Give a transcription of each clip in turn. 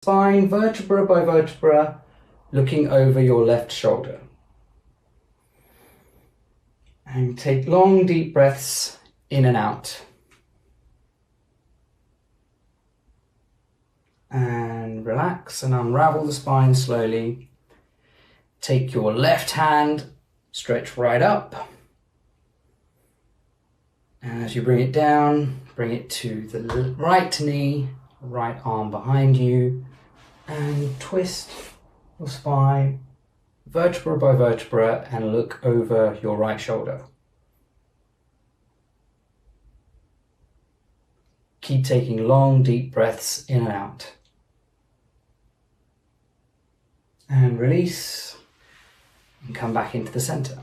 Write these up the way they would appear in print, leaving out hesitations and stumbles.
Spine vertebra by vertebra, looking over your left shoulder. And take long, deep breaths in and out. And relax and unravel the spine slowly. Take your left hand, stretch right up. And as you bring it down, bring it to the right knee, right arm behind you, and twist your spine vertebra by vertebra and look over your right shoulder. Keep taking long, deep breaths in and out. And release and come back into the center.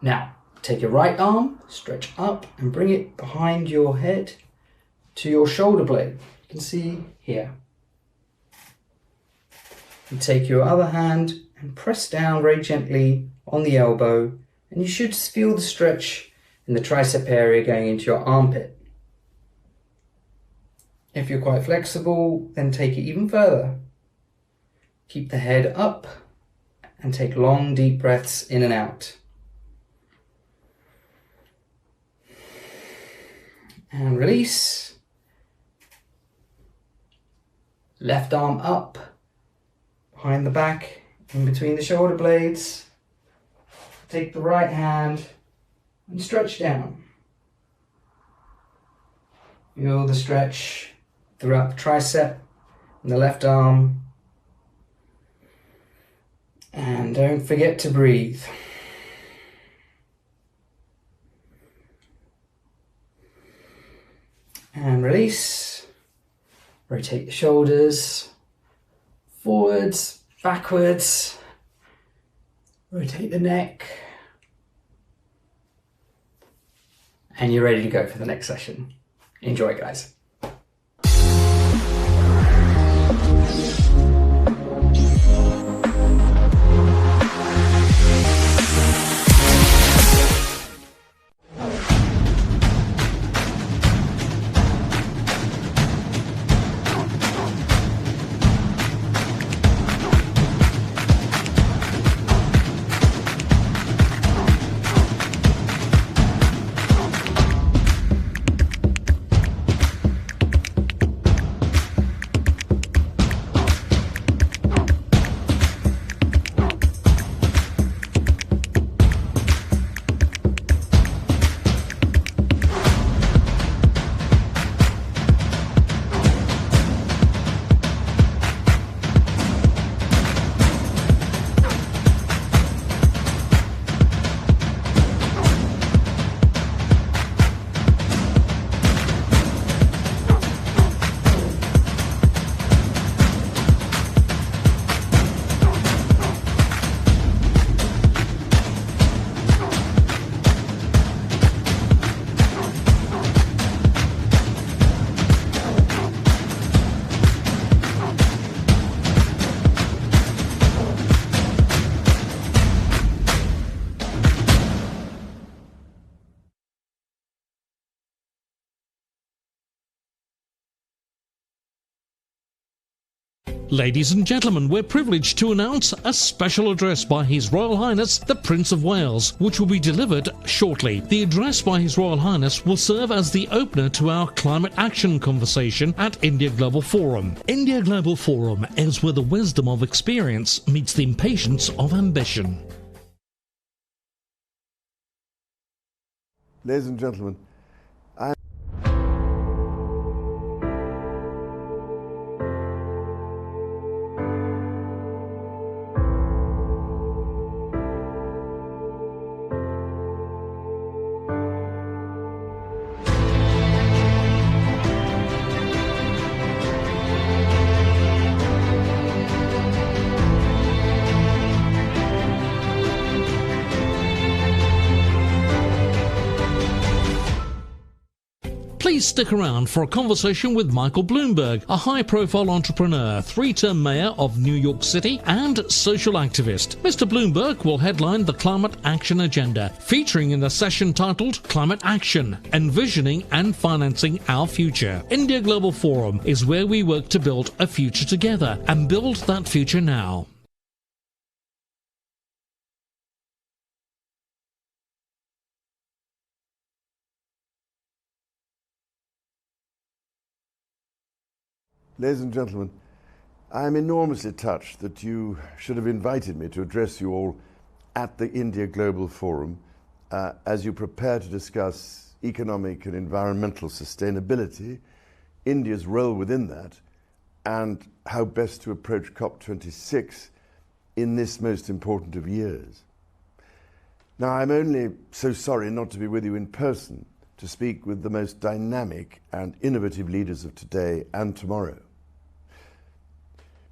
Now, take your right arm, stretch up and bring it behind your head to your shoulder blade. You can see here. And take your other hand and press down very gently on the elbow, and you should feel the stretch in the tricep area going into your armpit. If you're quite flexible, then take it even further. Keep the head up and take long, deep breaths in and out. And release. Left arm up, behind the back, in between the shoulder blades. Take the right hand and stretch down. Feel the stretch throughout the tricep and the left arm. And don't forget to breathe. And release. Rotate the shoulders forwards, backwards. Rotate the neck. And you're ready to go for the next session. Enjoy, guys. Ladies and gentlemen, we're privileged to announce a special address by His Royal Highness the Prince of Wales, which will be delivered shortly. The address by His Royal Highness will serve as the opener to our climate action conversation at India Global Forum. India Global Forum is where the wisdom of experience meets the impatience of ambition. Ladies and gentlemen, Please stick around for a conversation with Michael Bloomberg, a high-profile entrepreneur, 3-term mayor of New York City, and social activist. Mr. Bloomberg will headline the Climate Action Agenda, featuring in a session titled Climate Action, Envisioning and Financing Our Future. India Global Forum is where we work to build a future together and build that future now. Ladies and gentlemen, I'm enormously touched that you should have invited me to address you all at the India Global Forum as you prepare to discuss economic and environmental sustainability, India's role within that, and how best to approach COP26 in this most important of years. Now, I'm only so sorry not to be with you in person to speak with the most dynamic and innovative leaders of today and tomorrow.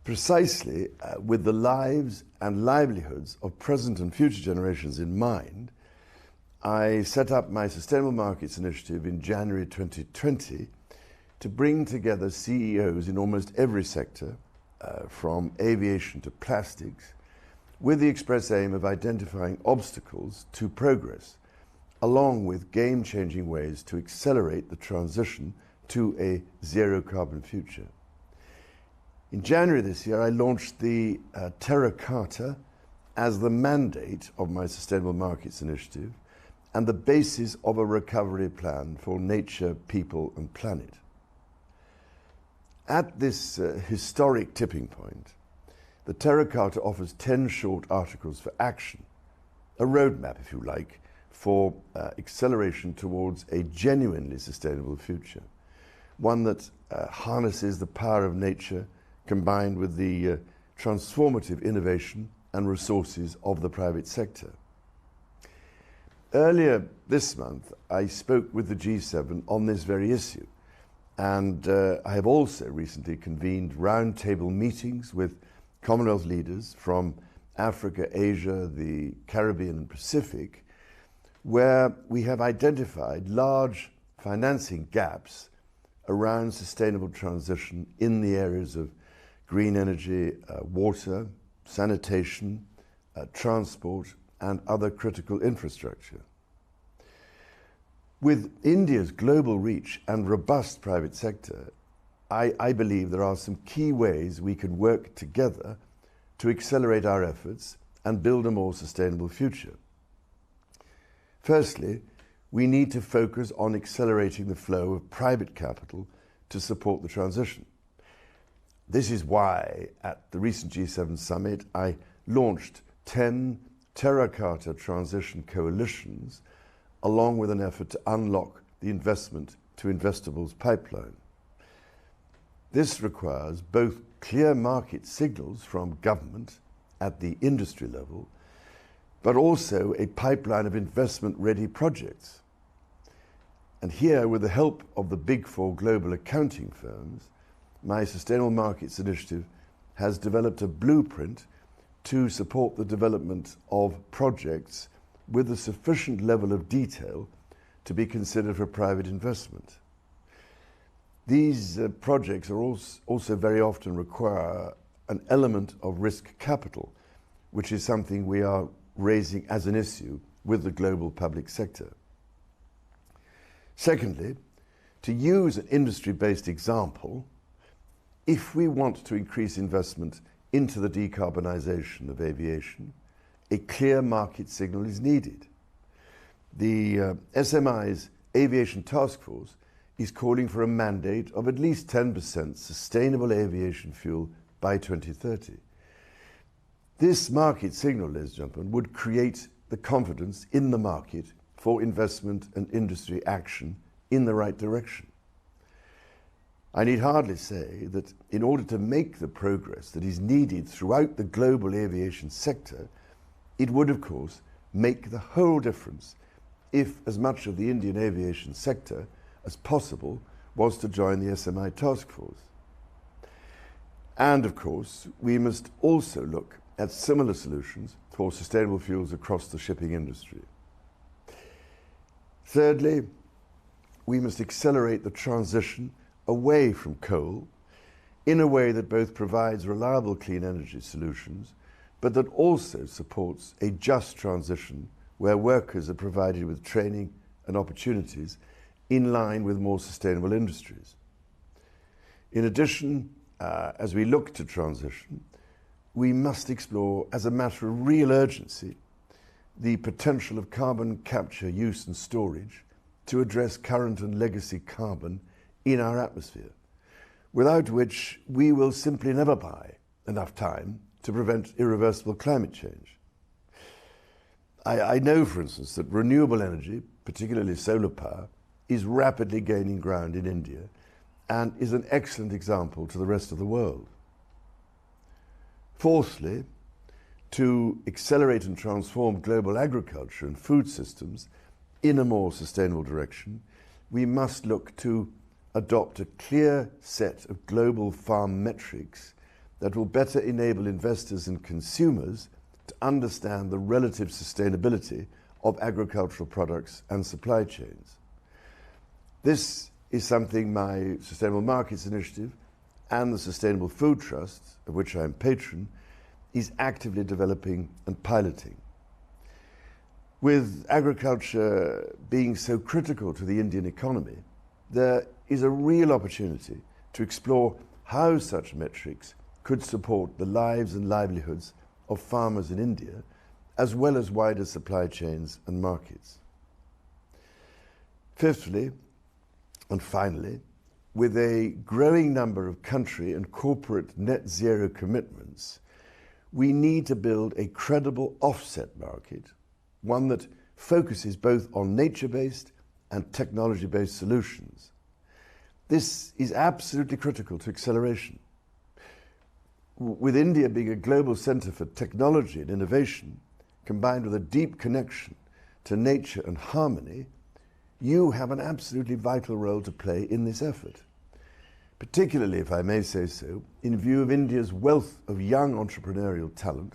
Precisely with the lives and livelihoods of present and future generations in mind, I set up my Sustainable Markets Initiative in January 2020 to bring together CEOs in almost every sector, from aviation to plastics, with the express aim of identifying obstacles to progress, along with game-changing ways to accelerate the transition to a zero-carbon future. In January this year, I launched the Terra Carta as the mandate of my Sustainable Markets Initiative and the basis of a recovery plan for nature, people, and planet. At this historic tipping point, the Terra Carta offers 10 short articles for action, a roadmap, if you like, for acceleration towards a genuinely sustainable future, one that harnesses the power of nature combined with the transformative innovation and resources of the private sector. Earlier this month, I spoke with the G7 on this very issue, and I have also recently convened roundtable meetings with Commonwealth leaders from Africa, Asia, the Caribbean and Pacific, where we have identified large financing gaps around sustainable transition in the areas of green energy, water, sanitation, transport, and other critical infrastructure. With India's global reach and robust private sector, I believe there are some key ways we can work together to accelerate our efforts and build a more sustainable future. Firstly, we need to focus on accelerating the flow of private capital to support the transition. This is why, at the recent G7 summit, I launched 10 Terra Carta transition coalitions, along with an effort to unlock the investment to investables pipeline. This requires both clear market signals from government at the industry level, but also a pipeline of investment-ready projects. And here, with the help of the Big Four global accounting firms, my Sustainable Markets Initiative has developed a blueprint to support the development of projects with a sufficient level of detail to be considered for private investment. These projects are also very often require an element of risk capital, which is something we are raising as an issue with the global public sector. Secondly, to use an industry-based example, if we want to increase investment into the decarbonisation of aviation, a clear market signal is needed. The SMI's Aviation Task Force is calling for a mandate of at least 10% sustainable aviation fuel by 2030. This market signal, ladies and gentlemen, would create the confidence in the market for investment and industry action in the right direction. I need hardly say that in order to make the progress that is needed throughout the global aviation sector, it would, of course, make the whole difference if as much of the Indian aviation sector as possible was to join the SMI task force. And, of course, we must also look at similar solutions for sustainable fuels across the shipping industry. Thirdly, we must accelerate the transition away from coal in a way that both provides reliable clean energy solutions, but that also supports a just transition where workers are provided with training and opportunities in line with more sustainable industries. In addition, as we look to transition, we must explore, as a matter of real urgency, the potential of carbon capture, use and storage to address current and legacy carbon in our atmosphere, without which we will simply never buy enough time to prevent irreversible climate change. I know, for instance, that renewable energy, particularly solar power, is rapidly gaining ground in India and is an excellent example to the rest of the world. Fourthly, to accelerate and transform global agriculture and food systems in a more sustainable direction, we must look to adopt a clear set of global farm metrics that will better enable investors and consumers to understand the relative sustainability of agricultural products and supply chains. This is something my Sustainable Markets Initiative and the Sustainable Food Trust, of which I am patron, is actively developing and piloting. With agriculture being so critical to the Indian economy, there is a real opportunity to explore how such metrics could support the lives and livelihoods of farmers in India, as well as wider supply chains and markets. Fifthly, and finally, with a growing number of country and corporate net zero commitments, we need to build a credible offset market, one that focuses both on nature-based and technology-based solutions. This is absolutely critical to acceleration. With India being a global centre for technology and innovation, combined with a deep connection to nature and harmony, you have an absolutely vital role to play in this effort. Particularly, if I may say so, in view of India's wealth of young entrepreneurial talent,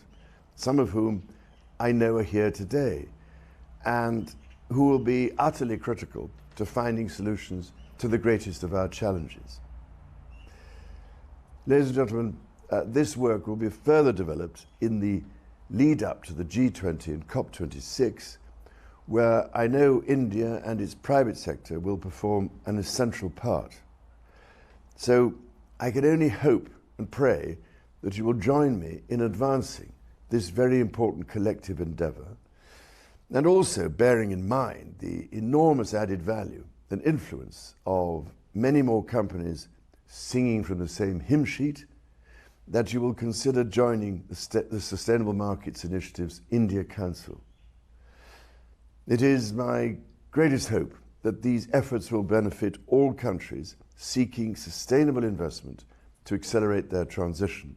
some of whom I know are here today, and who will be utterly critical to finding solutions to the greatest of our challenges. Ladies and gentlemen, this work will be further developed in the lead up to the G20 and COP26, where I know India and its private sector will perform an essential part. So I can only hope and pray that you will join me in advancing this very important collective endeavour, and also bearing in mind the enormous added value and influence of many more companies singing from the same hymn sheet, that you will consider joining the Sustainable Markets Initiative's India Council. It is my greatest hope that these efforts will benefit all countries seeking sustainable investment to accelerate their transition.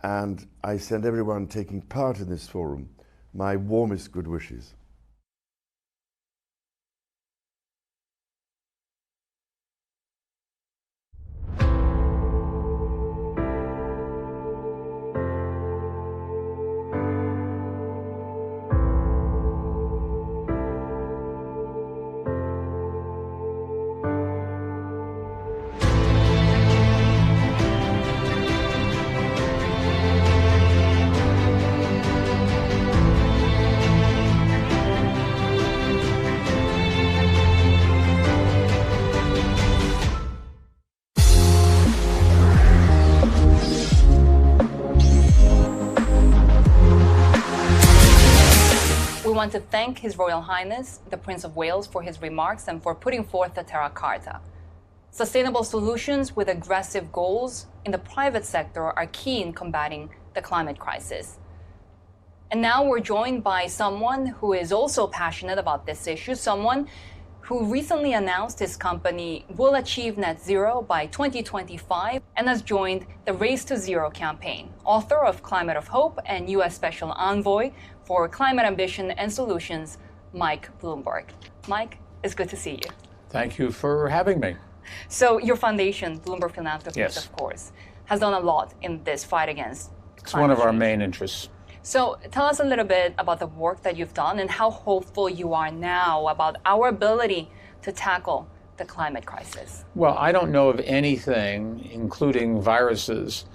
And I send everyone taking part in this forum my warmest good wishes. We want to thank His Royal Highness, the Prince of Wales, for his remarks and for putting forth the Terra Carta. Sustainable solutions with aggressive goals in the private sector are key in combating the climate crisis. And now we're joined by someone who is also passionate about this issue, someone who recently announced his company will achieve net zero by 2025 and has joined the Race to Zero campaign, author of Climate of Hope and U.S. Special Envoy for Climate Ambition and Solutions, Mike Bloomberg. Mike, it's good to see you. Thank you for having me. So your foundation, Bloomberg Philanthropies, Yes. of course, has done a lot in this fight against It's climate one of our change. main interests. So tell us a little bit about the work that you've done and how hopeful you are now about our ability to tackle the climate crisis? Well, I don't know of anything, including viruses,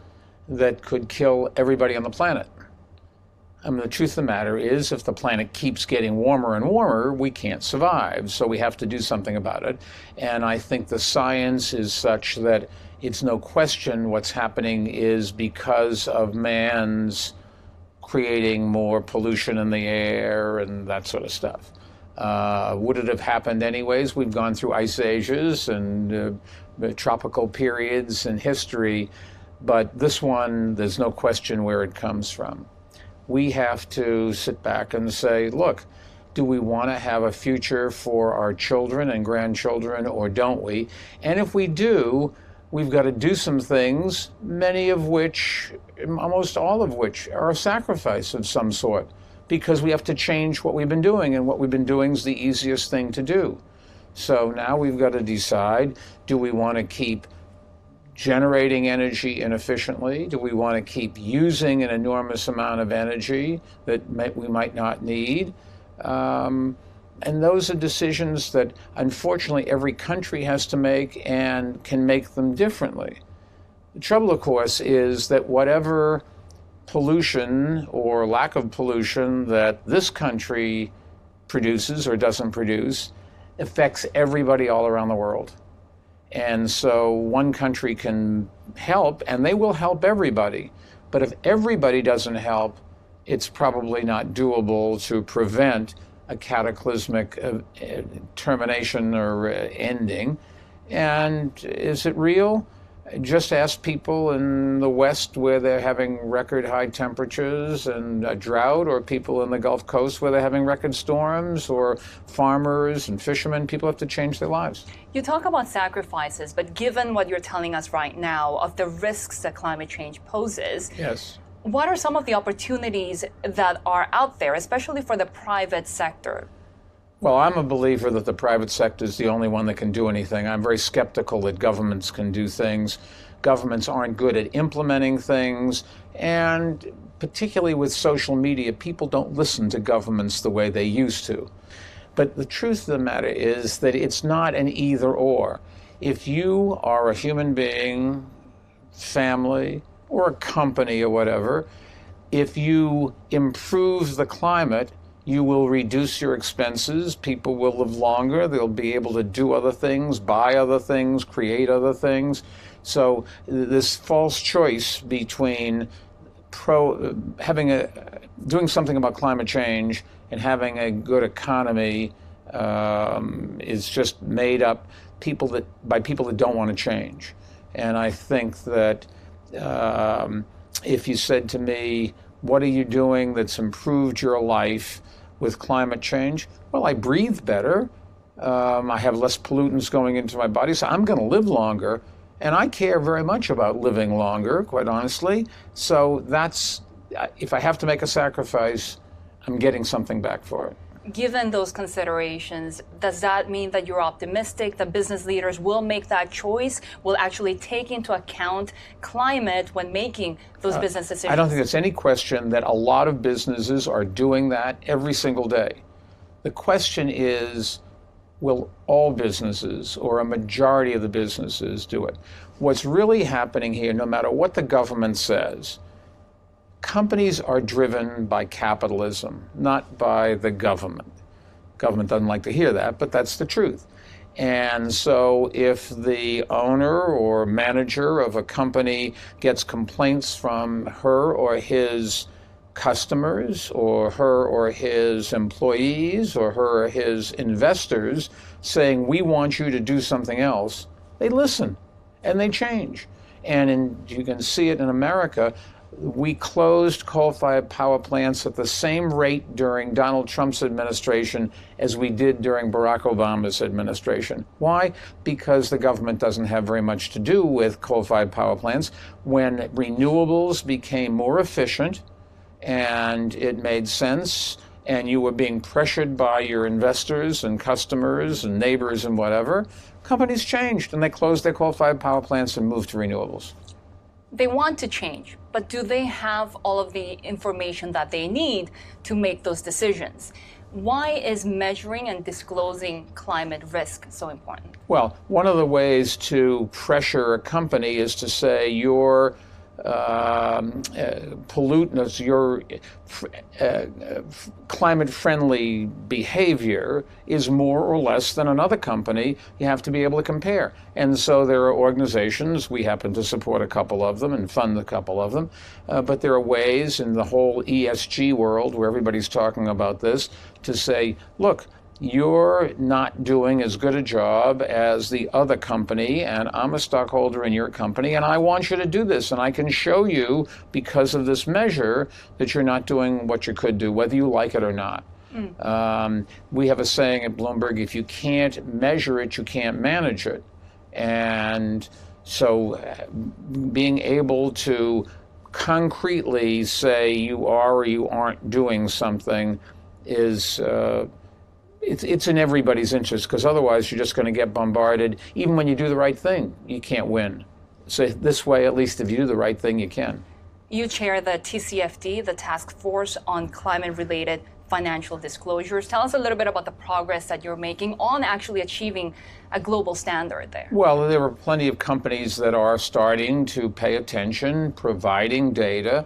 that could kill everybody on the planet. I mean, the truth of the matter is, if the planet keeps getting warmer and warmer, we can't survive. So we have to do something about it. And I think the science is such that it's no question what's happening is because of man's creating more pollution in the air and that sort of stuff. Would it have happened anyways? We've gone through ice ages and tropical periods in history, but this one, there's no question where it comes from. We have to sit back and say, look, do we want to have a future for our children and grandchildren, or don't we? And if we do, we've got to do some things, many of which, almost all of which, are a sacrifice of some sort, because we have to change what we've been doing, and what we've been doing is the easiest thing to do. So now we've got to decide, do we want to keep generating energy inefficiently? Do we want to keep using an enormous amount of energy that we might not need? And those are decisions that, unfortunately, every country has to make and can make them differently. The trouble, of course, is that whatever pollution or lack of pollution that this country produces or doesn't produce affects everybody all around the world. And so one country can help, and they will help everybody. But if everybody doesn't help, it's probably not doable to prevent a cataclysmic termination or ending. And is it real? Just ask people in the West where they're having record high temperatures and a drought, or people in the Gulf Coast where they're having record storms, or farmers and fishermen. People have to change their lives. You talk about sacrifices, but given what you're telling us right now of the risks that climate change poses, yes, what are some of the opportunities that are out there, especially for the private sector? Well, I'm a believer that the private sector is the only one that can do anything. I'm very skeptical that governments can do things. Governments aren't good at implementing things, and particularly with social media, people don't listen to governments the way they used to. But the truth of the matter is that it's not an either or. If you are a human being, family, or a company or whatever, if you improve the climate, you will reduce your expenses, people will live longer, they'll be able to do other things, buy other things, create other things. So this false choice between doing something about climate change and having a good economy is just made up by people that don't want to change. And I think that if you said to me, what are you doing that's improved your life with climate change? Well, I breathe better. I have less pollutants going into my body, so I'm going to live longer. And I care very much about living longer, quite honestly. So that's, if I have to make a sacrifice, I'm getting something back for it. Given those considerations, does that mean that you're optimistic that business leaders will make that choice, will actually take into account climate when making those business decisions? I don't think there's any question that a lot of businesses are doing that every single day. The question is, will all businesses or a majority of the businesses do it? What's really happening here, no matter what the government says, companies are driven by capitalism, not by the government. Government doesn't like to hear that, but that's the truth. And so if the owner or manager of a company gets complaints from her or his customers, or her or his employees, or her or his investors saying, we want you to do something else, they listen and they change. And you can see it in America. We closed coal-fired power plants at the same rate during Donald Trump's administration as we did during Barack Obama's administration. Why? Because the government doesn't have very much to do with coal-fired power plants. When renewables became more efficient and it made sense, and you were being pressured by your investors and customers and neighbors and whatever, companies changed and they closed their coal-fired power plants and moved to renewables. They want to change, but do they have all of the information that they need to make those decisions? Why is measuring and disclosing climate risk so important? Well, one of the ways to pressure a company is to say your pollutants, your climate-friendly behavior is more or less than another company. You have to be able to compare. And so there are organizations, we happen to support a couple of them and fund a couple of them, but there are ways in the whole ESG world where everybody's talking about this to say, look, you're not doing as good a job as the other company, and I'm a stockholder in your company, and I want you to do this, and I can show you, because of this measure, that you're not doing what you could do, whether you like it or not. We have a saying at Bloomberg, if you can't measure it, you can't manage it. And so being able to concretely say you are or you aren't doing something is it's in everybody's interest, because otherwise you're just going to get bombarded. Even when you do the right thing, you can't win. So this way, at least if you do the right thing, you can. You chair the TCFD, the Task Force on Climate-Related Financial Disclosures. Tell us a little bit about the progress that you're making on actually achieving a global standard there. Well, there are plenty of companies that are starting to pay attention, providing data.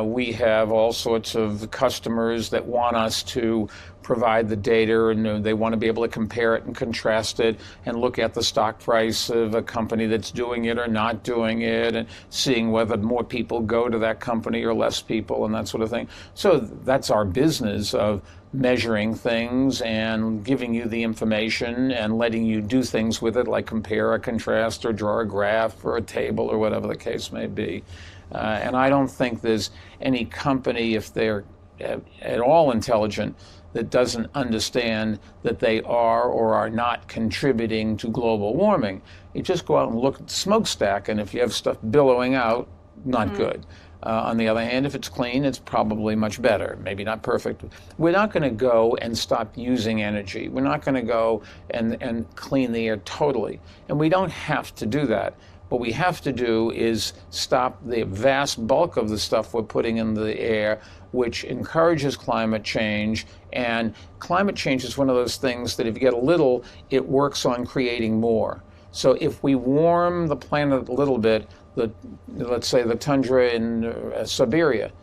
We have all sorts of customers that want us to provide the data, and they want to be able to compare it and contrast it and look at the stock price of a company that's doing it or not doing it, and seeing whether more people go to that company or less people and that sort of thing. So that's our business of measuring things and giving you the information and letting you do things with it, like compare or contrast or draw a graph or a table or whatever the case may be. And I don't think there's any company, if they're at all intelligent, that doesn't understand that they are or are not contributing to global warming. You just go out and look at the smokestack, and if you have stuff billowing out, not good. On the other hand, if it's clean, it's probably much better. Maybe not perfect. We're not going to go and stop using energy. We're not going to go and clean the air totally. And we don't have to do that. What we have to do is stop the vast bulk of the stuff we're putting in the air, which encourages climate change. And climate change is one of those things that if you get a little, it works on creating more. So if we warm the planet a little bit, let's say the tundra in Siberia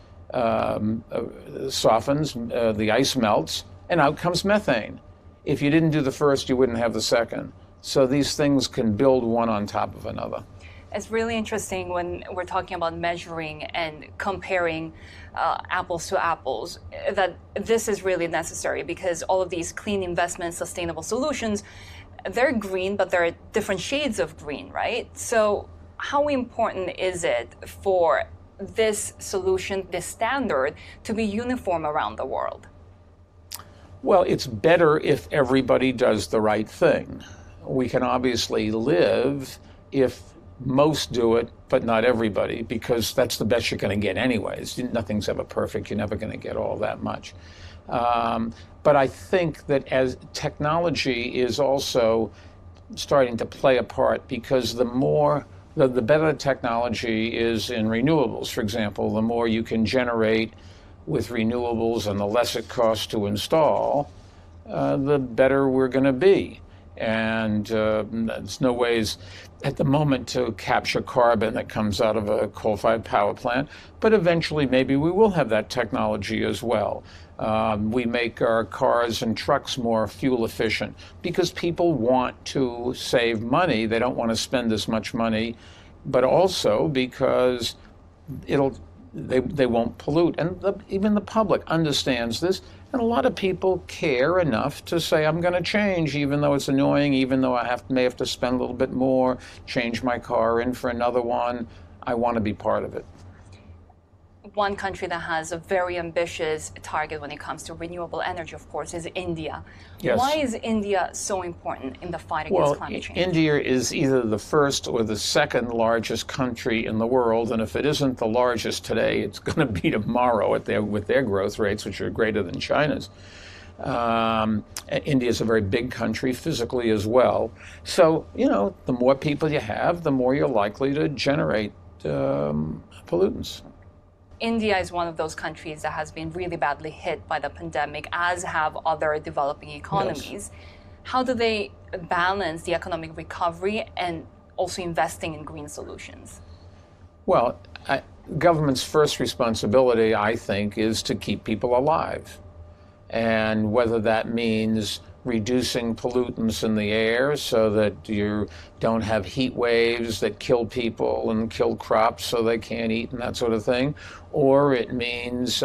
softens, the ice melts, and out comes methane. If you didn't do the first, you wouldn't have the second. So these things can build one on top of another. It's really interesting when we're talking about measuring and comparing apples to apples, that this is really necessary, because all of these clean investments, sustainable solutions, they're green, but there are different shades of green, right? So how important is it for this solution, this standard, to be uniform around the world? Well, it's better if everybody does the right thing. We can obviously live if most do it, but not everybody, because that's the best you're going to get anyways. Nothing's ever perfect. You're never going to get all that much. But I think that as technology is also starting to play a part, because the better technology is in renewables, for example, the more you can generate with renewables and the less it costs to install, the better we're going to be. And there's no ways at the moment to capture carbon that comes out of a coal-fired power plant, but eventually maybe we will have that technology as well. We make our cars and trucks more fuel efficient because people want to save money. They don't want to spend as much money, but also because they won't pollute. And even the public understands this. And a lot of people care enough to say, I'm going to change, even though it's annoying, even though I may have to spend a little bit more, change my car in for another one. I want to be part of it. One country that has a very ambitious target when it comes to renewable energy, of course, is India. Yes. Why is India so important in the fight against climate change? India is either the first or the second largest country in the world, and if it isn't the largest today, it's going to be tomorrow with their growth rates, which are greater than China's. India is a very big country physically as well. So, the more people you have, the more you're likely to generate pollutants. India is one of those countries that has been really badly hit by the pandemic, as have other developing economies. Yes. How do they balance the economic recovery and also investing in green solutions? Well, government's first responsibility, I think, is to keep people alive. And whether that means reducing pollutants in the air so that you don't have heat waves that kill people and kill crops so they can't eat and that sort of thing, or it means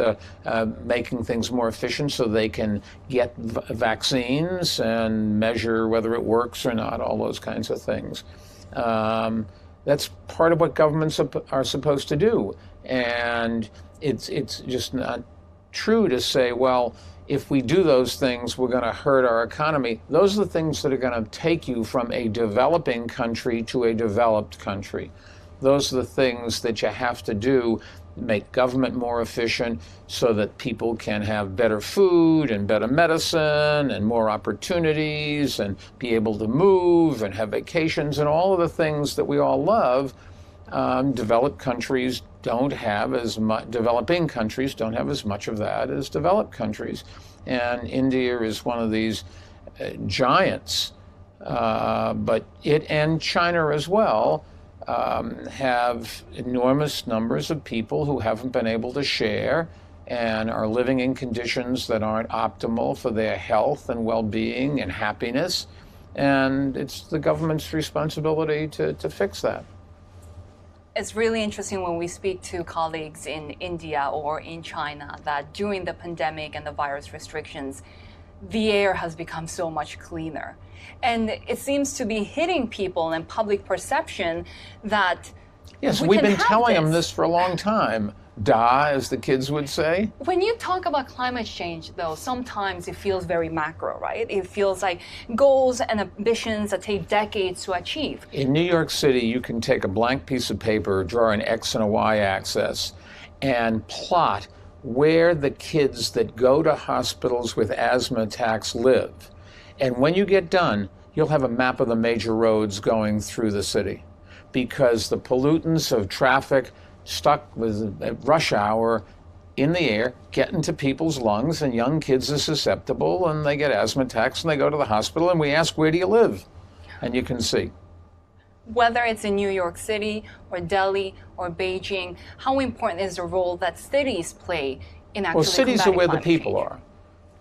making things more efficient so they can get vaccines and measure whether it works or not, all those kinds of things. That's part of what governments are supposed to do. And it's just not true to say, well, if we do those things, we're going to hurt our economy. Those are the things that are going to take you from a developing country to a developed country. Those are the things that you have to do, make government more efficient so that people can have better food and better medicine and more opportunities and be able to move and have vacations and all of the things that we all love. Developed countries don't have as much, developing countries don't have as much of that as developed countries. And India is one of these giants, but it and China as well have enormous numbers of people who haven't been able to share and are living in conditions that aren't optimal for their health and well-being and happiness. And it's the government's responsibility to fix that. It's really interesting when we speak to colleagues in India or in China that during the pandemic and the virus restrictions, the air has become so much cleaner. And it seems to be hitting people and public perception that yes, we've been telling them this for a long time. Da, as the kids would say. When you talk about climate change, though, sometimes it feels very macro, right? It feels like goals and ambitions that take decades to achieve. In New York City, you can take a blank piece of paper, draw an X and a Y axis, and plot where the kids that go to hospitals with asthma attacks live. And when you get done, you'll have a map of the major roads going through the city, because the pollutants of traffic stuck with rush hour in the air, get into people's lungs, and young kids are susceptible, and they get asthma attacks, and they go to the hospital, and we ask, where do you live? And you can see. Whether it's in New York City or Delhi or Beijing, how important is the role that cities play in actually Well, cities are where the people change?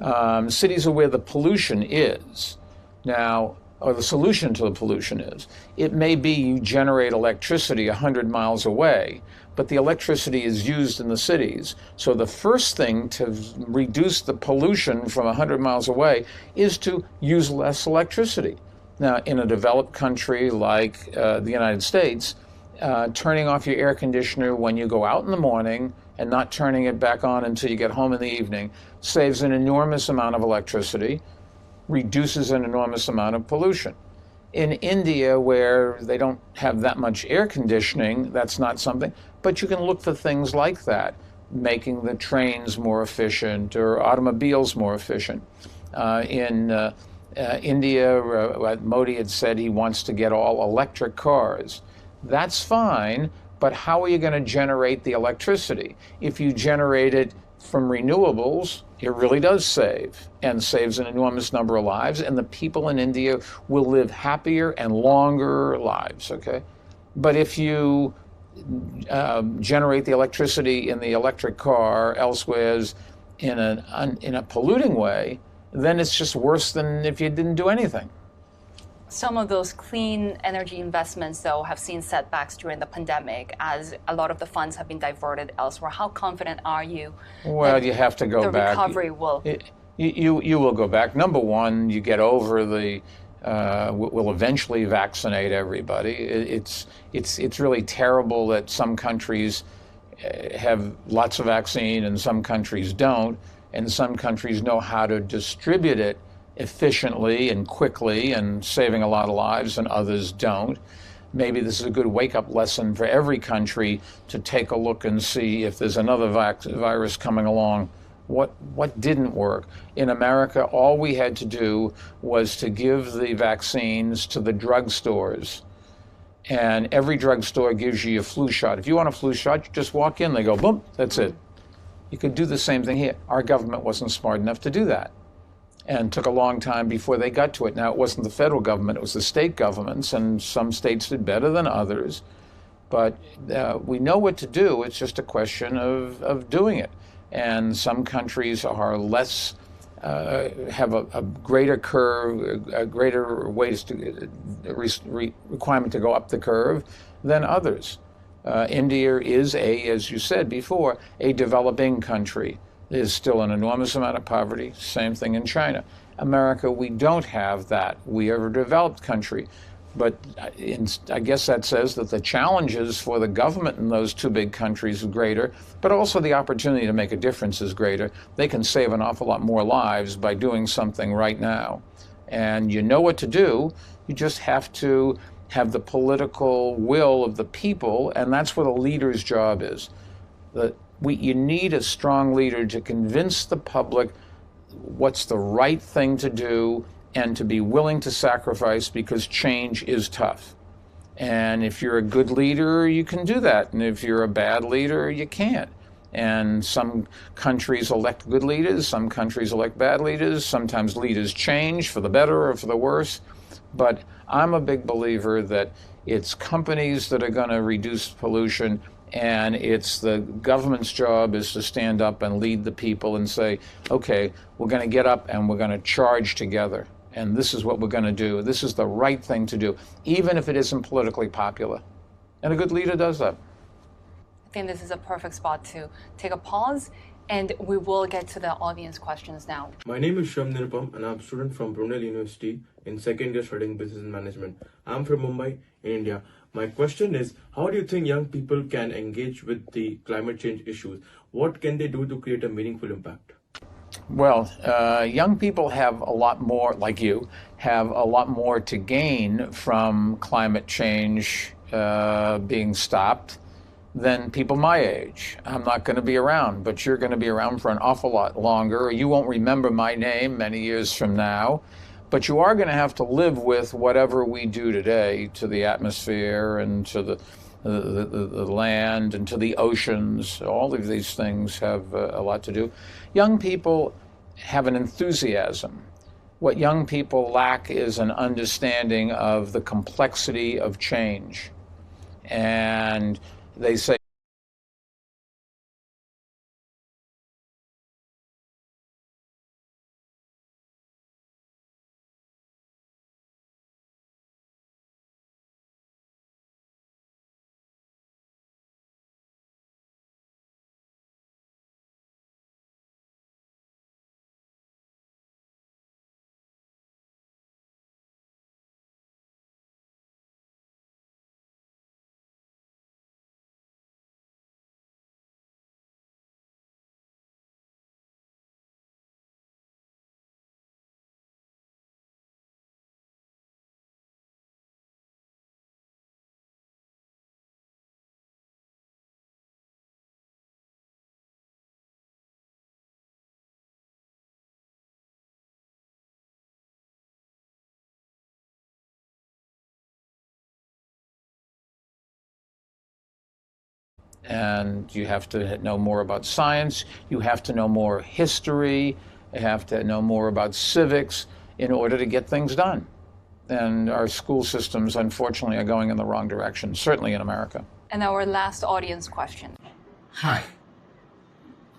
are. Cities are where the pollution is. Now, or the solution to the pollution is. It may be you generate electricity 100 miles away, but the electricity is used in the cities. So the first thing to reduce the pollution from 100 miles away is to use less electricity. Now, in a developed country like the United States, turning off your air conditioner when you go out in the morning and not turning it back on until you get home in the evening saves an enormous amount of electricity, reduces an enormous amount of pollution. In India, where they don't have that much air conditioning, that's not something, but you can look for things like that, making the trains more efficient or automobiles more efficient. In India, Modi had said he wants to get all electric cars. That's fine, but how are you going to generate the electricity? If you generate it from renewables, it really does save, and saves an enormous number of lives, and the people in India will live happier and longer lives, okay? But if you generate the electricity in the electric car elsewhere in a polluting way, then it's just worse than if you didn't do anything. Some of those clean energy investments, though, have seen setbacks during the pandemic as a lot of the funds have been diverted elsewhere. How confident are you? Well, you have to go back. The recovery will. You will go back. Number one, you get over the. We'll eventually vaccinate everybody. It's really terrible that some countries have lots of vaccine and some countries don't, and some countries know how to distribute it efficiently and quickly and saving a lot of lives, and others don't. Maybe this is a good wake-up lesson for every country to take a look and see if there's another virus coming along. What didn't work? In America, all we had to do was to give the vaccines to the drugstores And every drugstore gives you a flu shot. If you want a flu shot, you just walk in, they go, boom, that's it. You could do the same thing here. Our government wasn't smart enough to do that, and took a long time before they got to it. Now, it wasn't the federal government, it was the state governments, and some states did better than others. But we know what to do. It's just a question of doing it. And some countries are less, have a greater curve, a greater ways to requirement to go up the curve than others. India is as you said before, a developing country. There's still an enormous amount of poverty. Same thing in China. America, we don't have that. We are a developed country. But I guess that says that the challenges for the government in those two big countries is greater, but also the opportunity to make a difference is greater. They can save an awful lot more lives by doing something right now. And you know what to do. You just have to have the political will of the people, and that's what a leader's job is. You need a strong leader to convince the public what's the right thing to do and to be willing to sacrifice, because change is tough. And if you're a good leader, you can do that. And if you're a bad leader, you can't. And some countries elect good leaders, some countries elect bad leaders, sometimes leaders change for the better or for the worse. But I'm a big believer that it's companies that are going to reduce pollution, and it's the government's job is to stand up and lead the people and say, okay, we're going to get up and we're going to charge together. And this is what we're going to do. This is the right thing to do, even if it isn't politically popular. And a good leader does that. I think this is a perfect spot to take a pause, and we will get to the audience questions now. My name is Shram Nirupam, and I'm a student from Brunel University in second year studying business management. I'm from Mumbai, in India. My question is, how do you think young people can engage with the climate change issues? What can they do to create a meaningful impact? Well, young people have a lot more, like you, have a lot more to gain from climate change being stopped than people my age. I'm not going to be around, but you're going to be around for an awful lot longer. You won't remember my name many years from now, but you are going to have to live with whatever we do today to the atmosphere and to the land and to the oceans. All of these things have a lot to do. Young people have an enthusiasm. What young people lack is an understanding of the complexity of change. And they say, and you have to know more about science, you have to know more history, you have to know more about civics in order to get things done. And our school systems, unfortunately, are going in the wrong direction, certainly in America. And our last audience question. Hi,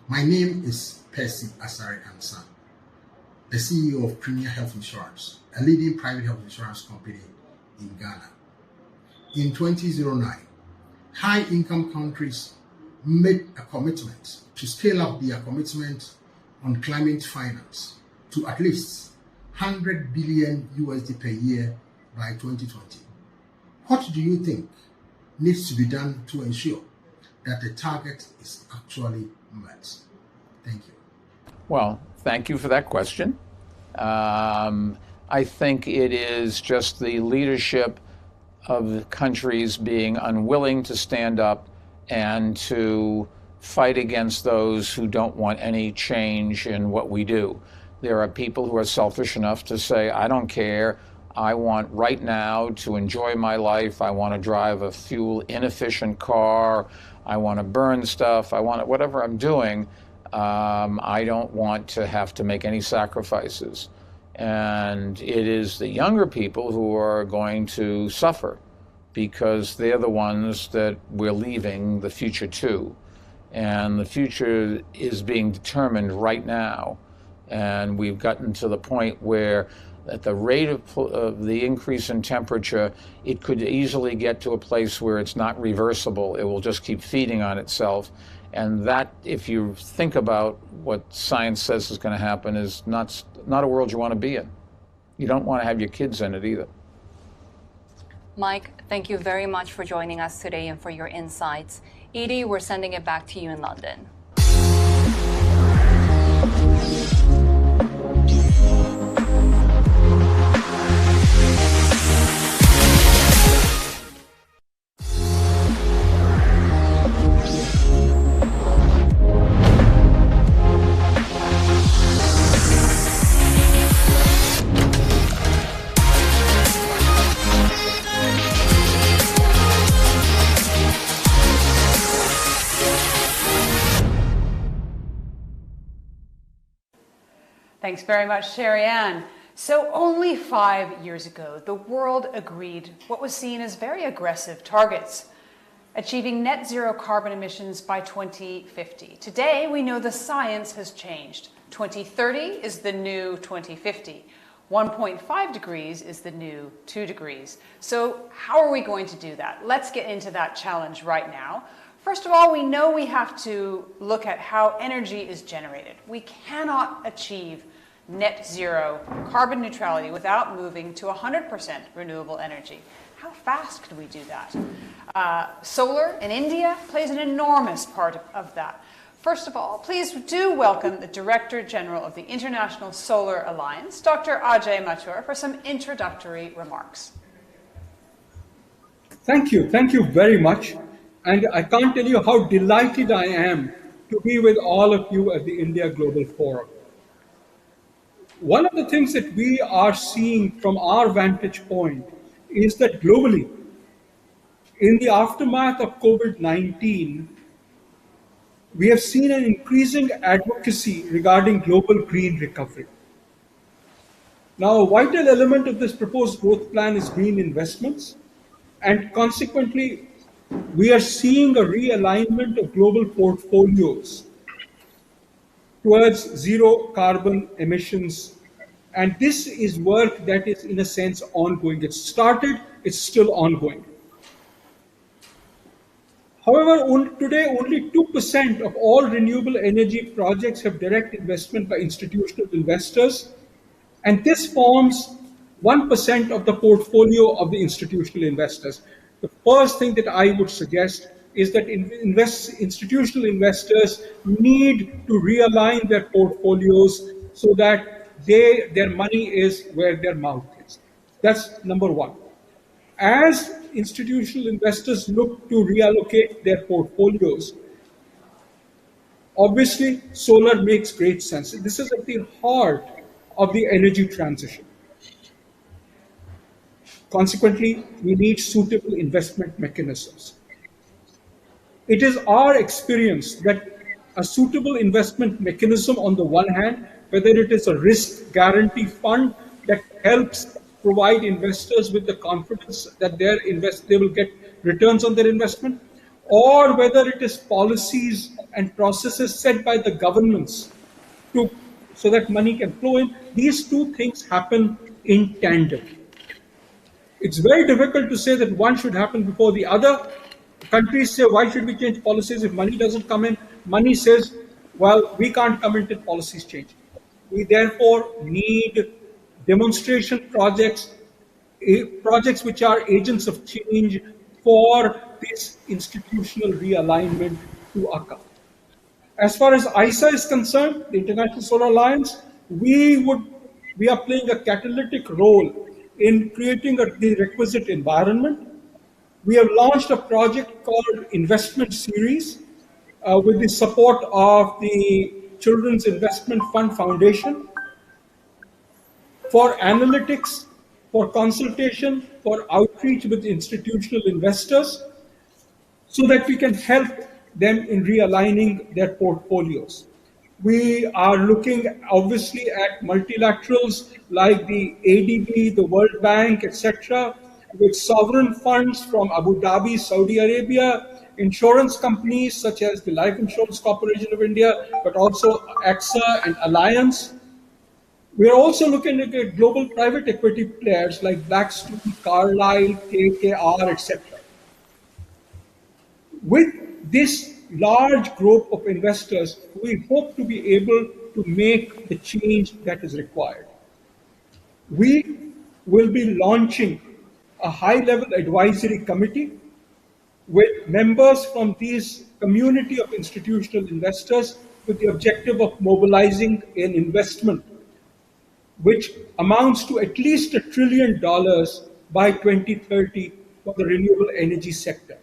my name is Percy Asare Ansan, the CEO of Premier Health Insurance, a leading private health insurance company in Ghana. In 2009, high-income countries made a commitment to scale up their commitment on climate finance to at least 100 billion USD per year by 2020. What do you think needs to be done to ensure that the target is actually met? Thank you. Well, thank you for that question. I think it is just the leadership of countries being unwilling to stand up and to fight against those who don't want any change in what we do. There are people who are selfish enough to say, I don't care I want right now to enjoy my life. I want to drive a fuel inefficient car. I want to burn stuff. I want whatever I'm doing. I don't want to have to make any sacrifices. And it is the younger people who are going to suffer because they're the ones that we're leaving the future to. And the future is being determined right now. And we've gotten to the point where at the rate of the increase in temperature, it could easily get to a place where it's not reversible. It will just keep feeding on itself. And that, if you think about what science says is going to happen, is not a world you want to be in. You don't want to have your kids in it either. Mike, thank you very much for joining us today and for your insights. Edie, we're sending it back to you in London. Thanks very much, Sherry Ann. So only 5 years ago, the world agreed what was seen as very aggressive targets, achieving net zero carbon emissions by 2050. Today, we know the science has changed. 2030 is the new 2050. 1.5 degrees is the new 2 degrees. So how are we going to do that? Let's get into that challenge right now. First of all, we know we have to look at how energy is generated. We cannot achieve net zero carbon neutrality without moving to 100% renewable energy. How fast can we do that? Solar in India plays an enormous part of that. First of all, please do welcome the Director General of the International Solar Alliance, Dr. Ajay Mathur, for some introductory remarks. Thank you very much. And I can't tell you how delighted I am to be with all of you at the India Global Forum. One of the things that we are seeing from our vantage point is that globally, in the aftermath of COVID-19, we have seen an increasing advocacy regarding global green recovery. Now, a vital element of this proposed growth plan is green investments, and consequently, we are seeing a realignment of global portfolios towards zero carbon emissions. And this is work that is, in a sense, ongoing. It started, it's still ongoing. However, today only 2% of all renewable energy projects have direct investment by institutional investors. And this forms 1% of the portfolio of the institutional investors. The first thing that I would suggest is that institutional investors need to realign their portfolios so that their money is where their mouth is. That's number one. As institutional investors look to reallocate their portfolios, obviously solar makes great sense. This is at the heart of the energy transition. Consequently, we need suitable investment mechanisms. It is our experience that a suitable investment mechanism, on the one hand, whether it is a risk guarantee fund that helps provide investors with the confidence that they will get returns on their investment, or whether it is policies and processes set by the governments so that money can flow in, these two things happen in tandem. It's very difficult to say that one should happen before the other. Countries say, why should we change policies if money doesn't come in? Money says, well, we can't come until policies change. We therefore need demonstration projects which are agents of change for this institutional realignment to occur. As far as ISA is concerned, the International Solar Alliance, we are playing a catalytic role in creating the requisite environment. We have launched a project called Investment Series with the support of the Children's Investment Fund Foundation for analytics for consultation, for outreach with institutional investors, so that we can help them in realigning their portfolios. We are looking obviously at multilaterals like the ADB, the World Bank, etc., with sovereign funds from Abu Dhabi, Saudi Arabia, insurance companies such as the Life Insurance Corporation of India, but also AXA and Alliance. We are also looking at global private equity players like Blackstone, Carlyle, KKR, etc. With this large group of investors, we hope to be able to make the change that is required. We will be launching a high-level advisory committee with members from these community of institutional investors with the objective of mobilizing an investment which amounts to at least $1 trillion by 2030 for the renewable energy sector.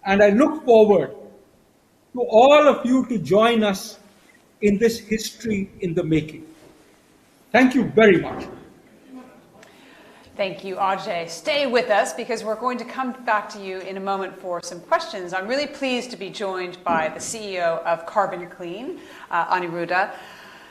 And I look forward to all of you to join us in this history in the making. Thank you very much. Thank you, Ajay. Stay with us because we're going to come back to you in a moment for some questions. I'm really pleased to be joined by the CEO of Carbon Clean, Aniruddha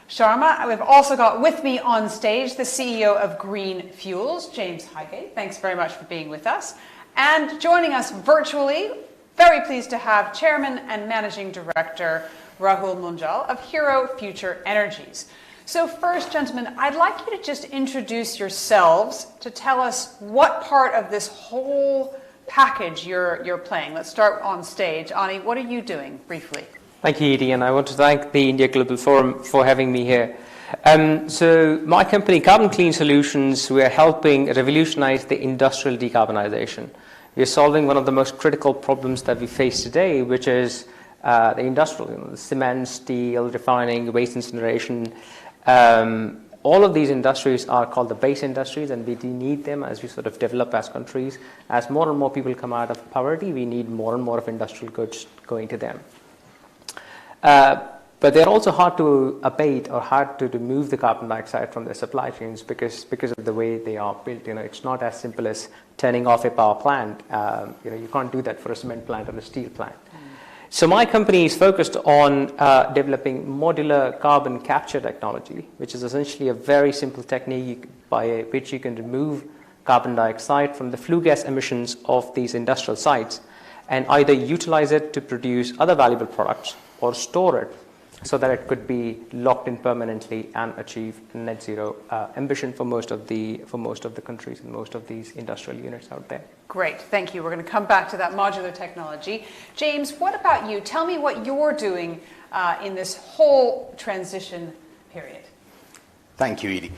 Sharma. We've also got with me on stage the CEO of Green Fuels, James Highgate. Thanks very much for being with us. And joining us virtually, very pleased to have Chairman and Managing Director Rahul Munjal of Hero Future Energies. So first, gentlemen, I'd like you to just introduce yourselves to tell us what part of this whole package you're playing. Let's start on stage. Ani, what are you doing, briefly? Thank you, Edie, and I want to thank the India Global Forum for having me here. So my company, Carbon Clean Solutions, we are helping revolutionize the industrial decarbonization. We are solving one of the most critical problems that we face today, which is the industrial, the cement, steel, refining, waste incineration. All of these industries are called the base industries, and we do need them as we sort of develop as countries. As more and more people come out of poverty, we need more and more of industrial goods going to them. But they're also hard to abate or hard to remove the carbon dioxide from their supply chains because of the way they are built. It's not as simple as turning off a power plant. You can't do that for a cement plant or a steel plant. So my company is focused on developing modular carbon capture technology, which is essentially a very simple technique by which you can remove carbon dioxide from the flue gas emissions of these industrial sites and either utilize it to produce other valuable products or store it so that it could be locked in permanently and achieve net zero ambition for most of the countries and most of these industrial units out there. Great, thank you. We're going to come back to that modular technology. James, what about you? Tell me what you're doing in this whole transition period. Thank you, Edie.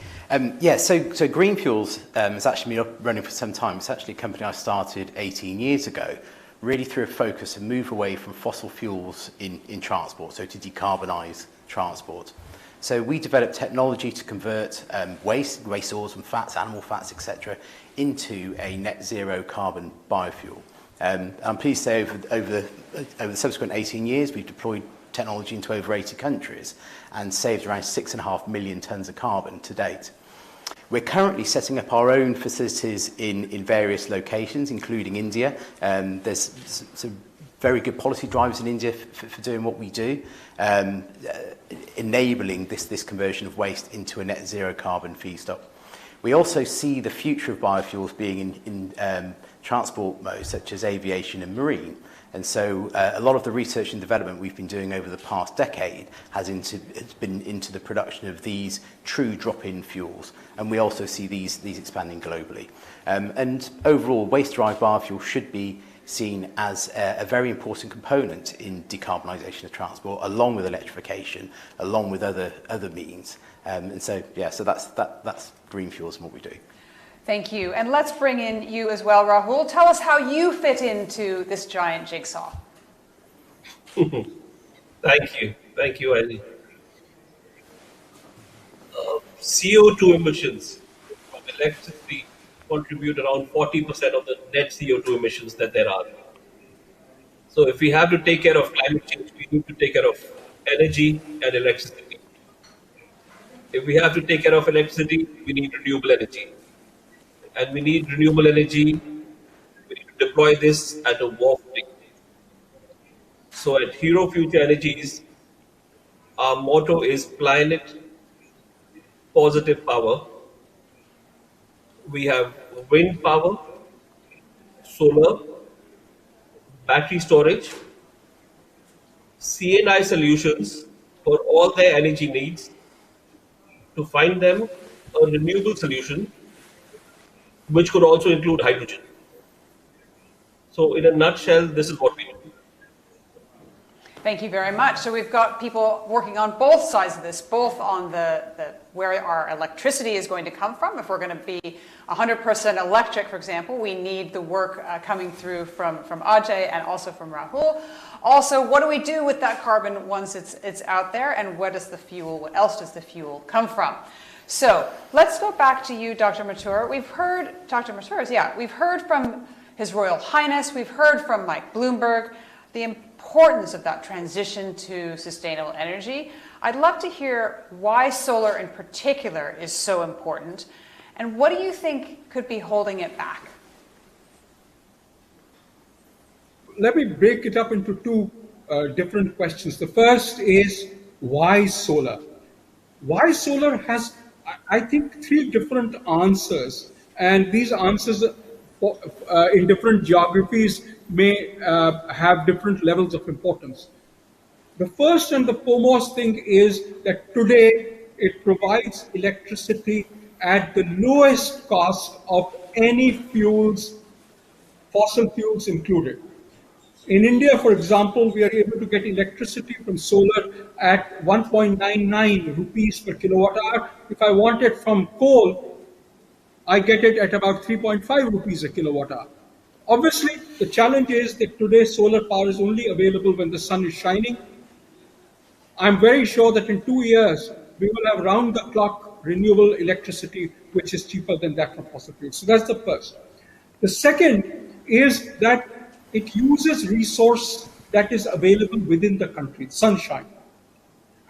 So Green Fuels has actually been running for some time. It's actually a company I started 18 years ago, really through a focus and move away from fossil fuels in transport, so to decarbonise transport. So we developed technology to convert waste oils and fats, animal fats, etc., into a net zero carbon biofuel. I'm pleased to say over the subsequent 18 years, we've deployed technology into over 80 countries and saved around 6.5 million tonnes of carbon to date. We're currently setting up our own facilities in various locations, including India. There's some very good policy drivers in India for doing what we do, enabling this conversion of waste into a net zero carbon feedstock. We also see the future of biofuels being in transport modes such as aviation and marine. And so a lot of the research and development we've been doing over the past decade has been into the production of these true drop-in fuels. And we also see these expanding globally. And overall, waste-derived biofuel should be seen as a very important component in decarbonisation of transport, along with electrification, along with other means. So that's Green Fuels and what we do. Thank you. And let's bring in you as well, Rahul. Tell us how you fit into this giant jigsaw. Thank you, Ellie. CO2 emissions from electricity contribute around 40% of the net CO2 emissions that there are. So if we have to take care of climate change, we need to take care of energy and electricity. If we have to take care of electricity, we need renewable energy. and we need renewable energy. We need to deploy this at a war footing. So at Hero Future Energies, our motto is Planet Positive Power. We have wind power, solar, battery storage, CNI solutions for all their energy needs, to find them a renewable solution, which could also include hydrogen. So in a nutshell, this is what we do. Thank you very much. So we've got people working on both sides of this, both on the where our electricity is going to come from. If we're going to be 100% electric, for example, we need the work coming through from Ajay and also from Rahul. Also, what do we do with that carbon once it's out there, and what else does the fuel come from? So let's go back to you, Dr. Mathur. We've heard, Dr. Mathur, we've heard from His Royal Highness, we've heard from Mike Bloomberg, the importance of that transition to sustainable energy. I'd love to hear why solar in particular is so important, and what do you think could be holding it back? Let me break it up into two different questions. The first is, why solar? Why solar has, I think, three different answers, and these answers in different geographies may have different levels of importance. The first and the foremost thing is that today it provides electricity at the lowest cost of any fuels, fossil fuels included. In India, for example, we are able to get electricity from solar at 1.99 rupees per kilowatt hour. If I want it from coal, I get it at about 3.5 rupees a kilowatt hour. Obviously, the challenge is that today solar power is only available when the sun is shining. I'm very sure that in 2 years, we will have round-the-clock renewable electricity, which is cheaper than that from fossil fuels. So that's the first. The second is that it uses resource that is available within the country, sunshine.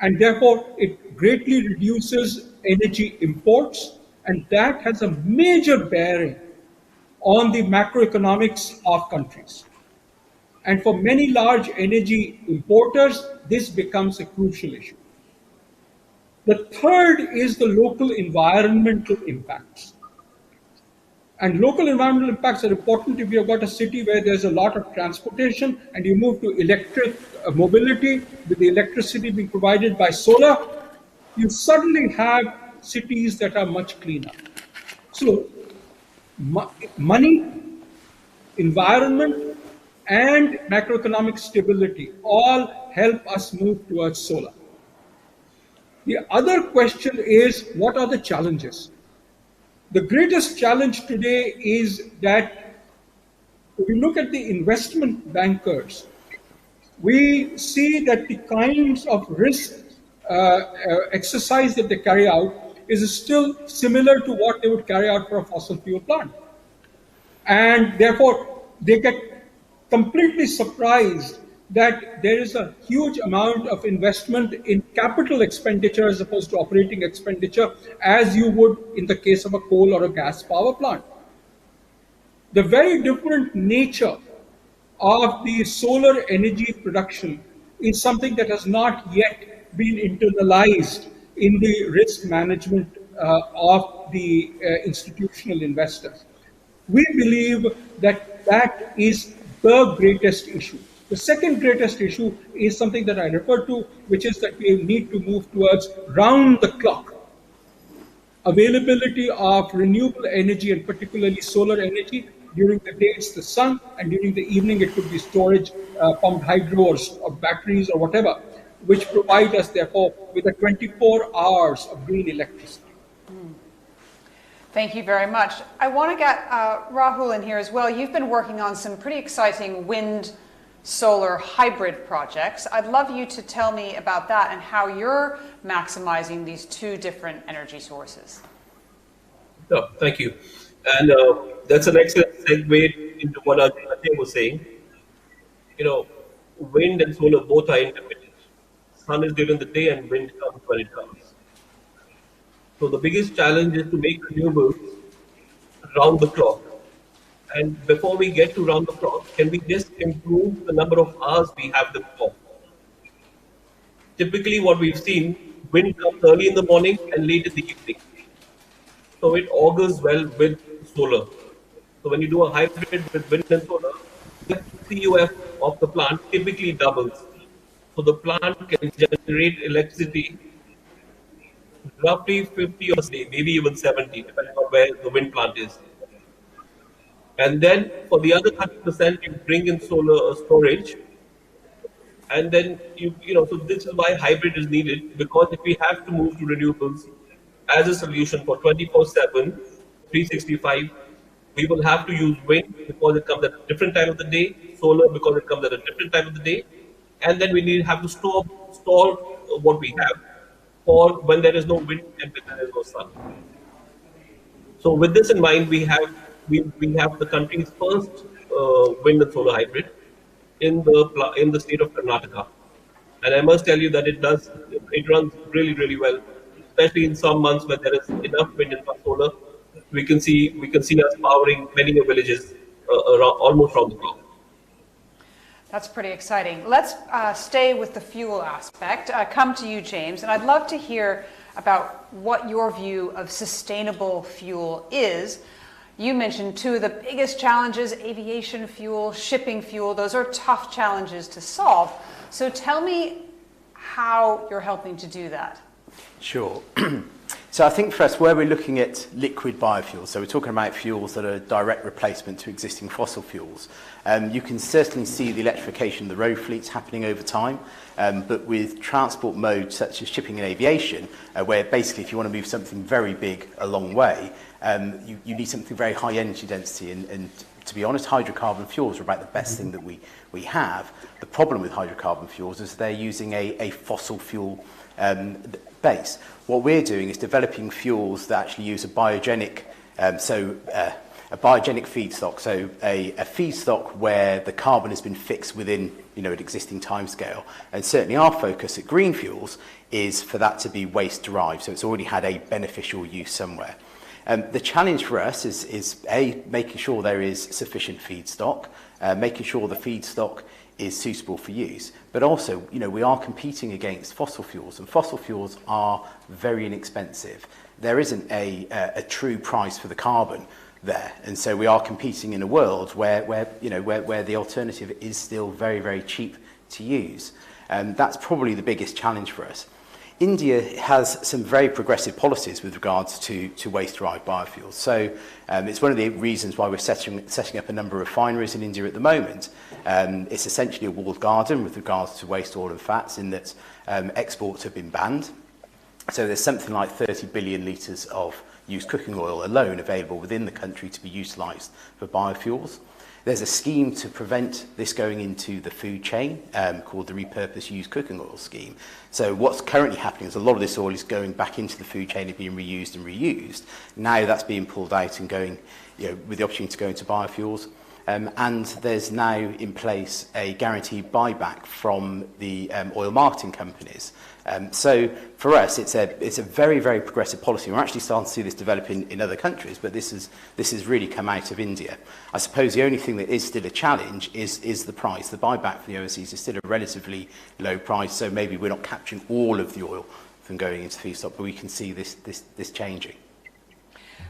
And therefore, it greatly reduces energy imports, and that has a major bearing on the macroeconomics of countries. And for many large energy importers, this becomes a crucial issue. The third is the local environmental impacts. And local environmental impacts are important if you've got a city where there's a lot of transportation and you move to electric mobility with the electricity being provided by solar, you suddenly have cities that are much cleaner. So money, environment, and macroeconomic stability all help us move towards solar. The other question is, what are the challenges? The greatest challenge today is that if we look at the investment bankers, we see that the kinds of risk exercise that they carry out is still similar to what they would carry out for a fossil fuel plant. And therefore, they get completely surprised that there is a huge amount of investment in capital expenditure as opposed to operating expenditure, as you would in the case of a coal or a gas power plant. The very different nature of the solar energy production is something that has not yet been internalized in the risk management of the institutional investors. We believe that that is the greatest issue. The second greatest issue is something that I referred to, which is that we need to move towards round-the-clock availability of renewable energy, and particularly solar energy. During the day, it's the sun, and during the evening, it could be storage, pumped hydro or batteries or whatever, which provide us, therefore, with a 24 hours of green electricity. Thank you very much. I want to get Rahul in here as well. You've been working on some pretty exciting wind solar hybrid projects. I'd love you to tell me about that and how you're maximizing these two different energy sources. Oh, thank you. And that's an excellent segue into what Ajay was saying. You know, wind and solar both are intermittent. Sun is during the day and wind comes when it comes. So the biggest challenge is to make renewables round the clock. And before we get to round the clock, can we just improve the number of hours we have them for? Typically, what we've seen, wind comes early in the morning and late in the evening. So it augurs well with solar. So when you do a hybrid with wind and solar, the CUF of the plant typically doubles. So the plant can generate electricity roughly 50 or say, maybe even 70, depending on where the wind plant is. And then for the other 30%, you bring in solar storage. And then, so this is why hybrid is needed, because if we have to move to renewables as a solution for 24/7, 365, we will have to use wind because it comes at a different time of the day, solar because it comes at a different time of the day, and then we have to store what we have for when there is no wind and when there is no sun. So with this in mind, we have the country's first wind and solar hybrid in the state of Karnataka, and I must tell you that it runs really, really well, especially in some months when there is enough wind and enough solar. We can see us powering many villages almost round the clock. That's pretty exciting. Let's stay with the fuel aspect. Come to you, James, and I'd love to hear about what your view of sustainable fuel is. You mentioned two of the biggest challenges, aviation fuel, shipping fuel. Those are tough challenges to solve. So tell me how you're helping to do that. Sure. So I think for us, where we're looking at liquid biofuels, so we're talking about fuels that are a direct replacement to existing fossil fuels, you can certainly see the electrification of the road fleets happening over time, but with transport modes such as shipping and aviation, where basically if you want to move something very big a long way, you need something very high energy density, and to be honest, hydrocarbon fuels are about the best thing that we have. The problem with hydrocarbon fuels is they're using a fossil fuel base. What we're doing is developing fuels that actually use a biogenic, a biogenic feedstock, so a feedstock where the carbon has been fixed within an existing timescale. And certainly our focus at Green Fuels is for that to be waste derived, so it's already had a beneficial use somewhere. The challenge for us is making sure there is sufficient feedstock, making sure the feedstock is suitable for use, but also, we are competing against fossil fuels, and fossil fuels are very inexpensive. There isn't a true price for the carbon there, and so we are competing in a world where the alternative is still very, very cheap to use, and that's probably the biggest challenge for us. India has some very progressive policies with regards to waste-derived biofuels. So it's one of the reasons why we're setting up a number of refineries in India at the moment. It's essentially a walled garden with regards to waste oil and fats, in that exports have been banned. So there's something like 30 billion litres of used cooking oil alone available within the country to be utilised for biofuels. There's a scheme to prevent this going into the food chain called the Repurposed Used Cooking Oil Scheme. So what's currently happening is a lot of this oil is going back into the food chain and being reused and reused. Now that's being pulled out and going, with the opportunity to go into biofuels. And there's now in place a guaranteed buyback from the oil marketing companies. So for us, it's a very, very progressive policy. We're actually starting to see this develop in other countries, but this has really come out of India. I suppose the only thing that is still a challenge is the price. The buyback for the overseas is still a relatively low price, so maybe we're not capturing all of the oil from going into feedstock, but we can see this changing.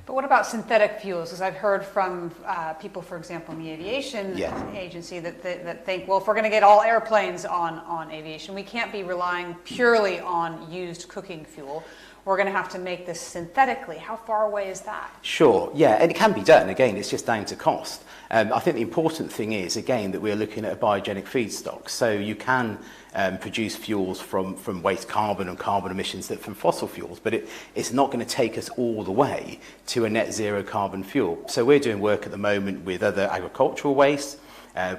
But what about synthetic fuels? Because I've heard from people, for example, in the aviation agency that think, well, if we're going to get all airplanes on aviation, we can't be relying purely on used cooking fuel. We're going to have to make this synthetically. How far away is that? Sure, yeah, and it can be done. Again, it's just down to cost. I think the important thing is, again, that we're looking at a biogenic feedstock. So you can produce fuels from waste carbon and carbon emissions from fossil fuels, but it's not going to take us all the way to a net zero carbon fuel. So we're doing work at the moment with other agricultural waste,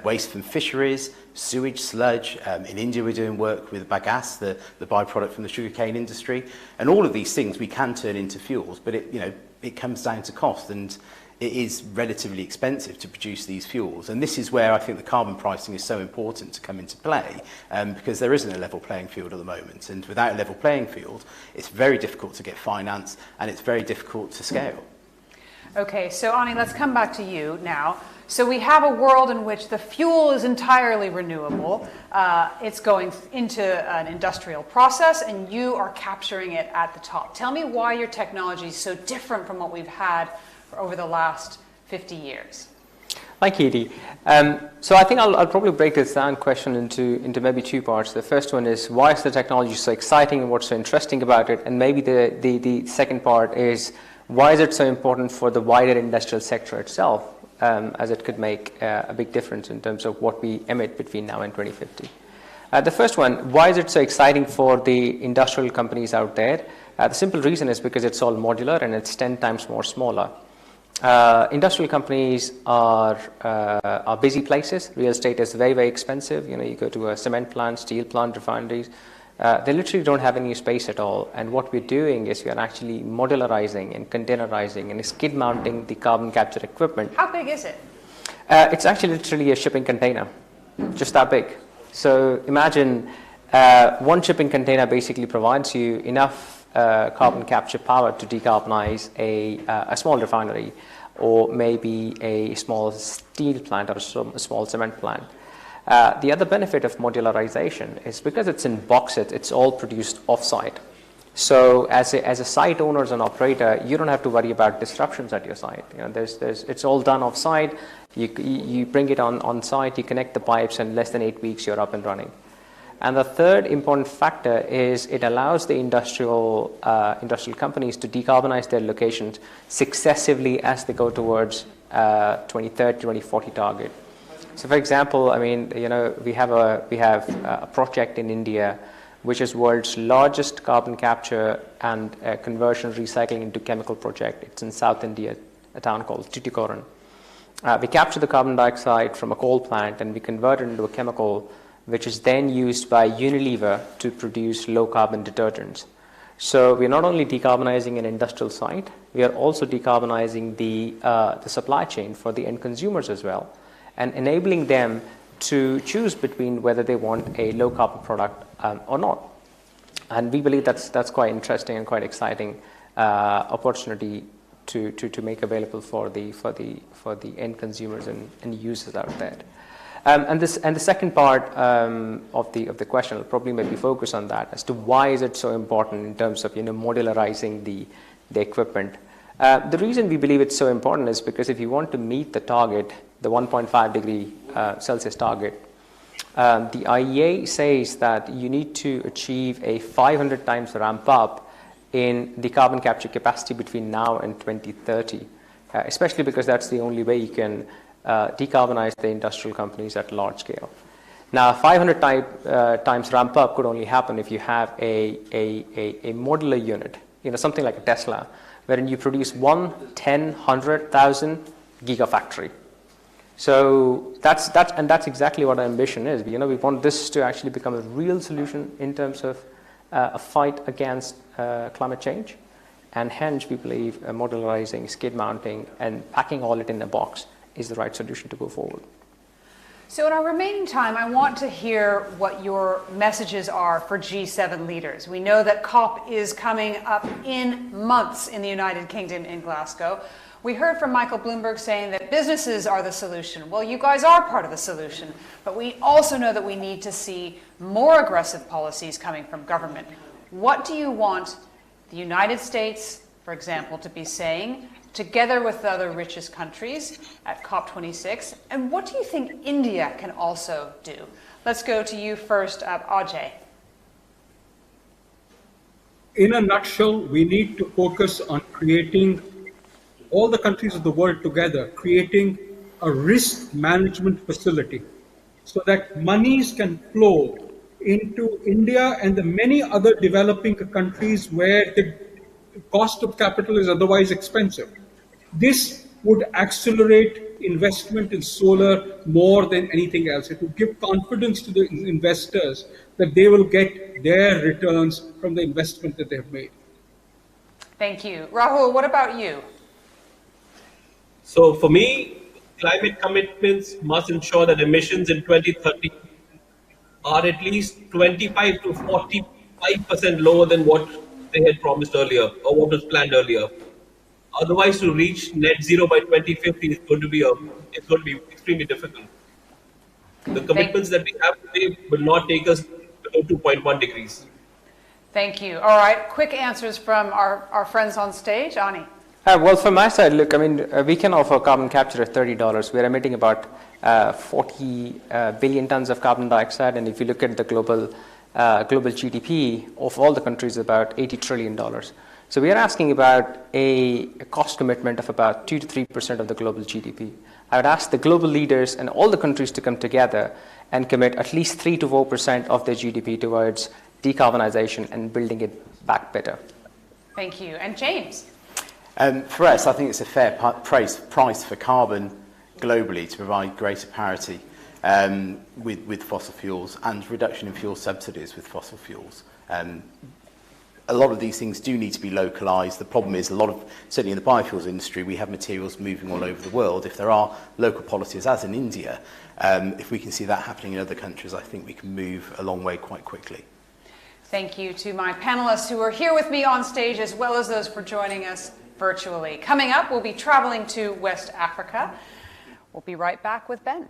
waste from fisheries, sewage, sludge. In India, we're doing work with bagasse, the byproduct from the sugarcane industry. And all of these things we can turn into fuels, but it comes down to cost, and it is relatively expensive to produce these fuels. And this is where I think the carbon pricing is so important to come into play, because there isn't a level playing field at the moment. And without a level playing field, it's very difficult to get finance, and it's very difficult to scale. Okay, so Ani, let's come back to you now. So we have a world in which the fuel is entirely renewable. It's going into an industrial process, and you are capturing it at the top. Tell me why your technology is so different from what we've had for over the last 50 years. Thank you, Edie. So I think I'll probably break this down question into maybe two parts. The first one is, why is the technology so exciting and what's so interesting about it? And maybe the second part is, why is it so important for the wider industrial sector itself, as it could make a big difference in terms of what we emit between now and 2050. The first one, why is it so exciting for the industrial companies out there? The simple reason is because it's all modular and it's 10 times more smaller. Industrial companies are busy places. Real estate is very, very expensive. You know, you go to a cement plant, steel plant, refineries. They literally don't have any space at all. And what we're doing is we are actually modularizing and containerizing and skid mounting the carbon capture equipment. How big is it? It's actually literally a shipping container, just that big. So imagine one shipping container basically provides you enough carbon capture power to decarbonize a small refinery, or maybe a small steel plant or a small cement plant. The other benefit of modularization is because it's in boxes, it's all produced off-site. So as a site owner and operator, you don't have to worry about disruptions at your site. You know, it's all done off-site. You bring it on site, you connect the pipes, and in less than 8 weeks you're up and running. And the third important factor is it allows the industrial companies to decarbonize their locations successively as they go towards 2030, 2040 target. So, for example, I mean, you know, we have a project in India, which is world's largest carbon capture and conversion recycling into chemical project. It's in South India, a town called Tuticorin. We capture the carbon dioxide from a coal plant and we convert it into a chemical, which is then used by Unilever to produce low carbon detergents. So we're not only decarbonizing an industrial site, we are also decarbonizing the supply chain for the end consumers as well, and enabling them to choose between whether they want a low carbon product or not. And we believe that's quite interesting and quite exciting opportunity to make available for the end consumers and users out there. And the second part of the question will probably maybe focus on that as to why is it so important in terms of, you know, modularizing the equipment. The reason we believe it's so important is because if you want to meet the target, the 1.5 degree Celsius target, the IEA says that you need to achieve a 500 times ramp up in the carbon capture capacity between now and 2030, especially because that's the only way you can decarbonize the industrial companies at large scale. Now, 500 times ramp up could only happen if you have a modular unit, you know, something like a Tesla, wherein you produce 1, 10, 100,000 gigafactory. So that's exactly what our ambition is. You know, we want this to actually become a real solution in terms of a fight against climate change, and hence we believe modularizing, skid mounting, and packing all it in a box is the right solution to go forward. So in our remaining time, I want to hear what your messages are for G7 leaders. We know that COP is coming up in months in the United Kingdom in Glasgow. We heard from Michael Bloomberg saying that businesses are the solution. Well, you guys are part of the solution, but we also know that we need to see more aggressive policies coming from government. What do you want the United States, for example, to be saying, together with the other richest countries at COP26? And what do you think India can also do? Let's go to you first, Ajay. In a nutshell, we need to focus on creating, all the countries of the world together, creating a risk management facility so that monies can flow into India and the many other developing countries where the cost of capital is otherwise expensive. This would accelerate investment in solar more than anything else. It would give confidence to the investors that they will get their returns from the investment that they have made. Thank you. Rahul, what about you? So for me, climate commitments must ensure that emissions in 2030 are at least 25 to 45% lower than what they had promised earlier or what was planned earlier. Otherwise, to reach net zero by 2050 is going to be extremely difficult. The commitments that we have today will not take us below 2.1 degrees. Thank you. All right, quick answers from our friends on stage. Ani. Well, from my side, look, I mean, we can offer carbon capture at $30. We're emitting about 40 billion tons of carbon dioxide, and if you look at the global GDP of all the countries, about $80 trillion. So we are asking about a cost commitment of about 2 to 3% of the global GDP. I would ask the global leaders and all the countries to come together and commit at least 3 to 4% of their GDP towards decarbonization and building it back better. Thank you. And James? For us, I think it's a fair price for carbon globally to provide greater parity with fossil fuels and reduction in fuel subsidies with fossil fuels. A lot of these things do need to be localised. The problem is certainly in the biofuels industry, we have materials moving all over the world. If there are local policies, as in India, if we can see that happening in other countries, I think we can move a long way quite quickly. Thank you to my panelists who are here with me on stage, as well as those for joining us virtually. Coming up, we'll be traveling to West Africa. We'll be right back with Ben.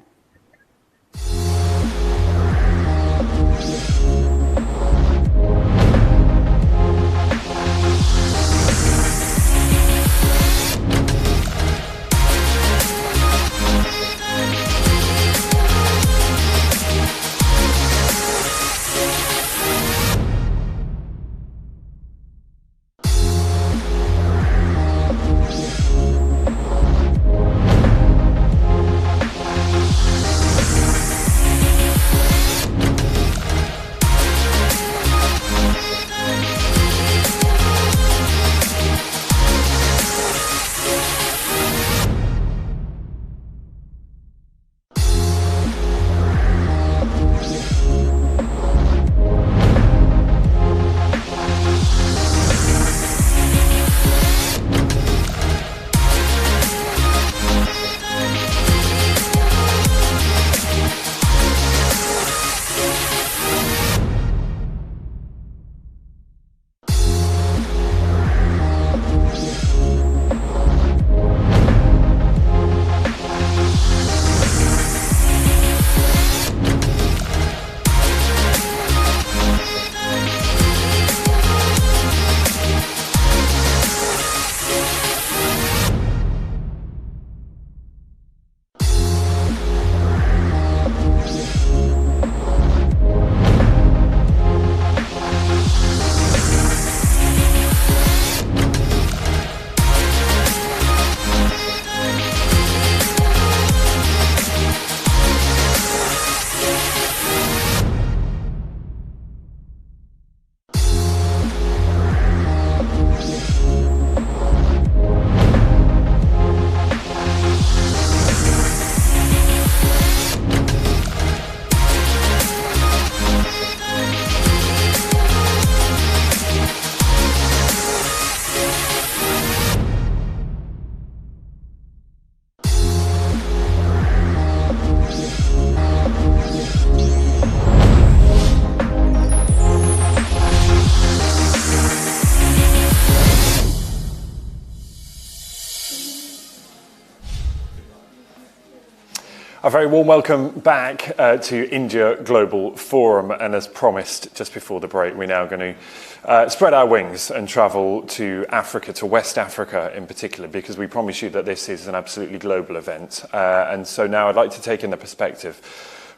A very warm welcome back to India Global Forum, and as promised just before the break, we're now going to spread our wings and travel to Africa, to West Africa in particular, because we promise you that this is an absolutely global event. And so now I'd like to take in the perspective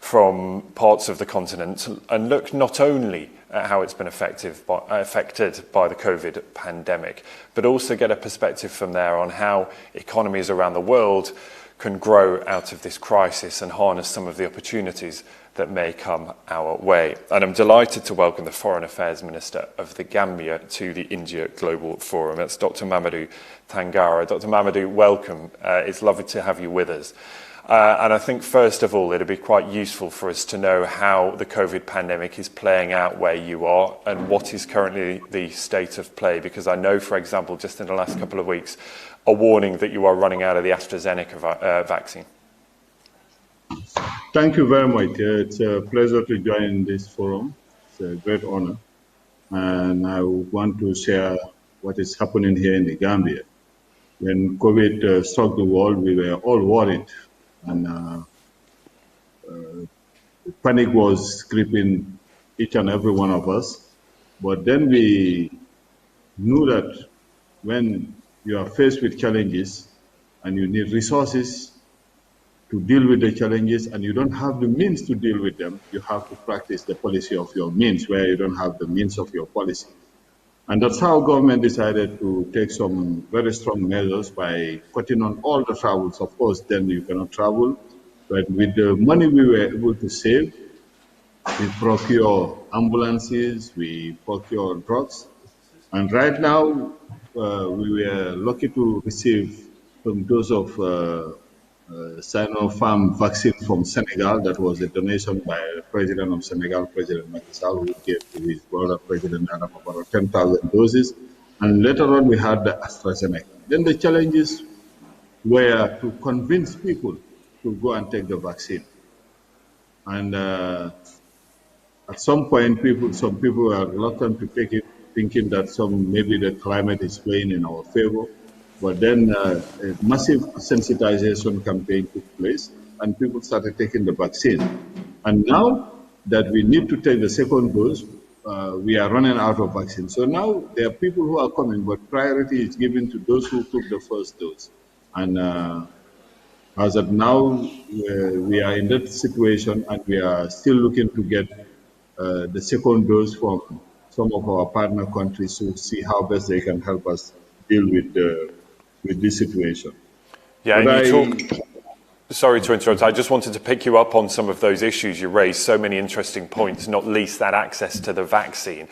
from parts of the continent and look not only at how it's been affected by the COVID pandemic, but also get a perspective from there on how economies around the world can grow out of this crisis and harness some of the opportunities that may come our way. And I'm delighted to welcome the Foreign Affairs Minister of the Gambia to the India Global Forum. That's Dr. Mamadou Tangara. Dr. Mamadou, welcome. It's lovely to have you with us. And I think, first of all, it'd be quite useful for us to know how the COVID pandemic is playing out where you are and what is currently the state of play. Because I know, for example, just in the last couple of weeks, a warning that you are running out of the AstraZeneca vaccine. Thank you very much. It's a pleasure to join this forum. It's a great honor. And I want to share what is happening here in the Gambia. when COVID struck the world, we were all worried, and panic was gripping each and every one of us. But then we knew that when you are faced with challenges and you need resources to deal with the challenges and you don't have the means to deal with them, you have to practice the policy of your means where you don't have the means of your policy. And that's how government decided to take some very strong measures by cutting on all the travels. Of course, then you cannot travel, but with the money we were able to save, we procure ambulances, we procure drugs. And right now, we were lucky to receive some dose of Sinopharm vaccine from Senegal. That was a donation by the President of Senegal, President Macky Sall, who gave to his brother, President Adama Barrow, 10,000 doses. And later on, we had the AstraZeneca. Then the challenges were to convince people to go and take the vaccine. And at some point, some people were reluctant to take it, thinking that maybe the climate is playing in our favor. But then a massive sensitization campaign took place and people started taking the vaccine. And now that we need to take the second dose, we are running out of vaccine. So now there are people who are coming, but priority is given to those who took the first dose. And as of now, we are in that situation and we are still looking to get the second dose from some of our partner countries to see how best they can help us deal with this situation. Yeah, and sorry to interrupt, I just wanted to pick you up on some of those issues you raised, so many interesting points, not least that access to the vaccine.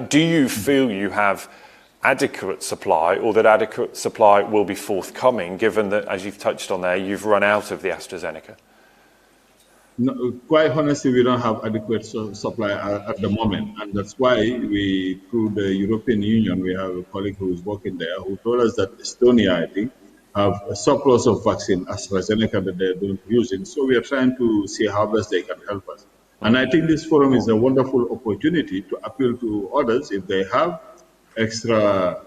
Do you feel you have adequate supply, or that adequate supply will be forthcoming, given that, as you've touched on there, you've run out of the AstraZeneca? No, quite honestly, we don't have adequate supply at the moment. And that's why we, through the European Union, we have a colleague who is working there who told us that Estonia, I think, have a surplus of vaccine, AstraZeneca, that they don't use it. So we are trying to see how best they can help us. And I think this forum is a wonderful opportunity to appeal to others if they have extra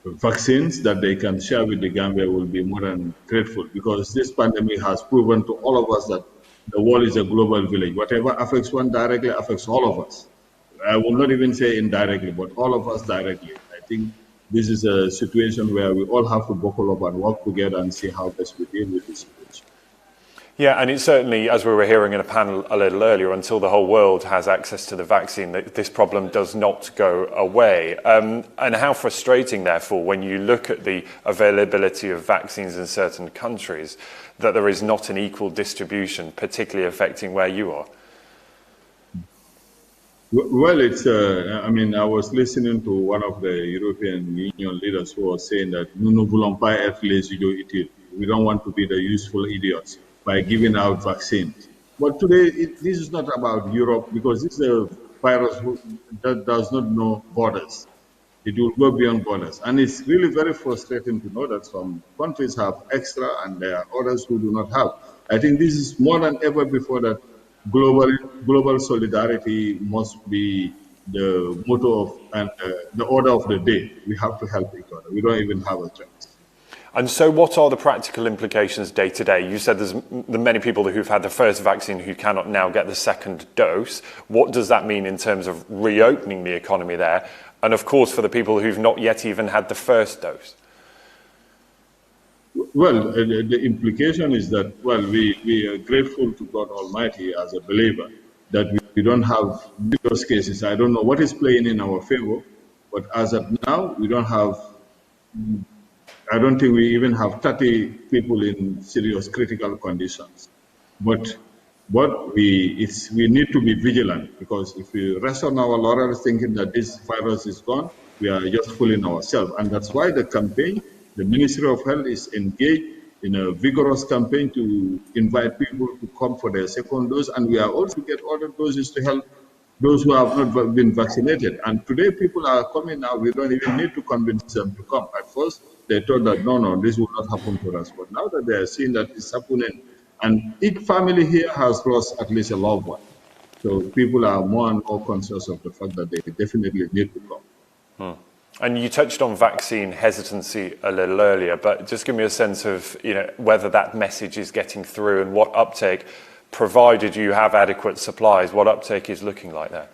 vaccines that they can share with the Gambia. Will be more than grateful, because this pandemic has proven to all of us that the world is a global village. Whatever affects one directly affects all of us. I will not even say indirectly, but all of us directly. I think this is a situation where we all have to buckle up and work together and see how best we deal with this situation. Yeah, and it's certainly, as we were hearing in a panel a little earlier, until the whole world has access to the vaccine, this problem does not go away. And how frustrating, therefore, when you look at the availability of vaccines in certain countries, that there is not an equal distribution, particularly affecting where you are. Well, it's, I mean, I was listening to one of the European Union leaders who was saying that nous ne voulons pas être les idiots utiles. We don't want to be the useful idiots by giving out vaccines. But today, this is not about Europe, because this is a virus that does not know borders. It will go beyond borders. And it's really very frustrating to know that some countries have extra and there are others who do not have. I think this is more than ever before that global solidarity must be the motto of and the order of the day. We have to help each other. We don't even have a choice. And so what are the practical implications day to day? You said there's many people who've had the first vaccine who cannot now get the second dose. What does that mean in terms of reopening the economy there? And of course, for the people who've not yet even had the first dose? Well, the implication is that, well, we are grateful to God Almighty as a believer that we don't have those cases. I don't know what is playing in our favor, but as of now, we don't have, I don't think we even have 30 people in serious critical conditions. But we need to be vigilant, because if we rest on our laurels thinking that this virus is gone, we are just fooling ourselves. And that's why the campaign, the Ministry of Health is engaged in a vigorous campaign to invite people to come for their second dose. And we are also get other doses to help those who have not been vaccinated. And today people are coming now. We don't even need to convince them to come. At first, they thought that, no, this will not happen to us. But now that they are seeing that it's happening, and each family here has lost at least a loved one. So people are more and more conscious of the fact that they definitely need to come. And you touched on vaccine hesitancy a little earlier, but just give me a sense of, whether that message is getting through and what uptake, provided you have adequate supplies, what uptake is looking like there.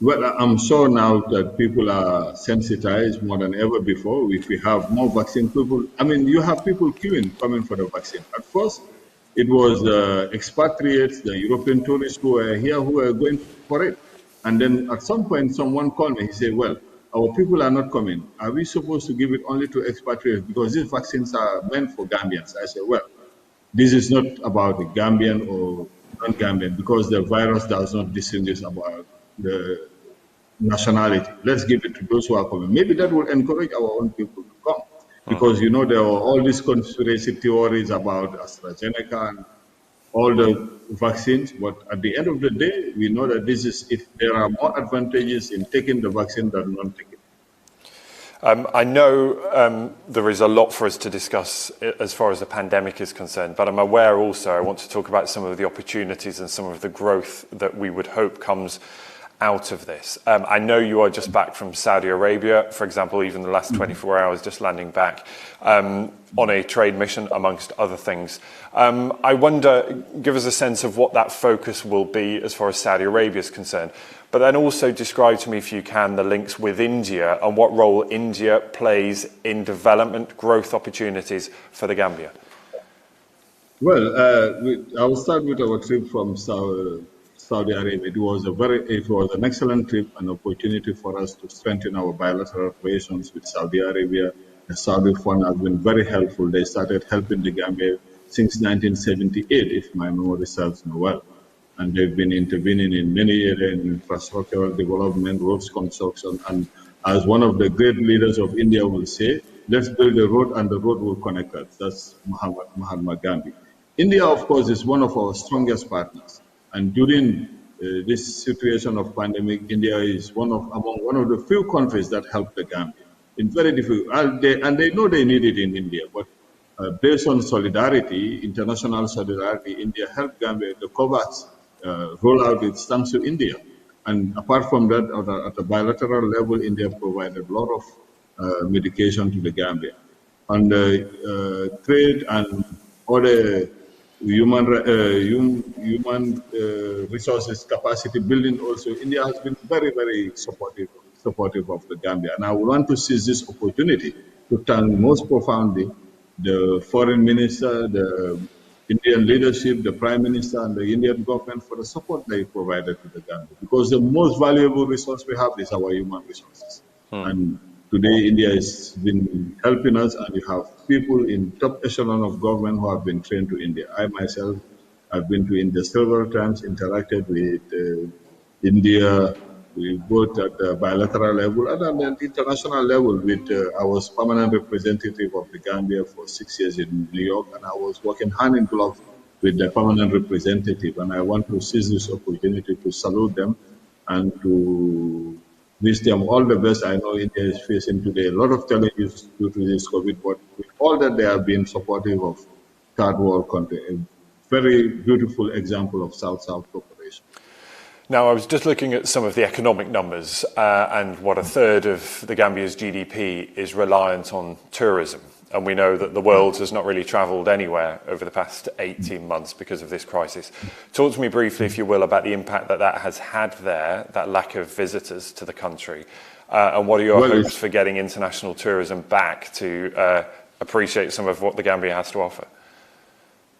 Well, I'm sure now that people are sensitized more than ever before. If we have more vaccine people, you have people queuing coming for the vaccine. At first, it was the expatriates, the European tourists who were here who were going for it. And then at some point, someone called me. He said, well, our people are not coming. Are we supposed to give it only to expatriates? Because these vaccines are meant for Gambians. I said, well, this is not about a Gambian or non-Gambian, because the virus does not distinguish about the nationality. Let's give it to those who are coming. Maybe that will encourage our own people to come. Because, there are all these conspiracy theories about AstraZeneca and all the vaccines. But at the end of the day, we know that if there are more advantages in taking the vaccine than not taking it. I know there is a lot for us to discuss as far as the pandemic is concerned, but I'm aware also I want to talk about some of the opportunities and some of the growth that we would hope comes out of this. I know you are just back from Saudi Arabia, for example, even the last 24 hours, just landing back on a trade mission, amongst other things. I wonder, give us a sense of what that focus will be as far as Saudi Arabia is concerned, but then also describe to me, if you can, the links with India and what role India plays in development growth opportunities for the Gambia. Well, I will start with our trip from Saudi Arabia. It was an excellent trip, an opportunity for us to strengthen our bilateral relations with Saudi Arabia. The Saudi fund has been very helpful. They started helping the Gambia since 1978, if my memory serves me well. And they've been intervening in many areas in infrastructural development, roads construction, and as one of the great leaders of India will say, let's build a road and the road will connect us. That's Mahatma Gandhi. India, of course, is one of our strongest partners. And during this situation of pandemic, India is one of the few countries that helped the Gambia in very difficult. And they know they need it in India, but based on solidarity, international solidarity, India helped Gambia. The COVAX rollout is thanks to India. And apart from that, at a bilateral level, India provided a lot of medication to the Gambia. On the trade and other human resources capacity building also, India has been very, very supportive of the Gambia. And I would want to seize this opportunity to thank most profoundly the foreign minister, the Indian leadership, the prime minister, and the Indian government for the support they provided to the Gambia. Because the most valuable resource we have is our human resources. And today, India has been helping us, and we have people in top echelon of government who have been trained to India. I myself have been to India several times, interacted with India. We both at the bilateral level and at the international level. I was permanent representative of the Gambia for 6 years in New York, and I was working hand in glove with the permanent representative. And I want to seize this opportunity to salute them and to wish them all the best. I know India is facing today a lot of challenges due to this COVID, but with all that, they have been supportive of third world country. A very beautiful example of South-South cooperation. Now, I was just looking at some of the economic numbers and what a third of the Gambia's GDP is reliant on tourism. And we know that the world has not really travelled anywhere over the past 18 months because of this crisis. Talk to me briefly, if you will, about the impact that has had there, that lack of visitors to the country, and what are your hopes for getting international tourism back to appreciate some of what the Gambia has to offer?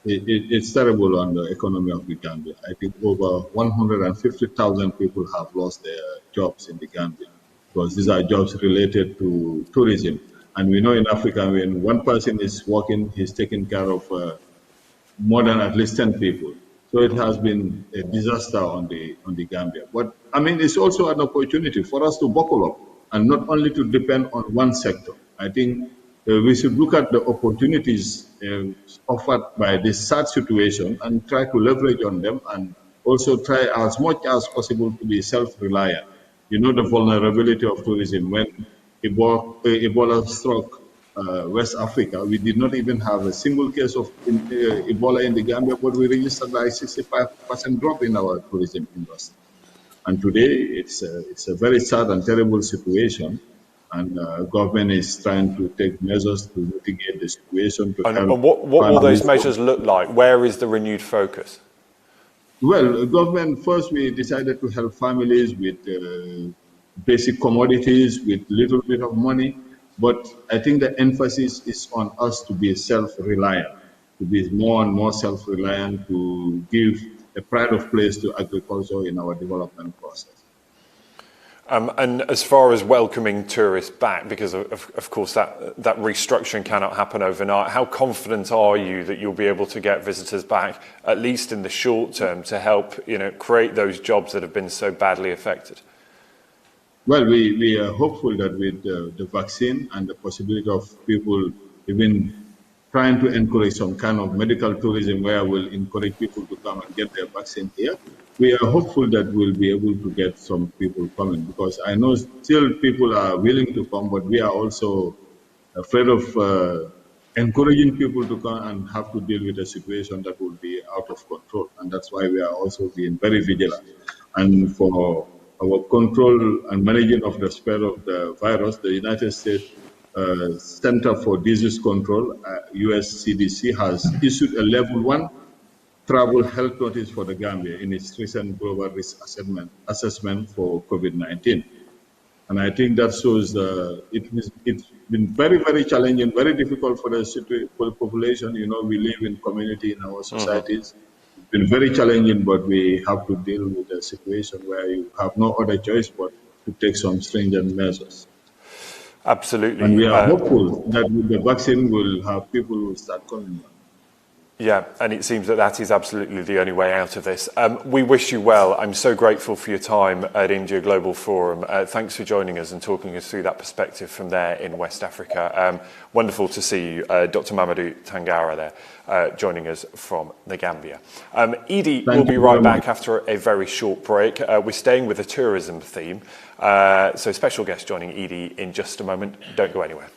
It's terrible on the economy of the Gambia. I think over 150,000 people have lost their jobs in the Gambia because these are jobs related to tourism. And we know in Africa, when one person is working, he's taking care of more than at least 10 people. So it has been a disaster on the Gambia. But I mean, it's also an opportunity for us to buckle up and not only to depend on one sector. I think we should look at the opportunities offered by this sad situation and try to leverage on them, and also try as much as possible to be self-reliant. You know the vulnerability of tourism. When Ebola struck West Africa, we did not even have a single case of Ebola in the Gambia, but we registered like 65% drop in our tourism industry. And today, it's a very sad and terrible situation. And government is trying to take measures to mitigate the situation. And what will those measures look like? Where is the renewed focus? Well, government, first we decided to help families with basic commodities, with little bit of money. But I think the emphasis is on us to be self-reliant, to be more and more self-reliant, to give a pride of place to agriculture in our development process. And as far as welcoming tourists back, because of course that restructuring cannot happen overnight, how confident are you that you'll be able to get visitors back, at least in the short term, to help create those jobs that have been so badly affected? Well, we are hopeful that with the vaccine and the possibility of people even trying to encourage some kind of medical tourism where we'll encourage people to come and get their vaccine here, we are hopeful that we'll be able to get some people coming, because I know still people are willing to come, but we are also afraid of encouraging people to come and have to deal with a situation that will be out of control. And that's why we are also being very vigilant. And for our control and managing of the spread of the virus, the United States Center for Disease Control, US CDC, has issued a level 1 travel health notice for the Gambia in its recent global risk assessment for COVID-19. And I think that shows it's been very, very challenging, very difficult for the population. We live in community in our societies. It's been very challenging, but we have to deal with a situation where you have no other choice but to take some stringent measures. Absolutely. And we are hopeful that with the vaccine, we'll have people who start coming back. Yeah, and it seems that is absolutely the only way out of this. We wish you well. I'm so grateful for your time at India Global Forum. Thanks for joining us and talking us through that perspective from there in West Africa. Wonderful to see you, Dr. Mamadou Tangara there, joining us from the Gambia. Edie will be right back after a very short break. We're staying with the tourism theme. So special guest joining Edie in just a moment. Don't go anywhere.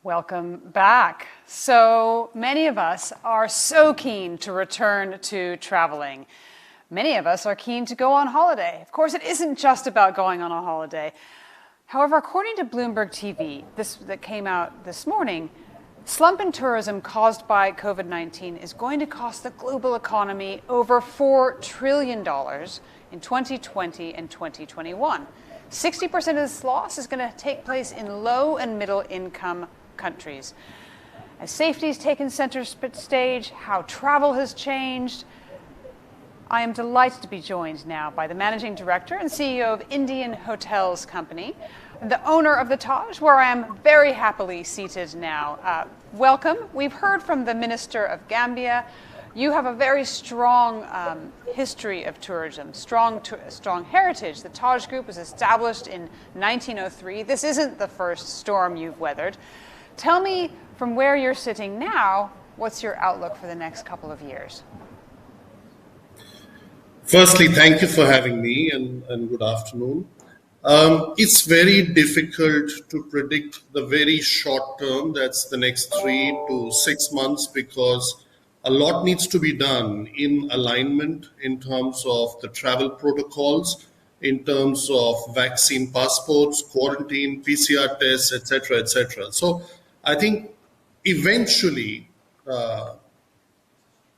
Welcome back. So many of us are so keen to return to traveling. Many of us are keen to go on holiday. Of course, it isn't just about going on a holiday. However, according to Bloomberg TV, that came out this morning, slump in tourism caused by COVID-19 is going to cost the global economy over $4 trillion in 2020 and 2021. 60% of this loss is going to take place in low and middle income countries. As safety has taken center stage, how travel has changed, I am delighted to be joined now by the Managing Director and CEO of Indian Hotels Company, the owner of the Taj, where I am very happily seated now. Welcome. We've heard from the Minister of Gambia. You have a very strong history of tourism, strong heritage. The Taj Group was established in 1903. This isn't the first storm you've weathered. Tell me, from where you're sitting now, what's your outlook for the next couple of years? Firstly, thank you for having me, and good afternoon. It's very difficult to predict the very short term, that's the next 3 to 6 months, because a lot needs to be done in alignment in terms of the travel protocols, in terms of vaccine passports, quarantine, PCR tests, etc., etc. So I think eventually,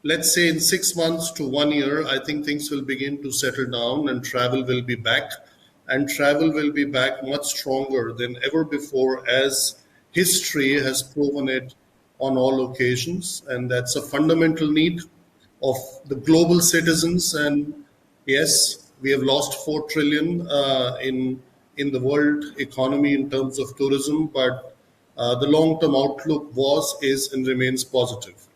let's say in 6 months to 1 year, I think things will begin to settle down and travel will be back. And travel will be back much stronger than ever before as history has proven it on all occasions, and that's a fundamental need of the global citizens. And yes, we have lost 4 trillion in the world economy in terms of tourism, but the long-term outlook was, is, and remains positive.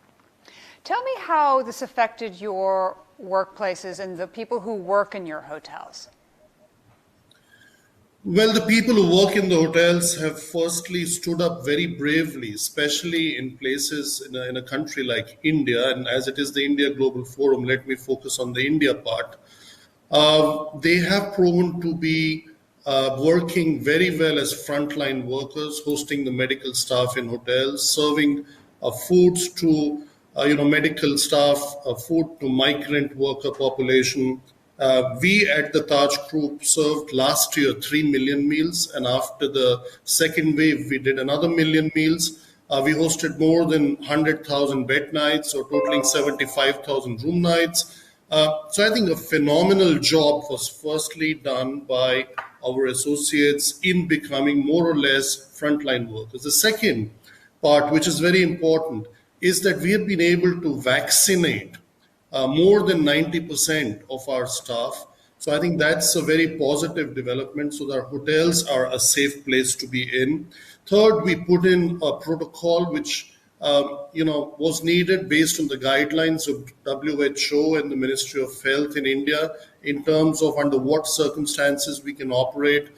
Tell me how this affected your workplaces and the people who work in your hotels. Well, the people who work in the hotels have firstly stood up very bravely, especially in places in a country like India. And as it is the India Global Forum, let me focus on the India part. They have proven to be working very well as frontline workers, hosting the medical staff in hotels, serving foods to medical staff, food to migrant worker population. We at the Taj Group served last year 3 million meals, and after the second wave, we did another 1 million meals. We hosted more than 100,000 bed nights, or totaling 75,000 room nights. So I think a phenomenal job was firstly done by our associates in becoming more or less frontline workers. The second part, which is very important, is that we have been able to vaccinate more than 90% of our staff. So I think that's a very positive development, so that our hotels are a safe place to be in. Third, we put in a protocol which was needed based on the guidelines of WHO and the Ministry of Health in India in terms of under what circumstances we can operate,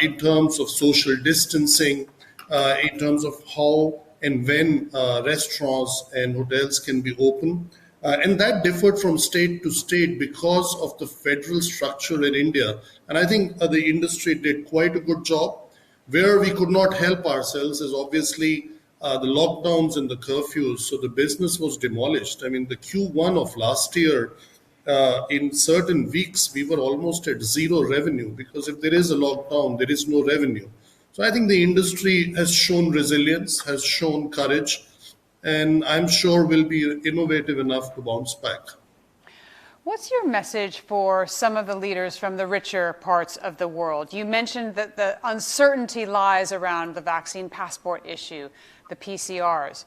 in terms of social distancing, in terms of how and when restaurants and hotels can be open. And that differed from state to state because of the federal structure in India. And I think the industry did quite a good job. Where we could not help ourselves is obviously the lockdowns and the curfews. So the business was demolished. I mean, the Q1 of last year, in certain weeks, we were almost at zero revenue, because if there is a lockdown, there is no revenue. So I think the industry has shown resilience, has shown courage, and I'm sure will be innovative enough to bounce back. What's your message for some of the leaders from the richer parts of the world? You mentioned that the uncertainty lies around the vaccine passport issue, the PCRs.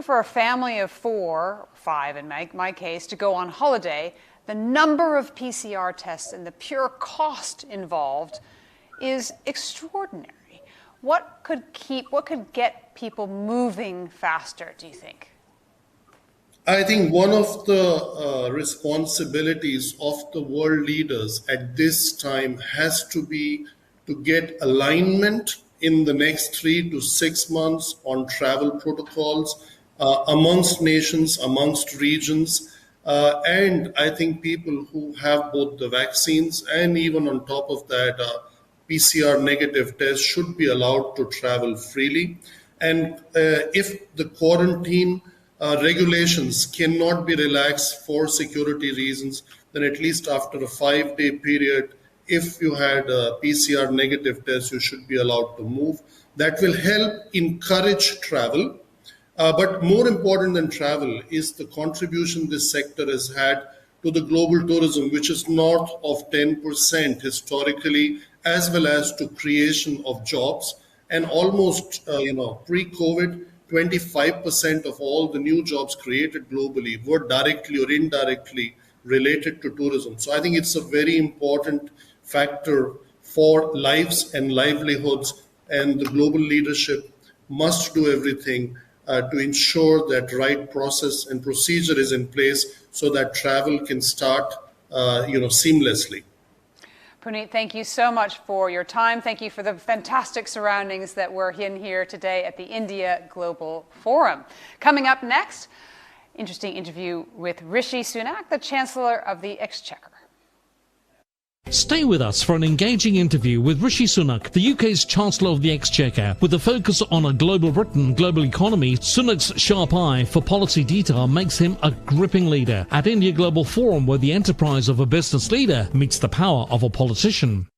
For a family of 4 or 5, in my case, to go on holiday, the number of PCR tests and the pure cost involved is extraordinary. What could get people moving faster, do you think? I think one of the responsibilities of the world leaders at this time has to be to get alignment in the next 3 to 6 months on travel protocols amongst nations, amongst regions. And I think people who have both the vaccines and even on top of that, PCR negative tests should be allowed to travel freely. And if the quarantine regulations cannot be relaxed for security reasons, then at least after a 5-day period, if you had a PCR negative test, you should be allowed to move. That will help encourage travel. But more important than travel is the contribution this sector has had to the global tourism, which is north of 10% historically, as well as to creation of jobs. And almost, pre-COVID, 25% of all the new jobs created globally were directly or indirectly related to tourism. So I think it's a very important factor for lives and livelihoods, and the global leadership must do everything to ensure that right process and procedure is in place so that travel can start, seamlessly. Puneet, thank you so much for your time. Thank you for the fantastic surroundings that we're in here today at the India Global Forum. Coming up next, interesting interview with Rishi Sunak, the Chancellor of the Exchequer. Stay with us for an engaging interview with Rishi Sunak, the UK's Chancellor of the Exchequer. With a focus on a global Britain, global economy, Sunak's sharp eye for policy detail makes him a gripping leader at India Global Forum, where the enterprise of a business leader meets the power of a politician.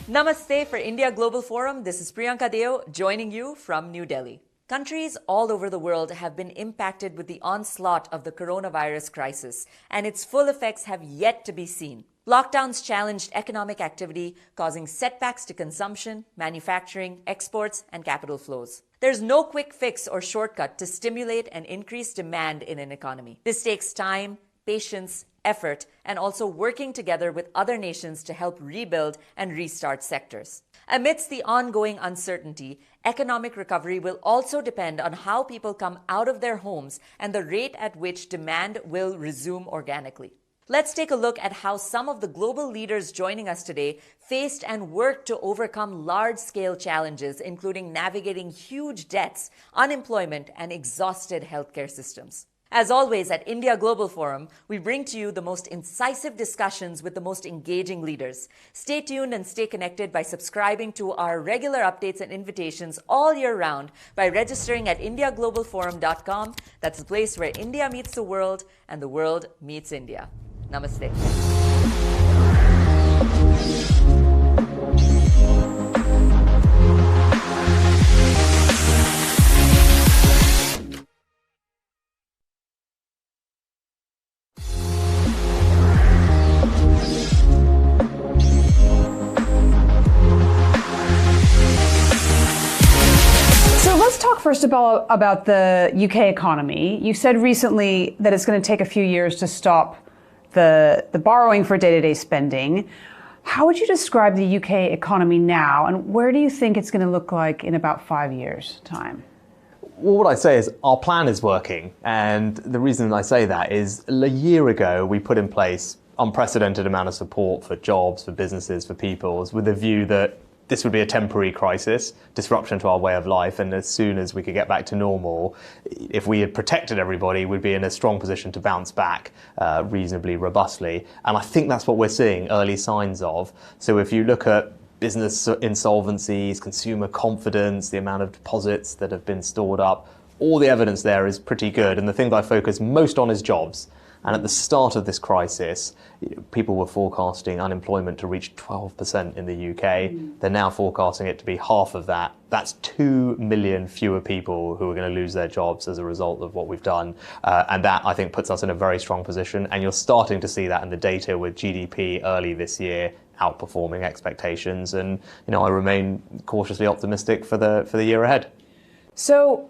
Namaste for India Global Forum. This is Priyanka Deo joining you from New Delhi. Countries all over the world have been impacted with the onslaught of the coronavirus crisis, and its full effects have yet to be seen. Lockdowns challenged economic activity, causing setbacks to consumption, manufacturing, exports, and capital flows. There's no quick fix or shortcut to stimulate and increase demand in an economy. This takes time, patience, effort, and also working together with other nations to help rebuild and restart sectors. Amidst the ongoing uncertainty, economic recovery will also depend on how people come out of their homes and the rate at which demand will resume organically. Let's take a look at how some of the global leaders joining us today faced and worked to overcome large-scale challenges, including navigating huge debts, unemployment, and exhausted healthcare systems. As always at India Global Forum, we bring to you the most incisive discussions with the most engaging leaders. Stay tuned and stay connected by subscribing to our regular updates and invitations all year round by registering at indiaglobalforum.com. That's the place where India meets the world and the world meets India. Namaste. First of all, about the UK economy. You said recently that it's going to take a few years to stop the borrowing for day-to-day spending. How would you describe the UK economy now, and where do you think it's going to look like in about 5 years' time? Well, what I'd say is our plan is working, and the reason I say that is a year ago we put in place unprecedented amount of support for jobs, for businesses, for people, with a view that this would be a temporary crisis, disruption to our way of life, and as soon as we could get back to normal, if we had protected everybody, we'd be in a strong position to bounce back reasonably robustly. And I think that's what we're seeing early signs of. So if you look at business insolvencies, consumer confidence, the amount of deposits that have been stored up, all the evidence there is pretty good. And the thing that I focus most on is jobs. And at the start of this crisis, people were forecasting unemployment to reach 12% in the UK. They're now forecasting it to be half of that. That's 2 million fewer people who are going to lose their jobs as a result of what we've done. And that, I think, puts us in a very strong position. And you're starting to see that in the data with GDP early this year outperforming expectations. And, I remain cautiously optimistic for the year ahead. So,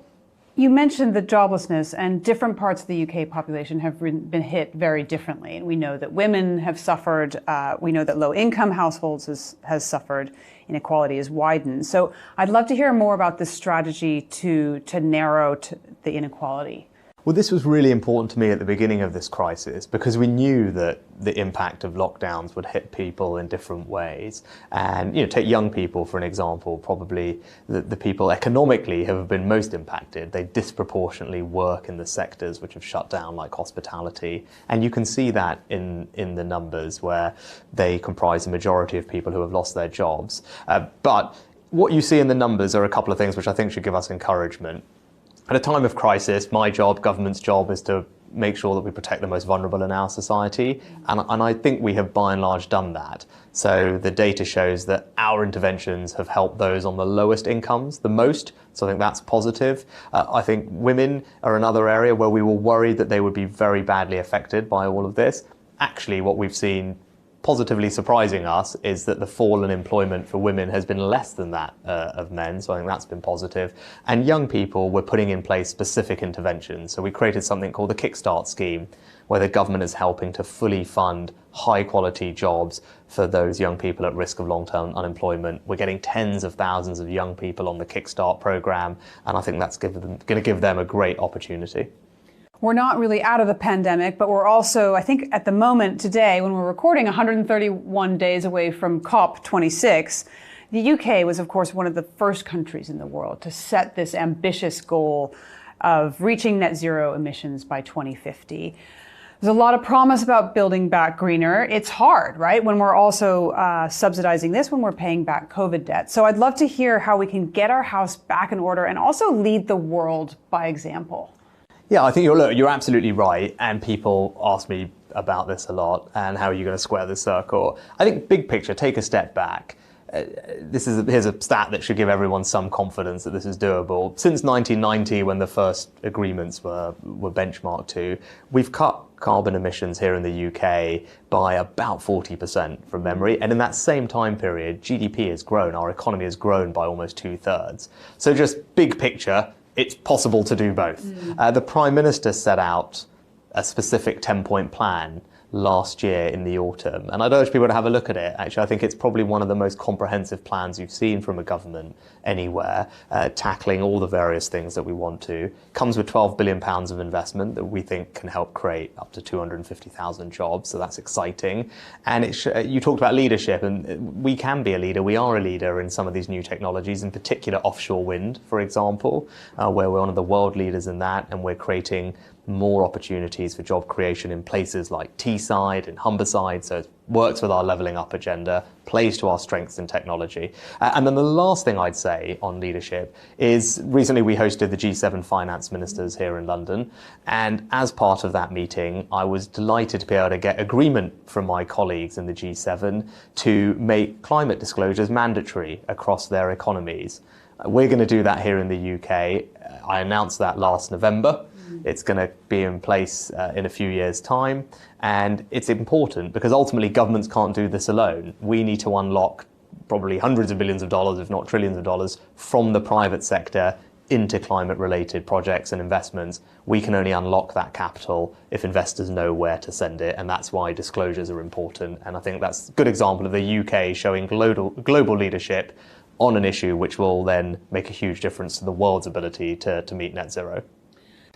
you mentioned the joblessness, and different parts of the UK population have been hit very differently. And we know that women have suffered. We know that low-income households has suffered. Inequality has widened. So I'd love to hear more about this strategy to narrow the inequality. Well, this was really important to me at the beginning of this crisis because we knew that the impact of lockdowns would hit people in different ways. And, take young people, for an example, probably the people economically have been most impacted. They disproportionately work in the sectors which have shut down, like hospitality. And you can see that in the numbers where they comprise the majority of people who have lost their jobs. But what you see in the numbers are a couple of things which I think should give us encouragement. At a time of crisis, my job, government's job, is to make sure that we protect the most vulnerable in our society. And I think we have by and large done that. So the data shows that our interventions have helped those on the lowest incomes the most. So I think that's positive. I think women are another area where we were worried that they would be very badly affected by all of this. Actually, what we've seen positively surprising us is that the fall in employment for women has been less than that of men, so I think that's been positive. And young people, we're putting in place specific interventions. So we created something called the Kickstart Scheme, where the government is helping to fully fund high-quality jobs for those young people at risk of long-term unemployment. We're getting tens of thousands of young people on the Kickstart program, and I think that's going to give them a great opportunity. We're not really out of the pandemic, but we're also, I think at the moment today, when we're recording, 131 days away from COP26. The UK was, of course, one of the first countries in the world to set this ambitious goal of reaching net zero emissions by 2050. There's a lot of promise about building back greener. It's hard, right? When we're also subsidizing this, when we're paying back COVID debt. So I'd love to hear how we can get our house back in order and also lead the world by example. Yeah, I think you're absolutely right. And people ask me about this a lot and how are you going to square the circle? I think big picture, take a step back. here's a stat that should give everyone some confidence that this is doable. Since 1990, when the first agreements were benchmarked to, we've cut carbon emissions here in the UK by about 40% from memory. And in that same time period, GDP has grown, our economy has grown by almost 2/3. So just big picture, it's possible to do both. The Prime Minister set out a specific 10-point plan last year in the autumn, and I'd urge people to have a look at it. Actually, I think it's probably one of the most comprehensive plans you've seen from a government anywhere, tackling all the various things that we want to. Comes with £12 billion of investment that we think can help create up to 250,000 jobs, so that's exciting. And you talked about leadership, and we can be a leader. We are a leader in some of these new technologies, in particular offshore wind, for example, where we're one of the world leaders in that, and we're creating more opportunities for job creation in places like Teesside and Humberside, so it works with our levelling up agenda, plays to our strengths in technology. And then the last thing I'd say on leadership is recently we hosted the G7 finance ministers here in London, and as part of that meeting I was delighted to be able to get agreement from my colleagues in the G7 to make climate disclosures mandatory across their economies. We're going to do that here in the UK. I announced that last November. It's going to be in place in a few years' time, and it's important because ultimately governments can't do this alone. We need to unlock probably hundreds of billions of dollars, if not trillions of dollars, from the private sector into climate-related projects and investments. We can only unlock that capital if investors know where to send it, and that's why disclosures are important. And I think that's a good example of the UK showing global leadership on an issue which will then make a huge difference to the world's ability to meet net zero.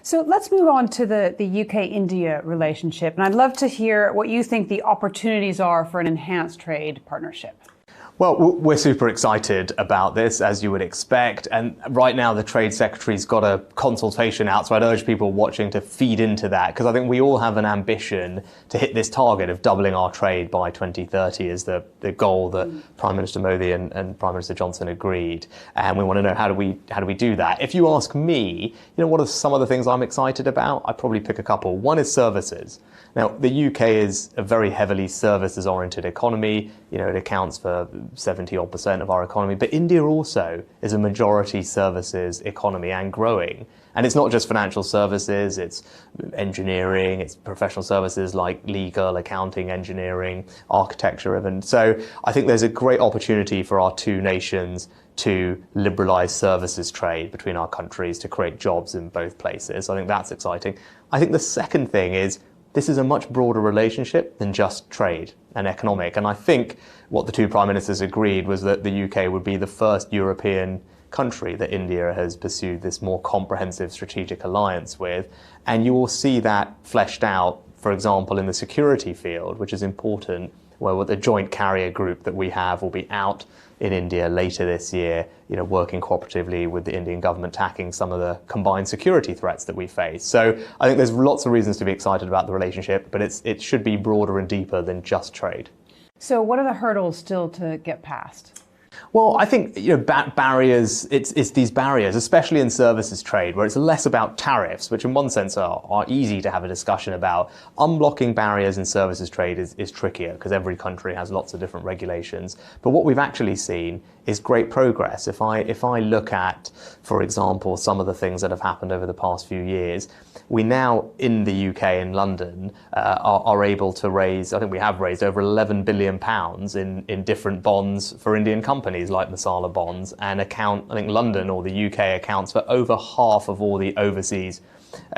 So let's move on to the UK-India relationship. And I'd love to hear what you think the opportunities are for an enhanced trade partnership. Well, we're super excited about this, as you would expect. And right now, the Trade Secretary's got a consultation out, so I'd urge people watching to feed into that, because I think we all have an ambition to hit this target of doubling our trade by 2030 is the goal that Prime Minister Modi and Prime Minister Johnson agreed. And we want to know how do we do that? If you ask me, what are some of the things I'm excited about? I'd probably pick a couple. One is services. Now, the UK is a very heavily services-oriented economy. It accounts for 70-odd% of our economy. But India also is a majority services economy and growing. And it's not just financial services, it's engineering, it's professional services like legal, accounting, engineering, architecture even. So I think there's a great opportunity for our two nations to liberalise services trade between our countries to create jobs in both places. I think that's exciting. I think the second thing is this is a much broader relationship than just trade and economic. And I think what the two prime ministers agreed was that the UK would be the first European country that India has pursued this more comprehensive strategic alliance with. And you will see that fleshed out, for example, in the security field, which is important, where the joint carrier group that we have will be out in India later this year, working cooperatively with the Indian government, tackling some of the combined security threats that we face. So I think there's lots of reasons to be excited about the relationship, but it should be broader and deeper than just trade. So what are the hurdles still to get past? Well, I think barriers. It's these barriers, especially in services trade, where it's less about tariffs, which in one sense are easy to have a discussion about. Unblocking barriers in services trade is trickier because every country has lots of different regulations. But what we've actually seen is great progress. If I look at, for example, some of the things that have happened over the past few years, we now in the UK in London are able to raise. I think we have raised over £11 billion in different bonds for Indian companies like Masala bonds, and I think London or the UK accounts for over half of all the overseas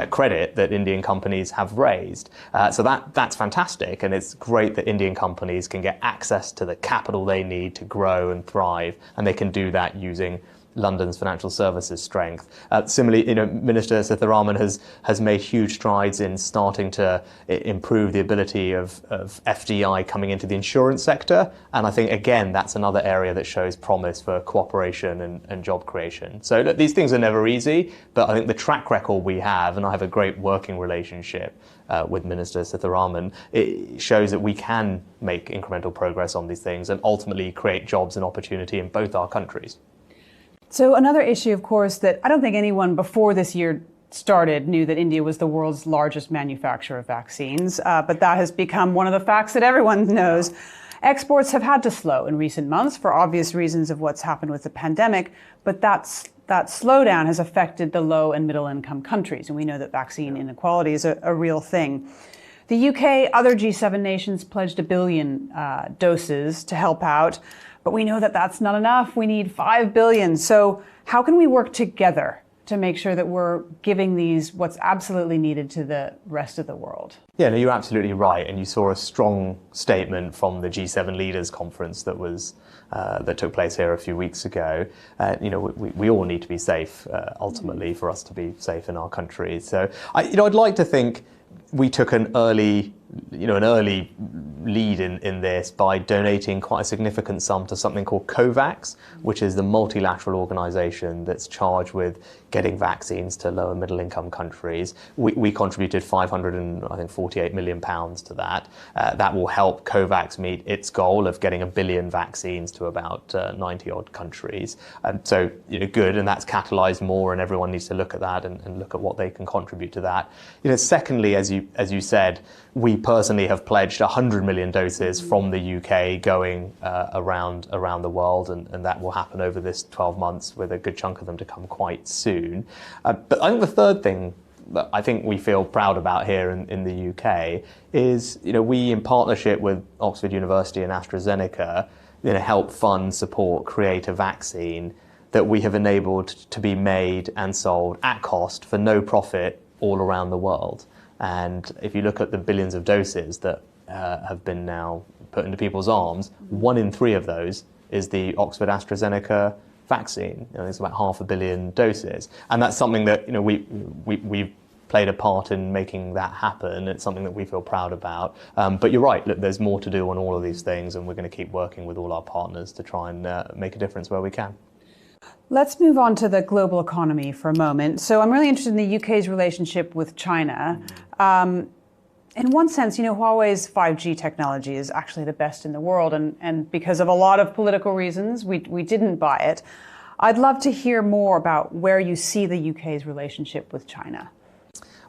credit that Indian companies have raised. So that's fantastic, and it's great that Indian companies can get access to the capital they need to grow and thrive, and they can do that using London's financial services strength. Similarly, Minister Sitharaman has made huge strides in starting to improve the ability of FDI coming into the insurance sector, and I think again that's another area that shows promise for cooperation and job creation. So look, these things are never easy, but I think the track record we have, and I have a great working relationship with Minister Sitharaman, it shows that we can make incremental progress on these things and ultimately create jobs and opportunity in both our countries. So another issue, of course, that I don't think anyone before this year started knew that India was the world's largest manufacturer of vaccines, but that has become one of the facts that everyone knows. Exports have had to slow in recent months for obvious reasons of what's happened with the pandemic, but that slowdown has affected the low and middle income countries, and we know that vaccine inequality is a real thing. The UK, other G7 nations pledged 1 billion doses to help out, but we know that that's not enough. We need 5 billion. So how can we work together to make sure that we're giving these what's absolutely needed to the rest of the world? Yeah, no, you're absolutely right. And you saw a strong statement from the G7 Leaders Conference that took place here a few weeks ago. We all need to be safe, ultimately, for us to be safe in our countries. So, I'd like to think we took an early lead in this by donating quite a significant sum to something called COVAX, which is the multilateral organization that's charged with getting vaccines to low and middle income countries. We contributed £548 million to that. That will help COVAX meet its goal of getting 1 billion vaccines to about 90 odd countries. So good, and that's catalyzed more, and everyone needs to look at that and look at what they can contribute to that. Secondly, as you said, we personally have pledged 100 million doses from the UK going around the world, and that will happen over this 12 months, with a good chunk of them to come quite soon. But I think the third thing that I think we feel proud about here in the UK is, we, in partnership with Oxford University and AstraZeneca, help fund, support, create a vaccine that we have enabled to be made and sold at cost for no profit all around the world. And if you look at the billions of doses that have been now put into people's arms, 1 in 3 of those is the Oxford AstraZeneca vaccine. It's about 500 million doses. And that's something that we've played a part in making that happen. It's something that we feel proud about. But you're right, look, there's more to do on all of these things, and we're going to keep working with all our partners to try and make a difference where we can. Let's move on to the global economy for a moment. So I'm really interested in the UK's relationship with China. In one sense, Huawei's 5G technology is actually the best in the world, and because of a lot of political reasons, we didn't buy it. I'd love to hear more about where you see the UK's relationship with China.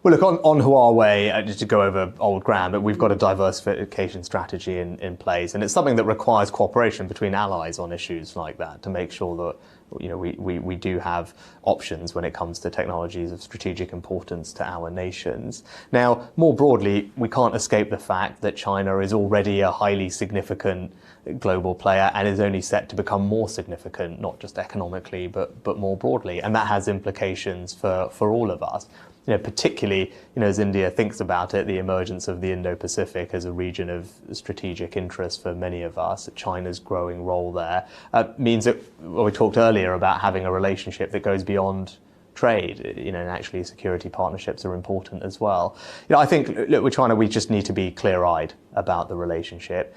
Well, look, on Huawei, just to go over old ground, but we've got a diversification strategy in place, and it's something that requires cooperation between allies on issues like that to make sure that we do have options when it comes to technologies of strategic importance to our nations. Now, more broadly, we can't escape the fact that China is already a highly significant global player and is only set to become more significant, not just economically, but more broadly. And that has implications for all of us. Particularly, as India thinks about it, the emergence of the Indo-Pacific as a region of strategic interest for many of us, China's growing role there, means that, we talked earlier about having a relationship that goes beyond trade, and actually security partnerships are important as well. I think, look, with China, we just need to be clear-eyed about the relationship.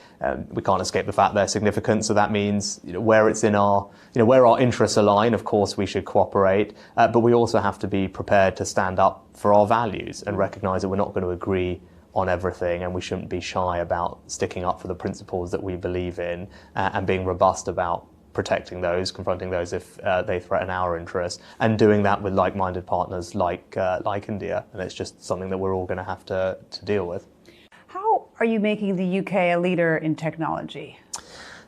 We can't escape the fact they're significant, so that means where it's in our, where our interests align, of course, we should cooperate, but we also have to be prepared to stand up for our values and recognise that we're not going to agree on everything, and we shouldn't be shy about sticking up for the principles that we believe in and being robust about protecting those, confronting those if they threaten our interests, and doing that with like-minded partners like India. And it's just something that we're all going to have to deal with. How are you making the UK a leader in technology?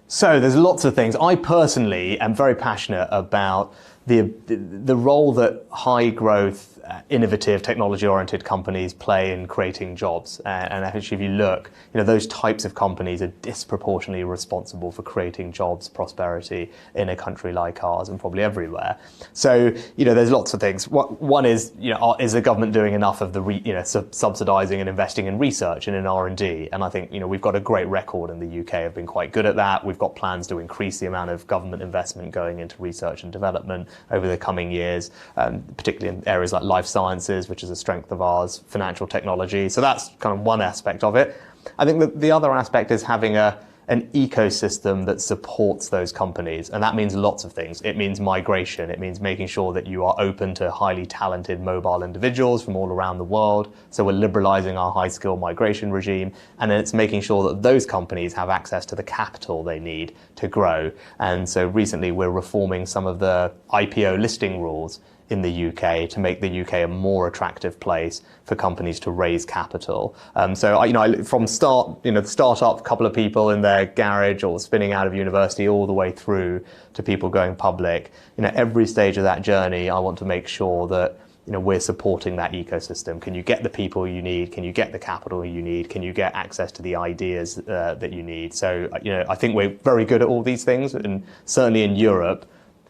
So there's lots of things. I personally am very passionate about the role that high growth, innovative, technology-oriented companies play in creating jobs. And actually, if you look, those types of companies are disproportionately responsible for creating jobs, prosperity in a country like ours and probably everywhere. So, there's lots of things. One is, is the government doing enough of the, subsidising and investing in research and in R&D? And I think, we've got a great record in the UK, have been quite good at that. We've got plans to increase the amount of government investment going into research and development over the coming years, particularly in areas like life sciences, which is a strength of ours, financial technology. So that's kind of one aspect of it. I think that the other aspect is having an ecosystem that supports those companies. And that means lots of things. It means migration. It means making sure that you are open to highly talented mobile individuals from all around the world. So we're liberalizing our high skill migration regime. And then it's making sure that those companies have access to the capital they need to grow. And so recently we're reforming some of the IPO listing rules in the UK to make the UK a more attractive place for companies to raise capital. From the startup, couple of people in their garage or spinning out of university, all the way through to people going public, every stage of that journey, I want to make sure that we're supporting that ecosystem. Can you get the people you need? Can you get the capital you need? Can you get access to the ideas that you need? So, I think we're very good at all these things, and certainly in Europe,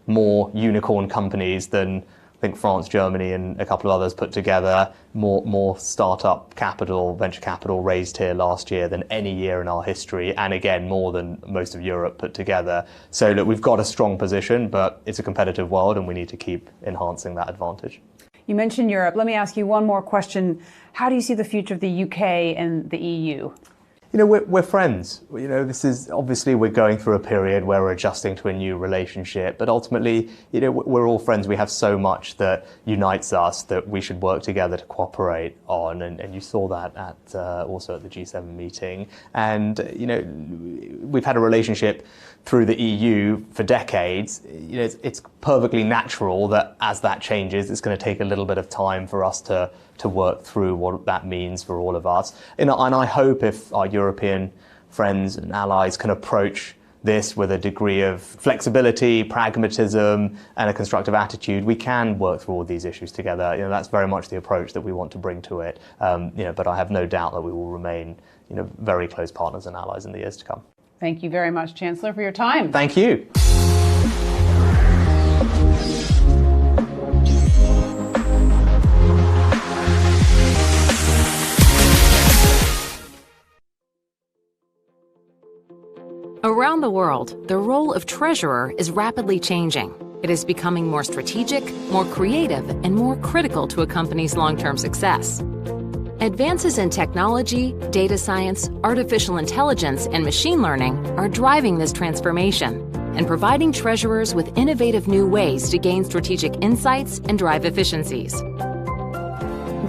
more unicorn companies than I think France, Germany, and a couple of others put together. More startup capital, venture capital raised here last year than any year in our history, and again, more than most of Europe put together. So look, we've got a strong position, but it's a competitive world, and we need to keep enhancing that advantage. You mentioned Europe. Let me ask you one more question. How do you see the future of the UK and the EU? We're friends. This is obviously we're going through a period where we're adjusting to a new relationship, but ultimately, we're all friends. We have so much that unites us that we should work together to cooperate on, and you saw that also at the G7 meeting. And we've had a relationship through the EU for decades. It's perfectly natural that as that changes, it's going to take a little bit of time for us to work through what that means for all of us. And I hope if our European friends and allies can approach this with a degree of flexibility, pragmatism, and a constructive attitude, we can work through all these issues together. That's very much the approach that we want to bring to it. But I have no doubt that we will remain, very close partners and allies in the years to come. Thank you very much, Chancellor, for your time. Thank you. Around the world, the role of treasurer is rapidly changing. It is becoming more strategic, more creative, and more critical to a company's long-term success. Advances in technology, data science, artificial intelligence, and machine learning are driving this transformation and providing treasurers with innovative new ways to gain strategic insights and drive efficiencies.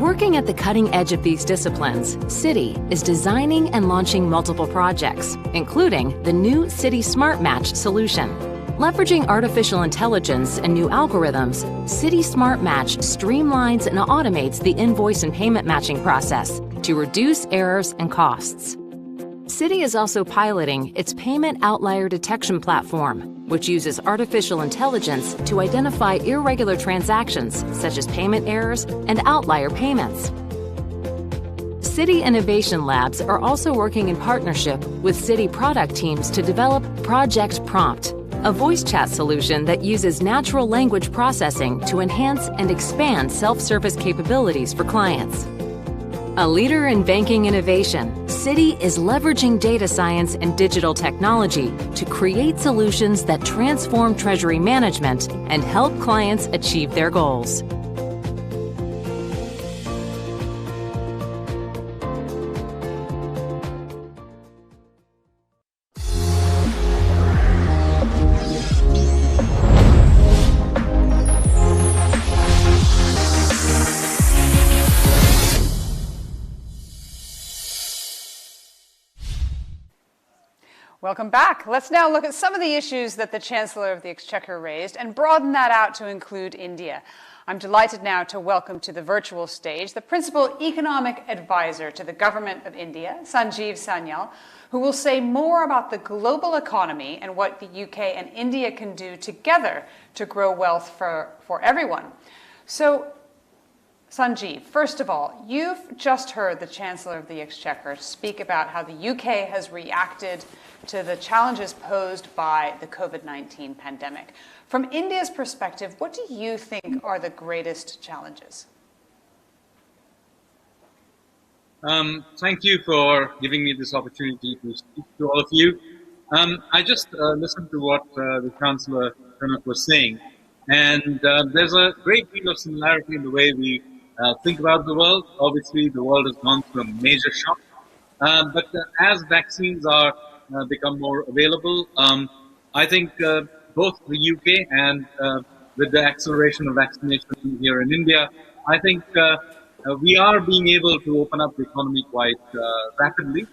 Working at the cutting edge of these disciplines, Citi is designing and launching multiple projects, including the new Citi Smart Match solution. Leveraging artificial intelligence and new algorithms, Citi Smart Match streamlines and automates the invoice and payment matching process to reduce errors and costs. Citi is also piloting its payment outlier detection platform, which uses artificial intelligence to identify irregular transactions such as payment errors and outlier payments. Citi Innovation Labs are also working in partnership with Citi product teams to develop Project Prompt, a voice chat solution that uses natural language processing to enhance and expand self-service capabilities for clients. A leader in banking innovation, Citi is leveraging data science and digital technology to create solutions that transform treasury management and help clients achieve their goals. Welcome back. Let's now look at some of the issues that the Chancellor of the Exchequer raised and broaden that out to include India. I'm delighted now to welcome to the virtual stage the Principal Economic Advisor to the Government of India, Sanjeev Sanyal, who will say more about the global economy and what the UK and India can do together to grow wealth for everyone. So, Sanjeev, first of all, you've just heard the Chancellor of the Exchequer speak about how the UK has reacted to the challenges posed by the COVID-19 pandemic. From India's perspective, what do you think are the greatest challenges? Thank you for giving me this opportunity to speak to all of you. I just listened to what the Chancellor was saying, and there's a great deal of similarity in the way we think about the world. Obviously, the world has gone through a major shock, but as vaccines are become more available, I think both the UK and with the acceleration of vaccination here in India, I think we are being able to open up the economy quite rapidly.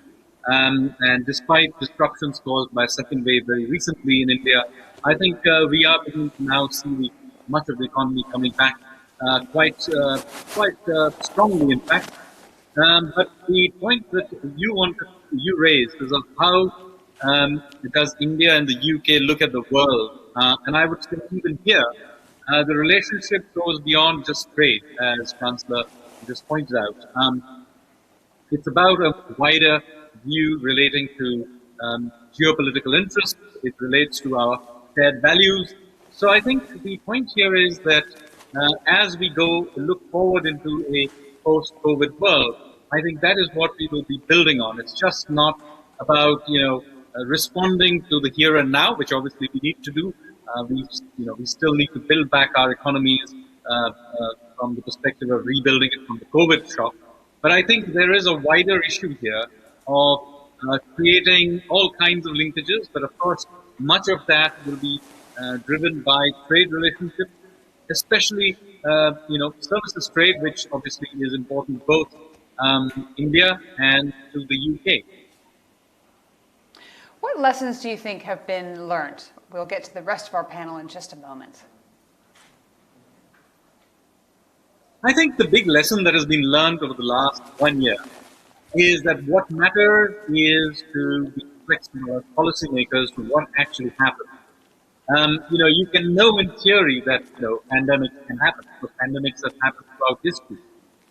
And despite disruptions caused by second wave very recently in India, I think we are beginning to now see much of the economy coming back quite strongly, in fact. But the point that you raised is of how does India and the UK look at the world, and I would say even here, the relationship goes beyond just trade, as Chancellor just pointed out. It's about a wider view relating to geopolitical interests. It relates to our shared values. So I think the point here is that as we look forward into a post-COVID world, I think that is what we will be building on. It's just not about, responding to the here and now, which obviously we need to do. We still need to build back our economies from the perspective of rebuilding it from the COVID shock. But I think there is a wider issue here of creating all kinds of linkages. But of course, much of that will be driven by trade relationships, especially services trade, which obviously is important both India and to the UK. What lessons do you think have been learned? We'll get to the rest of our panel in just a moment. I think the big lesson that has been learned over the last 1 year is that what matters is to be flexible as policymakers to what actually happens. You can know in theory that pandemics can happen, because pandemics have happened throughout history.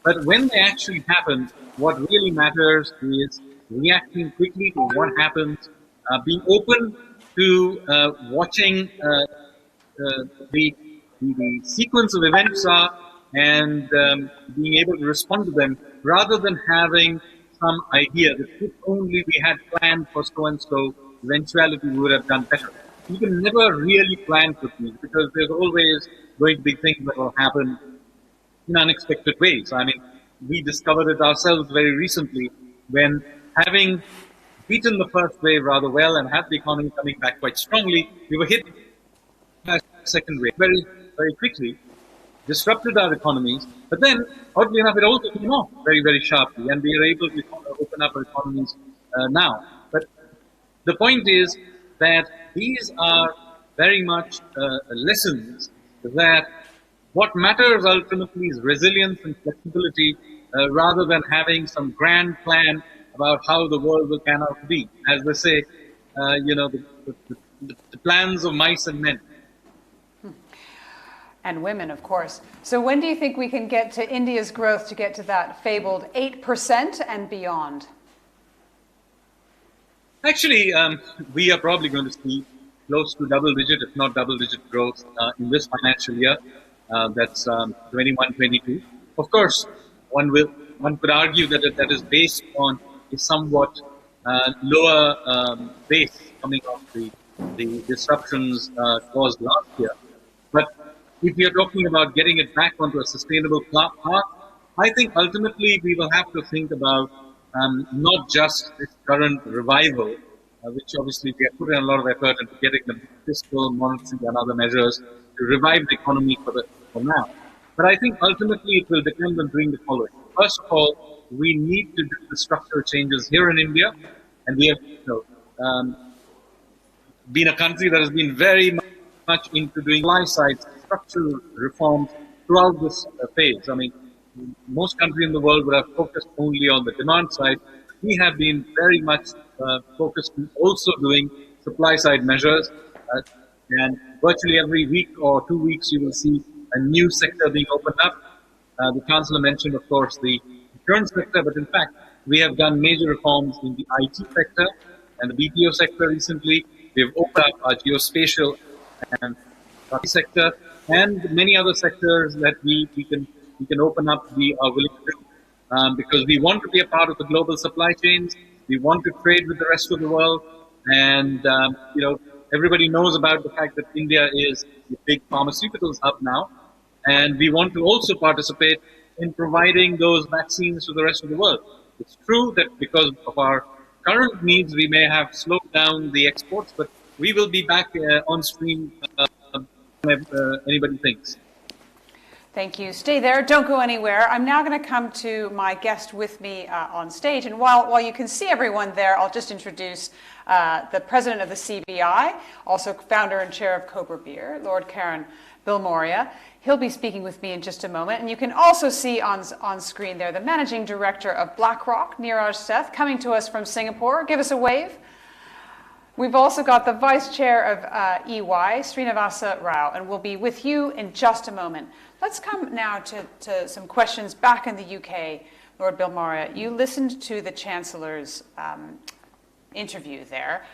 But when they actually happen, what really matters is reacting quickly to what happens, being open to watching the sequence of events and being able to respond to them, rather than having some idea that if only we had planned for so-and-so eventuality, we would have done better. You can never really plan for things, because there's always going to be things that will happen in unexpected ways. I mean, we discovered it ourselves very recently when, having beaten the first wave rather well and had the economy coming back quite strongly, we were hit by a second wave very, very quickly, disrupted our economies, but then, oddly enough, it also came off very, very sharply, and we are able to open up our economies now. But the point is that these are very much lessons that what matters ultimately is resilience and flexibility, rather than having some grand plan about how the world will pan out to be. As they say, the plans of mice and men. And women, of course. So when do you think we can get to India's growth to get to that fabled 8% and beyond? Actually, we are probably going to see close to double-digit, if not double-digit growth in this financial year. That's 21-22. Of course, one could argue that that is based on a somewhat lower base coming off the disruptions caused last year. But if we are talking about getting it back onto a sustainable path, I think ultimately we will have to think about not just this current revival, which obviously we have put in a lot of effort into getting the fiscal, monetary and other measures to revive the economy for now. But I think ultimately it will depend on doing the following. First of all, we need to do the structural changes here in India, and we have been a country that has been very much into doing supply-side structural reforms throughout this phase. I mean, most countries in the world would have focused only on the demand side. We have been very much focused on also doing supply-side measures, and virtually every week or 2 weeks you will see a new sector being opened up. The Chancellor mentioned, of course, the insurance sector, but in fact, we have done major reforms in the IT sector and the BPO sector recently. We have opened up our geospatial and sector and many other sectors that we can open up. We are willing to do because we want to be a part of the global supply chains. We want to trade with the rest of the world, and everybody knows about the fact that India is a big pharmaceuticals hub now, and we want to also participate in providing those vaccines to the rest of the world. It's true that because of our current needs, we may have slowed down the exports, but we will be back on stream when anybody thinks. Thank you. Stay there. Don't go anywhere. I'm now going to come to my guest with me on stage. And while you can see everyone there, I'll just introduce the president of the CBI, also founder and chair of Cobra Beer, Lord Karan Bill Moria. He'll be speaking with me in just a moment. And you can also see on screen there the Managing Director of BlackRock, Neeraj Seth, coming to us from Singapore. Give us a wave. We've also got the Vice Chair of EY, Srinivasa Rao, and we'll be with you in just a moment. Let's come now to some questions back in the UK. Lord Bill Moria, you listened to the Chancellor's interview there.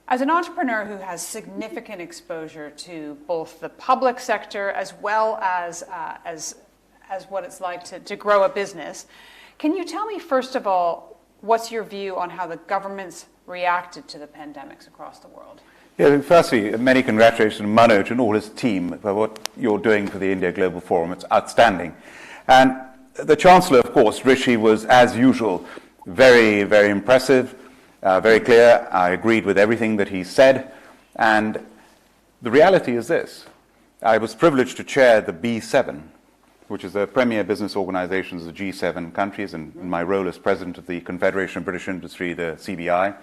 As an entrepreneur who has significant exposure to both the public sector as well as what it's like to grow a business, can you tell me, first of all, what's your view on how the governments reacted to the pandemics across the world? Yeah, firstly, many congratulations to Manoj and all his team for what you're doing for the India Global Forum. It's outstanding. And the Chancellor, of course, Rishi, was, as usual, very, very impressive. Very clear. I agreed with everything that he said. And the reality is this. I was privileged to chair the B7, which is the premier business organizations of the G7 countries, and in my role as president of the Confederation of British Industry, the CBI,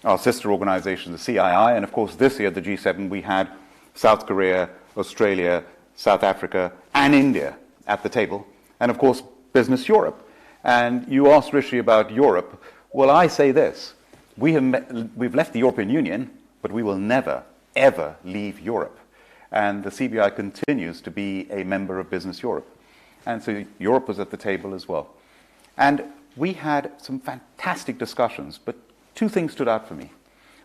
our sister organization, the CII, and of course this year at the G7 we had South Korea, Australia, South Africa, and India at the table, and of course Business Europe. And you asked Rishi about Europe. Well, I say this. We've left the European Union, but we will never, ever leave Europe. And the CBI continues to be a member of Business Europe. And so Europe was at the table as well. And we had some fantastic discussions, but two things stood out for me.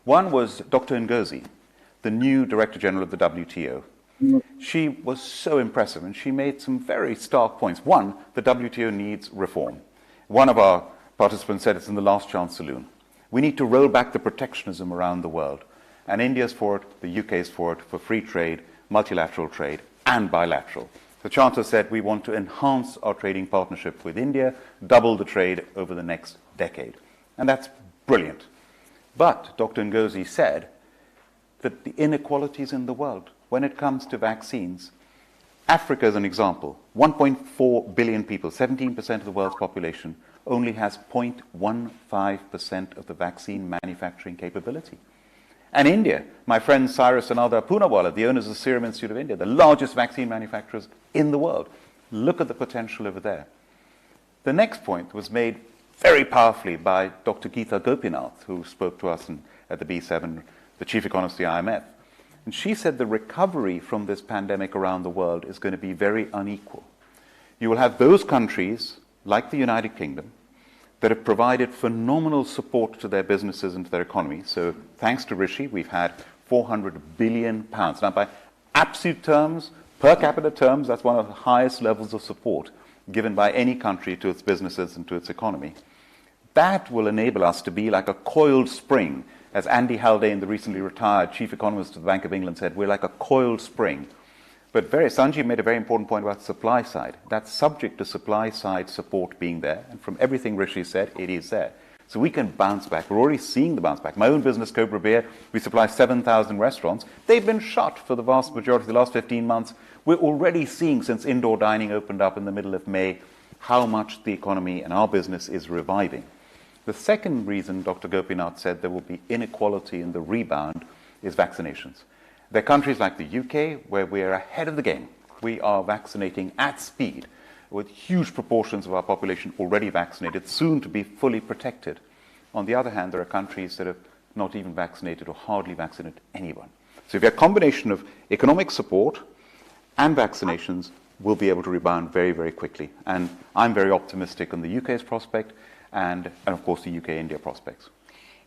One was Dr. Ngozi, the new Director General of the WTO. She was so impressive, and she made some very stark points. One, the WTO needs reform. One of our participants said it's in the last chance saloon. We need to roll back the protectionism around the world. And India's for it, the UK's for it, for free trade, multilateral trade, and bilateral. The Chancellor said we want to enhance our trading partnership with India, double the trade over the next decade. And that's brilliant. But Dr. Ngozi said that the inequalities in the world, when it comes to vaccines, Africa is an example. 1.4 billion people, 17% of the world's population, only has 0.15% of the vaccine manufacturing capability. And India, my friend Cyrus Ananda Poonawalla, the owners of the Serum Institute of India, the largest vaccine manufacturers in the world. Look at the potential over there. The next point was made very powerfully by Dr. Geeta Gopinath, who spoke to us at the B7, the chief economist of the IMF. And she said the recovery from this pandemic around the world is going to be very unequal. You will have those countries, like the United Kingdom, that have provided phenomenal support to their businesses and to their economy. So thanks to Rishi, we've had £400 billion. Now, by absolute terms, per capita terms, that's one of the highest levels of support given by any country to its businesses and to its economy. That will enable us to be like a coiled spring. As Andy Haldane, the recently retired chief economist of the Bank of England, said, we're like a coiled spring. But Sanjeev made a very important point about the supply side. That's subject to supply side support being there. And from everything Rishi said, it is there. So we can bounce back. We're already seeing the bounce back. My own business, Cobra Beer, we supply 7,000 restaurants. They've been shut for the vast majority of the last 15 months. We're already seeing, since indoor dining opened up in the middle of May, how much the economy and our business is reviving. The second reason Dr. Gopinath said there will be inequality in the rebound is vaccinations. There are countries like the UK where we are ahead of the game. We are vaccinating at speed, with huge proportions of our population already vaccinated, soon to be fully protected. On the other hand, there are countries that have not even vaccinated or hardly vaccinated anyone. So if you have a combination of economic support and vaccinations, we'll be able to rebound very, very quickly. And I'm very optimistic on the UK's prospect and of course, the UK-India prospects.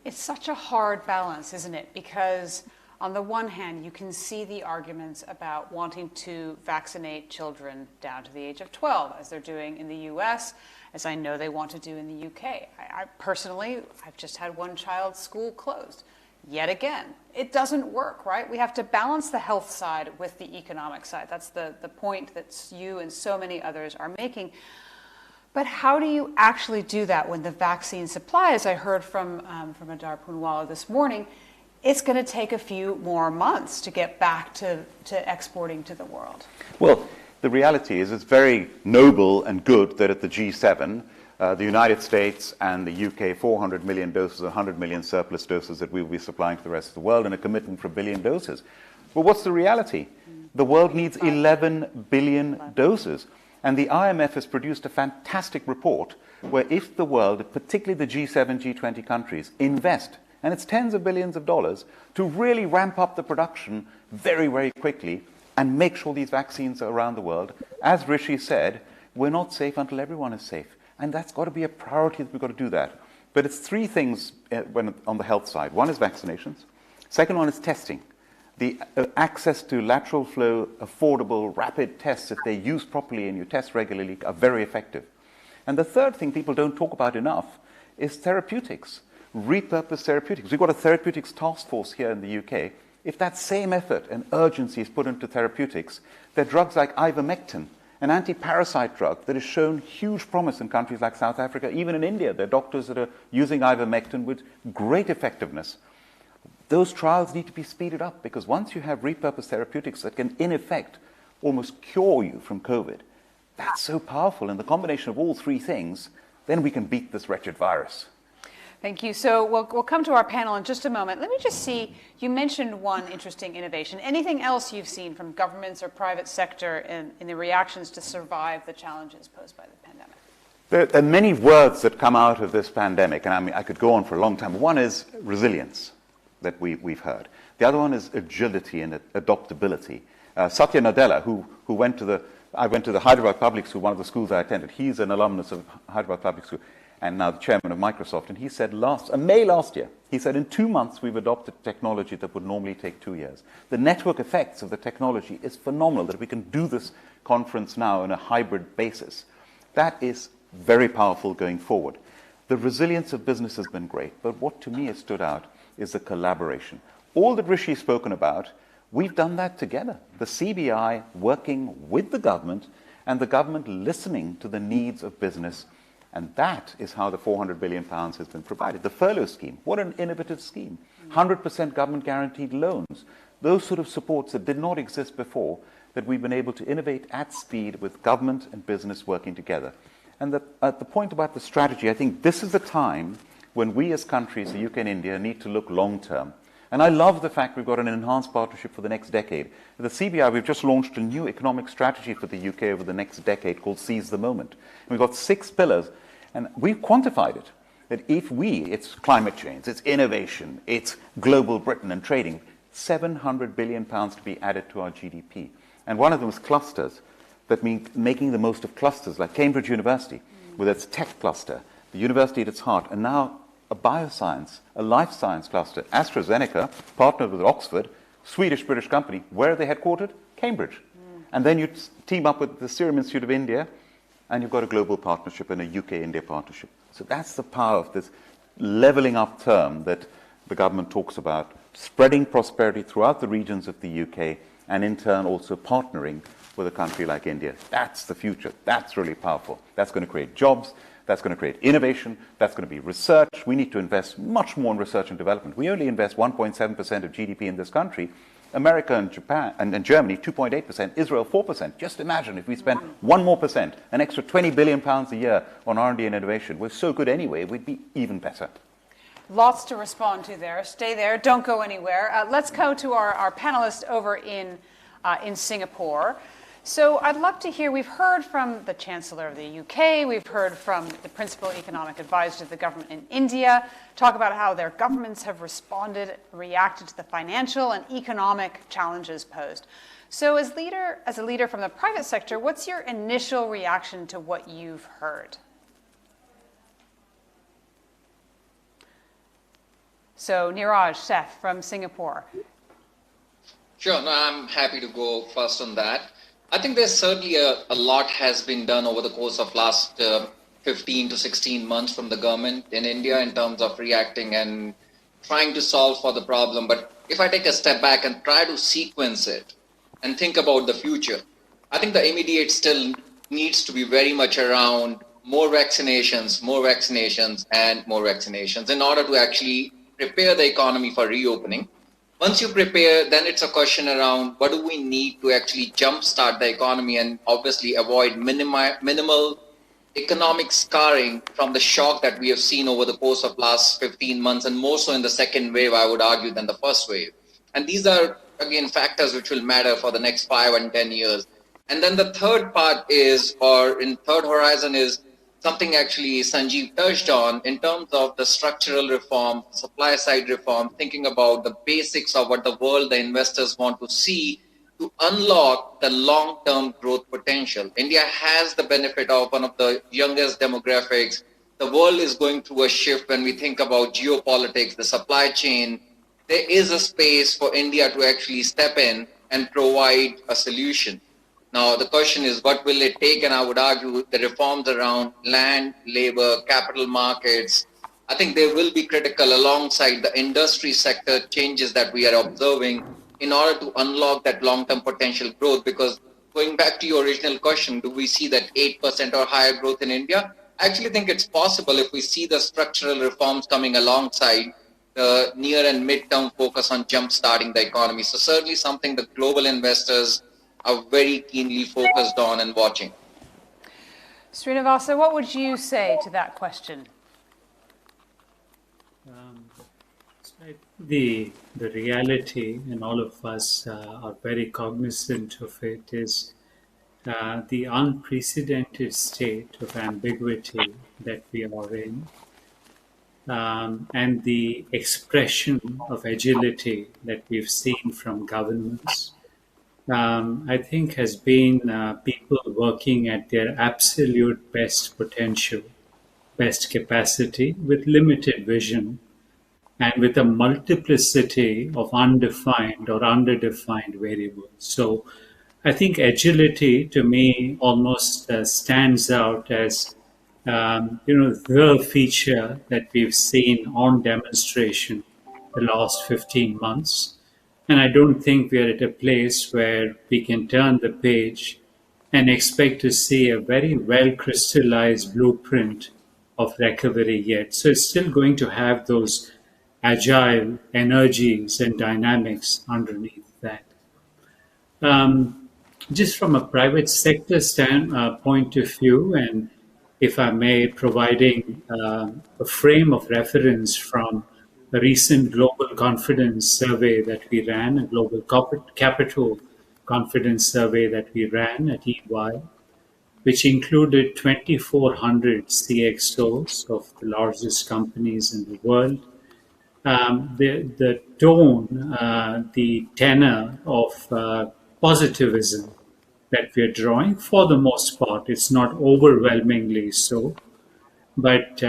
It's such a hard balance, isn't it? Because on the one hand, you can see the arguments about wanting to vaccinate children down to the age of 12, as they're doing in the US, as I know they want to do in the UK. I personally, I've just had one child's school closed. Yet again, it doesn't work, right? We have to balance the health side with the economic side. That's the point that you and so many others are making. But how do you actually do that when the vaccine supply, as I heard from Adar Poonawalla this morning, it's going to take a few more months to get back to exporting to the world? Well, the reality is it's very noble and good that at the G7, the United States and the UK, 400 million doses, 100 million surplus doses that we will be supplying to the rest of the world, and a commitment for 1 billion doses. But what's the reality? The world needs 11 billion doses. And the IMF has produced a fantastic report where if the world, particularly the G7, G20 countries, invest, and it's tens of billions of dollars, to really ramp up the production very, very quickly and make sure these vaccines are around the world. As Rishi said, we're not safe until everyone is safe. And that's got to be a priority that we've got to do that. But it's three things on the health side. One is vaccinations. Second one is testing. The access to lateral flow, affordable, rapid tests, if they're used properly and you test regularly, are very effective. And the third thing people don't talk about enough is therapeutics, repurposed therapeutics. We've got a therapeutics task force here in the UK. If that same effort and urgency is put into therapeutics, there are drugs like ivermectin, an anti-parasite drug that has shown huge promise in countries like South Africa. Even in India, there are doctors that are using ivermectin with great effectiveness. Those trials need to be speeded up because once you have repurposed therapeutics that can, in effect, almost cure you from COVID, that's so powerful. And the combination of all three things, then we can beat this wretched virus. Thank you. So we'll come to our panel in just a moment. Let me just see, you mentioned one interesting innovation. Anything else you've seen from governments or private sector in the reactions to survive the challenges posed by the pandemic? There are many words that come out of this pandemic, and I mean, I could go on for a long time. One is resilience that we've heard. The other one is agility and adaptability. Satya Nadella, who went to the Hyderabad Public School, one of the schools I attended. He's an alumnus of Hyderabad Public School and now the chairman of Microsoft. And he said May last year, he said in 2 months we've adopted technology that would normally take 2 years. The network effects of the technology is phenomenal that we can do this conference now on a hybrid basis. That is very powerful going forward. The resilience of business has been great, but what to me has stood out is the collaboration. All that Rishi has spoken about, we've done that together. The CBI working with the government and the government listening to the needs of business. And that is how the £400 billion has been provided. The furlough scheme, what an innovative scheme. 100% government guaranteed loans. Those sort of supports that did not exist before, that we've been able to innovate at speed with government and business working together. And at the point about the strategy, I think this is the time when we as countries, the UK and India, need to look long-term. And I love the fact we've got an enhanced partnership for the next decade. At the CBI, we've just launched a new economic strategy for the UK over the next decade called Seize the Moment. And we've got 6 pillars, and we've quantified it. That it's climate change, it's innovation, it's global Britain and trading, £700 billion to be added to our GDP. And one of them is clusters. That means making the most of clusters, like Cambridge University, with its tech cluster, the university at its heart, and now a bioscience, a life science cluster. AstraZeneca, partnered with Oxford, Swedish-British company. Where are they headquartered? Cambridge. And then you team up with the Serum Institute of India, and you've got a global partnership and a UK-India partnership. So that's the power of this levelling up term that the government talks about, spreading prosperity throughout the regions of the UK, and in turn also partnering with a country like India. That's the future. That's really powerful. That's going to create jobs. That's going to create innovation. That's going to be research. We need to invest much more in research and development. We only invest 1.7% of GDP in this country. America and Japan and Germany, 2.8%. Israel, 4%. Just imagine if we spent 1 more percent, an extra £20 billion a year on R&D and innovation. We're so good anyway, we'd be even better. Lots to respond to there. Stay there. Don't go anywhere. Let's go to our panelists over in Singapore. So I'd love to hear, we've heard from the Chancellor of the UK, we've heard from the Principal Economic Advisor to the government in India, talk about how their governments have reacted to the financial and economic challenges posed. So as a leader from the private sector, what's your initial reaction to what you've heard? So Niraj, Seth from Singapore. Sure, no, I'm happy to go first on that. I think there's certainly a lot has been done over the course of last 15 to 16 months from the government in India in terms of reacting and trying to solve for the problem. But if I take a step back and try to sequence it and think about the future, I think the immediate still needs to be very much around more vaccinations, and more vaccinations in order to actually prepare the economy for reopening. Once you prepare, then it's a question around what do we need to actually jumpstart the economy and obviously avoid minimal economic scarring from the shock that we have seen over the course of last 15 months, and more so in the second wave, I would argue, than the first wave. And these are again, factors which will matter for the next 5 and 10 years. And then the third part is, or in third horizon is something actually Sanjeev touched on in terms of the structural reform, supply side reform, thinking about the basics of what the world, the investors want to see to unlock the long-term growth potential. India has the benefit of one of the youngest demographics. The world is going through a shift when we think about geopolitics, the supply chain. There is a space for India to actually step in and provide a solution. Now, the question is, what will it take? And I would argue the reforms around land, labor, capital markets, I think they will be critical alongside the industry sector changes that we are observing in order to unlock that long-term potential growth. Because going back to your original question, do we see that 8% or higher growth in India? I actually think it's possible if we see the structural reforms coming alongside the near and mid-term focus on jump-starting the economy. So certainly something the global investors are very keenly focused on and watching. Srinivasa, what would you say to that question? The reality, and all of us are very cognizant of it, is the unprecedented state of ambiguity that we are in, and the expression of agility that we've seen from governments. I think has been people working at their absolute best potential, best capacity, with limited vision, and with a multiplicity of undefined or underdefined variables. So I think agility to me almost stands out as the feature that we've seen on demonstration the last 15 months. And I don't think we're at a place where we can turn the page and expect to see a very well crystallized blueprint of recovery yet. So it's still going to have those agile energies and dynamics underneath that. Just from a private sector point of view, and if I may, providing a frame of reference from a recent global confidence survey that we ran, a global capital confidence survey that we ran at EY, which included 2,400 CXOs of the largest companies in the world. The tone, the tenor of positivism that we're drawing, for the most part, it's not overwhelmingly so, but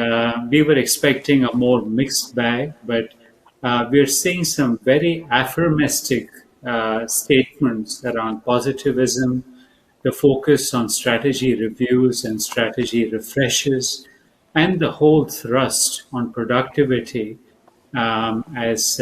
we were expecting a more mixed bag, but we're seeing some very affirmative statements around positivism, the focus on strategy reviews and strategy refreshes, and the whole thrust on productivity as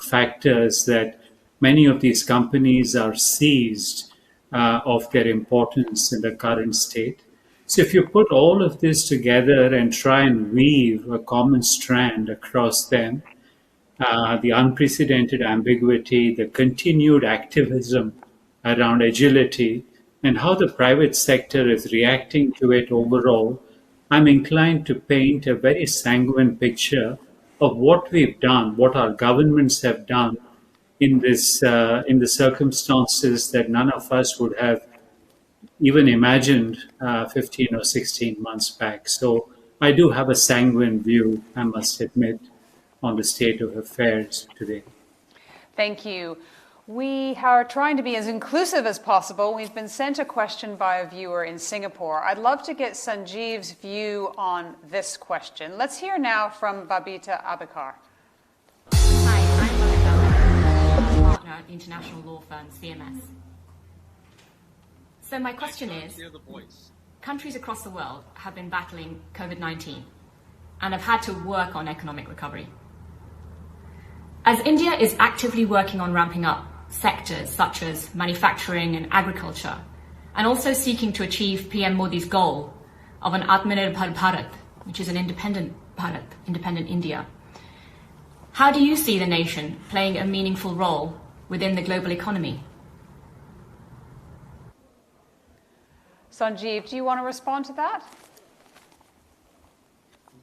factors that many of these companies are seized of their importance in the current state. So if you put all of this together and try and weave a common strand across them, the unprecedented ambiguity, the continued activism around agility, and how the private sector is reacting to it overall, I'm inclined to paint a very sanguine picture of what we've done, what our governments have done in this, in the circumstances that none of us would have even imagined 15 or 16 months back. So I do have a sanguine view, I must admit, on the state of affairs today. Thank you. We are trying to be as inclusive as possible. We've been sent a question by a viewer in Singapore. I'd love to get Sanjeev's view on this question. Let's hear now from Babita Abikar. Hi, I'm Babita, partner at the international law firm CMS. So my question is, countries across the world have been battling COVID-19 and have had to work on economic recovery. As India is actively working on ramping up sectors such as manufacturing and agriculture, and also seeking to achieve PM Modi's goal of an Atmanirbhar Bharat, which is an independent Bharat, independent India, how do you see the nation playing a meaningful role within the global economy? Sanjeev, do you want to respond to that?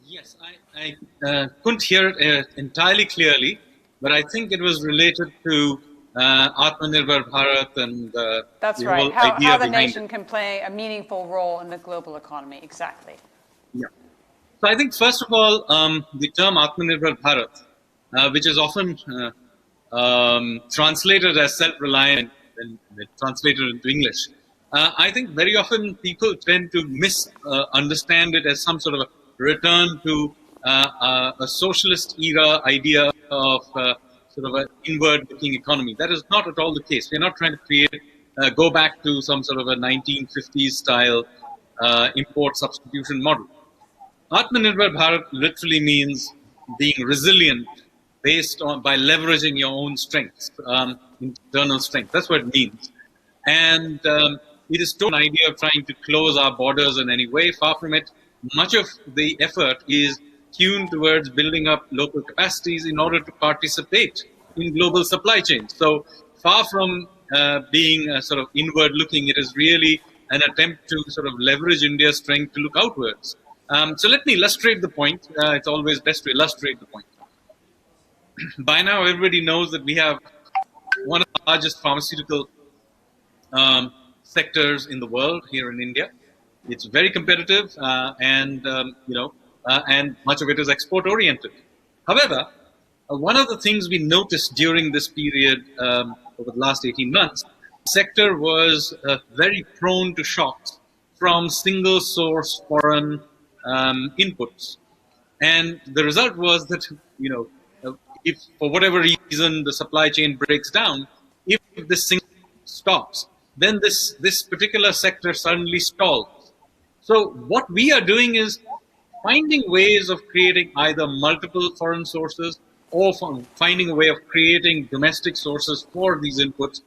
Yes, I couldn't hear it entirely clearly, but I think it was related to Atmanirbhar Bharat and that's the right. whole How idea the behind nation can play a meaningful role in the global economy. Exactly. Yeah. So I think first of all, the term Atmanirbhar Bharat, which is often translated as self-reliant and translated into English, I think very often people tend to misunderstand it as some sort of a return to a socialist era idea of sort of an inward-looking economy. That is not at all the case. We're not trying to create, go back to some sort of a 1950s style import substitution model. Atmanirbhar Bharat literally means being resilient by leveraging your own strengths, internal strength. That's what it means. And it is not an idea of trying to close our borders in any way. Far from it. Much of the effort is tuned towards building up local capacities in order to participate in global supply chains. So far from being sort of inward-looking, it is really an attempt to sort of leverage India's strength to look outwards. So let me illustrate the point. It's always best to illustrate the point. By now, everybody knows that we have one of the largest pharmaceutical sectors in the world here in India. It's very competitive, and much of it is export-oriented. However, one of the things we noticed during this period over the last 18 months, the sector was very prone to shocks from single-source foreign inputs, and the result was that if for whatever reason the supply chain breaks down, if this thing stops, then this particular sector suddenly stalls. So what we are doing is finding ways of creating either multiple foreign sources or finding a way of creating domestic sources for these inputs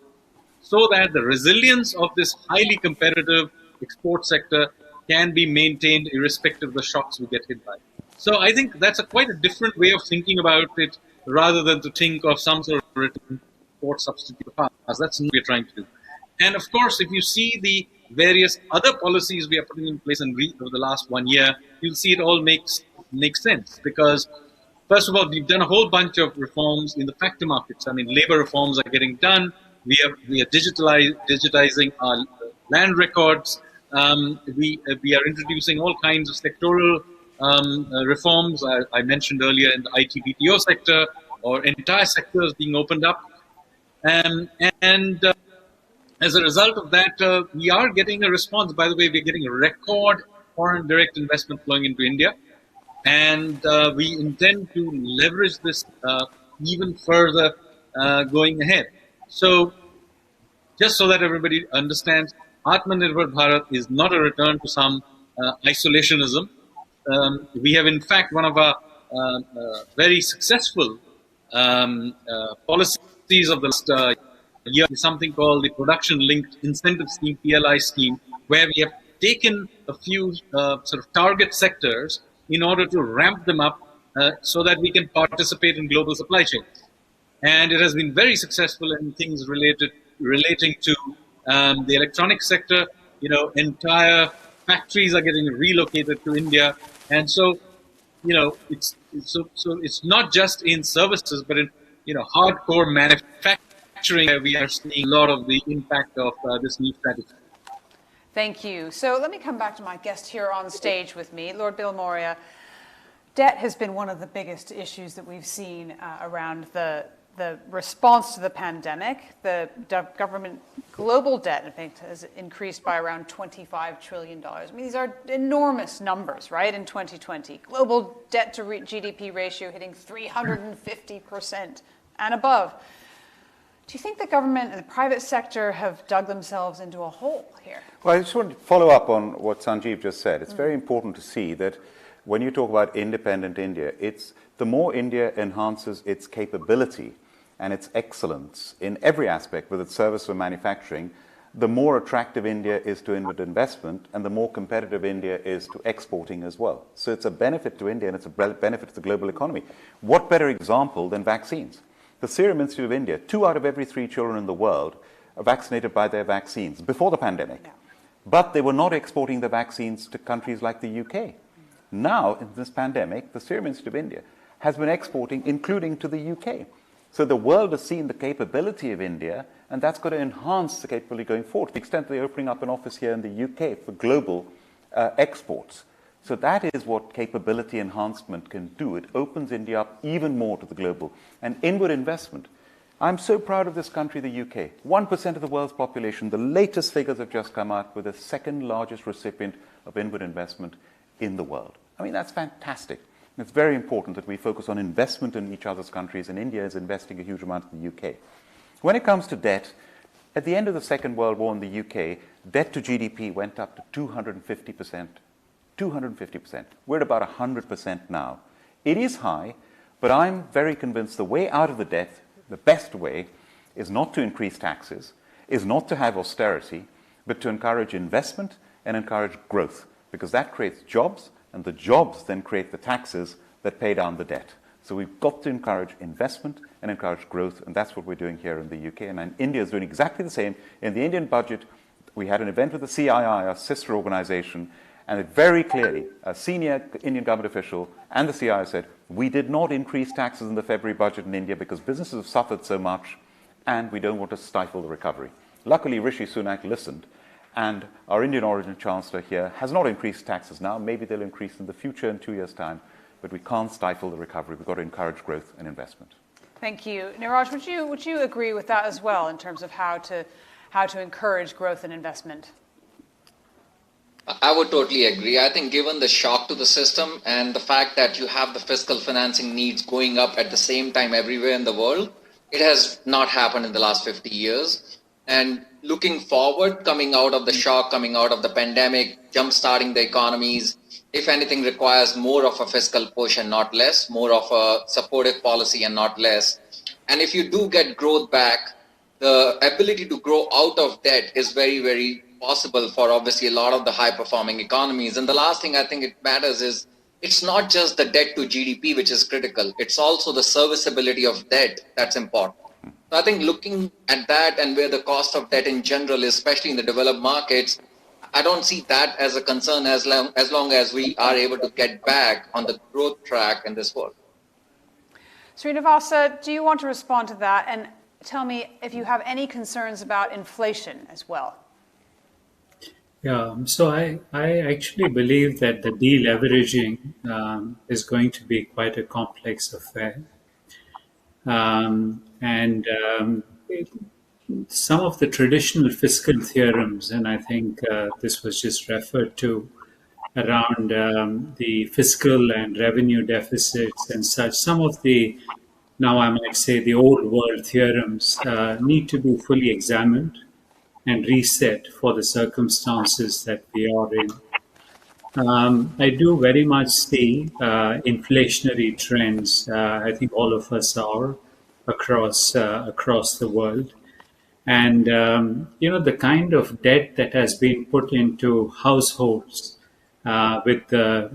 so that the resilience of this highly competitive export sector can be maintained irrespective of the shocks we get hit by. So I think that's quite a different way of thinking about it rather than to think of some sort of written export substitute path. That's what we're trying to do. And of course, if you see the various other policies we are putting in place over the last 1 year, you'll see it all makes sense. Because first of all, we've done a whole bunch of reforms in the factor markets. I mean, labor reforms are getting done. We are digitizing our land records. We are introducing all kinds of sectoral reforms. I mentioned earlier in the IT BPO sector, or entire sectors being opened up. As a result of that, we are getting a response. By the way, we're getting a record foreign direct investment flowing into India. And we intend to leverage this even further going ahead. So just so that everybody understands, Atmanirbhar Bharat is not a return to some isolationism. We have, in fact, one of our very successful policies of the last year is something called the Production Linked Incentive Scheme, PLI scheme, where we have taken a few sort of target sectors in order to ramp them up so that we can participate in global supply chains. And it has been very successful in things relating to the electronic sector. Entire factories are getting relocated to India. And so, it's not just in services, but in, hardcore manufacturing where we are seeing a lot of the impact of this new strategy. Thank you. So let me come back to my guest here on stage with me, Lord Bill Moria. Debt has been one of the biggest issues that we've seen around the response to the pandemic. The government global debt, in fact, has increased by around $25 trillion. I mean, these are enormous numbers, right, in 2020. Global debt to GDP ratio hitting 350% and above. Do you think the government and the private sector have dug themselves into a hole here? Well, I just want to follow up on what Sanjeev just said. It's very important to see that when you talk about independent India, it's the more India enhances its capability and its excellence in every aspect, whether it's service or manufacturing, the more attractive India is to inward investment and the more competitive India is to exporting as well. So it's a benefit to India and it's a benefit to the global economy. What better example than vaccines? The Serum Institute of India, 2 out of every 3 children in the world are vaccinated by their vaccines before the pandemic. Yeah. But they were not exporting the vaccines to countries like the UK. Now, in this pandemic, the Serum Institute of India has been exporting, including to the UK. So the world has seen the capability of India, and that's going to enhance the capability going forward, to the extent they're opening up an office here in the UK for global exports. So that is what capability enhancement can do. It opens India up even more to the global. And inward investment. I'm so proud of this country, the UK. 1% of the world's population. The latest figures have just come out. We're the second largest recipient of inward investment in the world. I mean, that's fantastic. It's very important that we focus on investment in each other's countries, and India is investing a huge amount in the UK. When it comes to debt, at the end of the Second World War in the UK, debt to GDP went up to 250%. 250%. We're at about 100% now. It is high, but I'm very convinced the way out of the debt, the best way, is not to increase taxes, is not to have austerity, but to encourage investment and encourage growth, because that creates jobs, and the jobs then create the taxes that pay down the debt. So we've got to encourage investment and encourage growth, and that's what we're doing here in the UK. And India is doing exactly the same. In the Indian budget, we had an event with the CII, our sister organization, and it very clearly, a senior Indian government official and the CII said, we did not increase taxes in the February budget in India because businesses have suffered so much, and we don't want to stifle the recovery. Luckily, Rishi Sunak listened. And our Indian origin chancellor here has not increased taxes now. Maybe they'll increase in the future in 2 years' time. But we can't stifle the recovery. We've got to encourage growth and investment. Thank you. Niraj, would you agree with that as well in terms of how to encourage growth and investment? I would totally agree. I think given the shock to the system and the fact that you have the fiscal financing needs going up at the same time everywhere in the world, it has not happened in the last 50 years. And looking forward, coming out of the shock, coming out of the pandemic, jump-starting the economies, if anything, requires more of a fiscal push and not less, more of a supportive policy and not less. And if you do get growth back, the ability to grow out of debt is very, very possible for obviously a lot of the high-performing economies. And the last thing I think it matters is it's not just the debt to GDP which is critical. It's also the serviceability of debt that's important. So I think looking at that and where the cost of debt in general is, especially in the developed markets, I don't see that as a concern as long as we are able to get back on the growth track in this world. Srinivasa, do you want to respond to that? And tell me if you have any concerns about inflation as well. Yeah, so I actually believe that the deleveraging is going to be quite a complex affair. Some of the traditional fiscal theorems, and I think this was just referred to, around the fiscal and revenue deficits and such, some of the, now I might say, the old world theorems need to be fully examined and reset for the circumstances that we are in. I do very much see inflationary trends. I think all of us are across the world. And, the kind of debt that has been put into households with the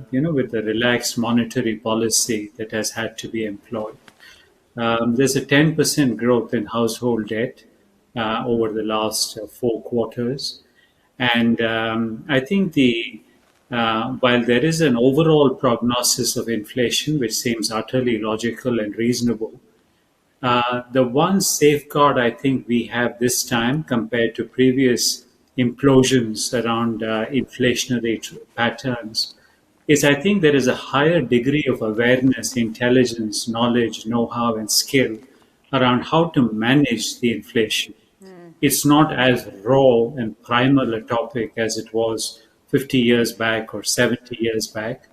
relaxed monetary policy that has had to be employed. There's a 10% growth in household debt over the last 4 quarters. And I think while there is an overall prognosis of inflation, which seems utterly logical and reasonable, the one safeguard I think we have this time compared to previous implosions around inflationary patterns is I think there is a higher degree of awareness, intelligence, knowledge, know-how, and skill around how to manage the inflation. It's not as raw and primal a topic as it was 50 years back or 70 years back.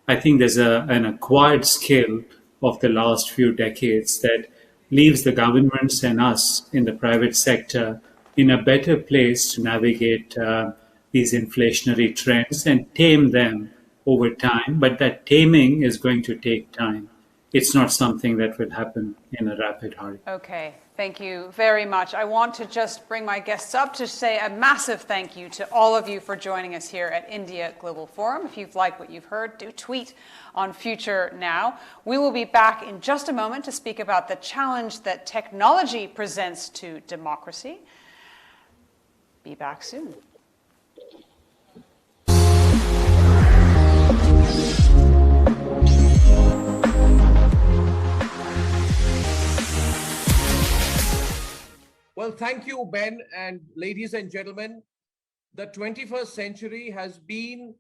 I think there's an acquired skill of the last few decades that leaves the governments and us in the private sector in a better place to navigate these inflationary trends and tame them over time. But that taming is going to take time. It's not something that will happen in a rapid hurry. Okay, thank you very much. I want to just bring my guests up to say a massive thank you to all of you for joining us here at India Global Forum. If you've liked what you've heard, do tweet on Future Now. We will be back in just a moment to speak about the challenge that technology presents to democracy. Be back soon. Well, thank you, Ben, and ladies and gentlemen. The 21st century has been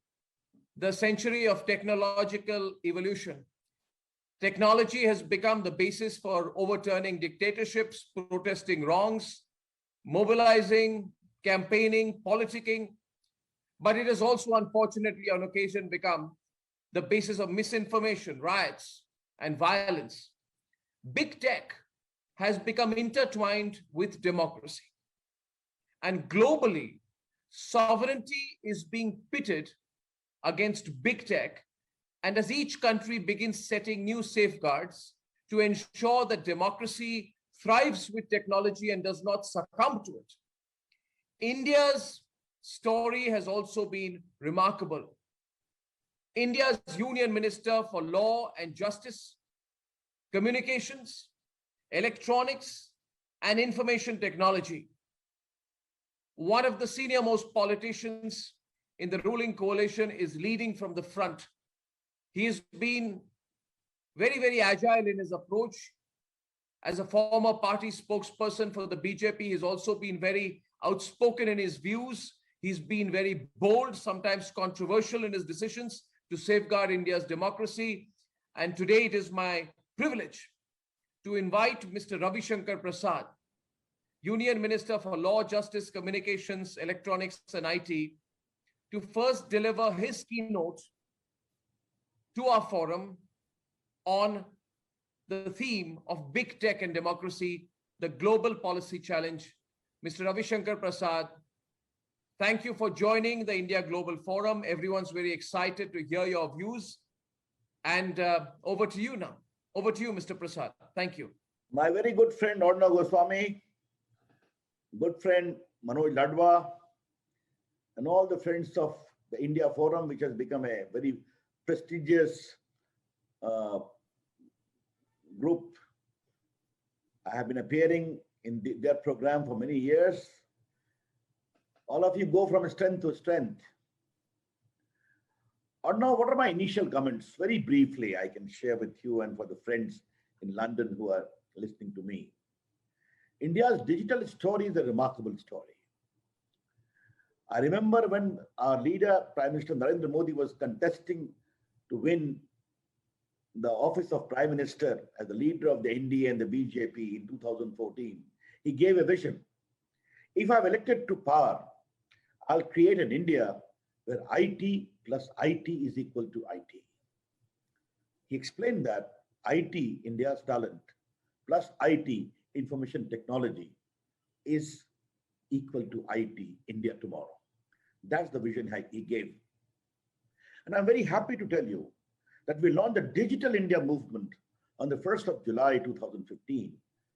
the century of technological evolution. Technology has become the basis for overturning dictatorships, protesting wrongs, mobilizing, campaigning, politicking, but it has also unfortunately on occasion become the basis of misinformation, riots, and violence. Big tech has become intertwined with democracy. And globally, sovereignty is being pitted against big tech. And as each country begins setting new safeguards to ensure that democracy thrives with technology and does not succumb to it, India's story has also been remarkable. India's Union Minister for Law and Justice, Communications, Electronics, and Information Technology, one of the senior most politicians in the ruling coalition, is leading from the front. He has been very, very agile in his approach. As a former party spokesperson for the BJP, he's also been very outspoken in his views. He's been very bold, sometimes controversial in his decisions to safeguard India's democracy. And today it is my privilege to invite Mr. Ravi Shankar Prasad, Union Minister for Law, Justice, Communications, Electronics and IT, to first deliver his keynote to our forum on the theme of big tech and democracy, the global policy challenge. Mr. Ravi Shankar Prasad, thank you for joining the India Global Forum. Everyone's very excited to hear your views. And over to you now. Over to you, Mr. Prasad. Thank you. My very good friend Arnav Goswami, good friend Manoj Ladwa, and all the friends of the India Forum, which has become a very prestigious group. I have been appearing in their program for many years. All of you go from strength to strength. Arnav, what are my initial comments? Very briefly, I can share with you and for the friends in London who are listening to me. India's digital story is a remarkable story. I remember when our leader, Prime Minister Narendra Modi, was contesting to win the office of Prime Minister as the leader of the NDA and the BJP in 2014, he gave a vision. If I'm elected to power, I'll create an India where IT plus IT is equal to IT. He explained that IT, India's talent, plus IT, information technology, is equal to IT, India tomorrow. That's the vision he gave. And I'm very happy to tell you that we launched the Digital India movement on the 1st of July 2015,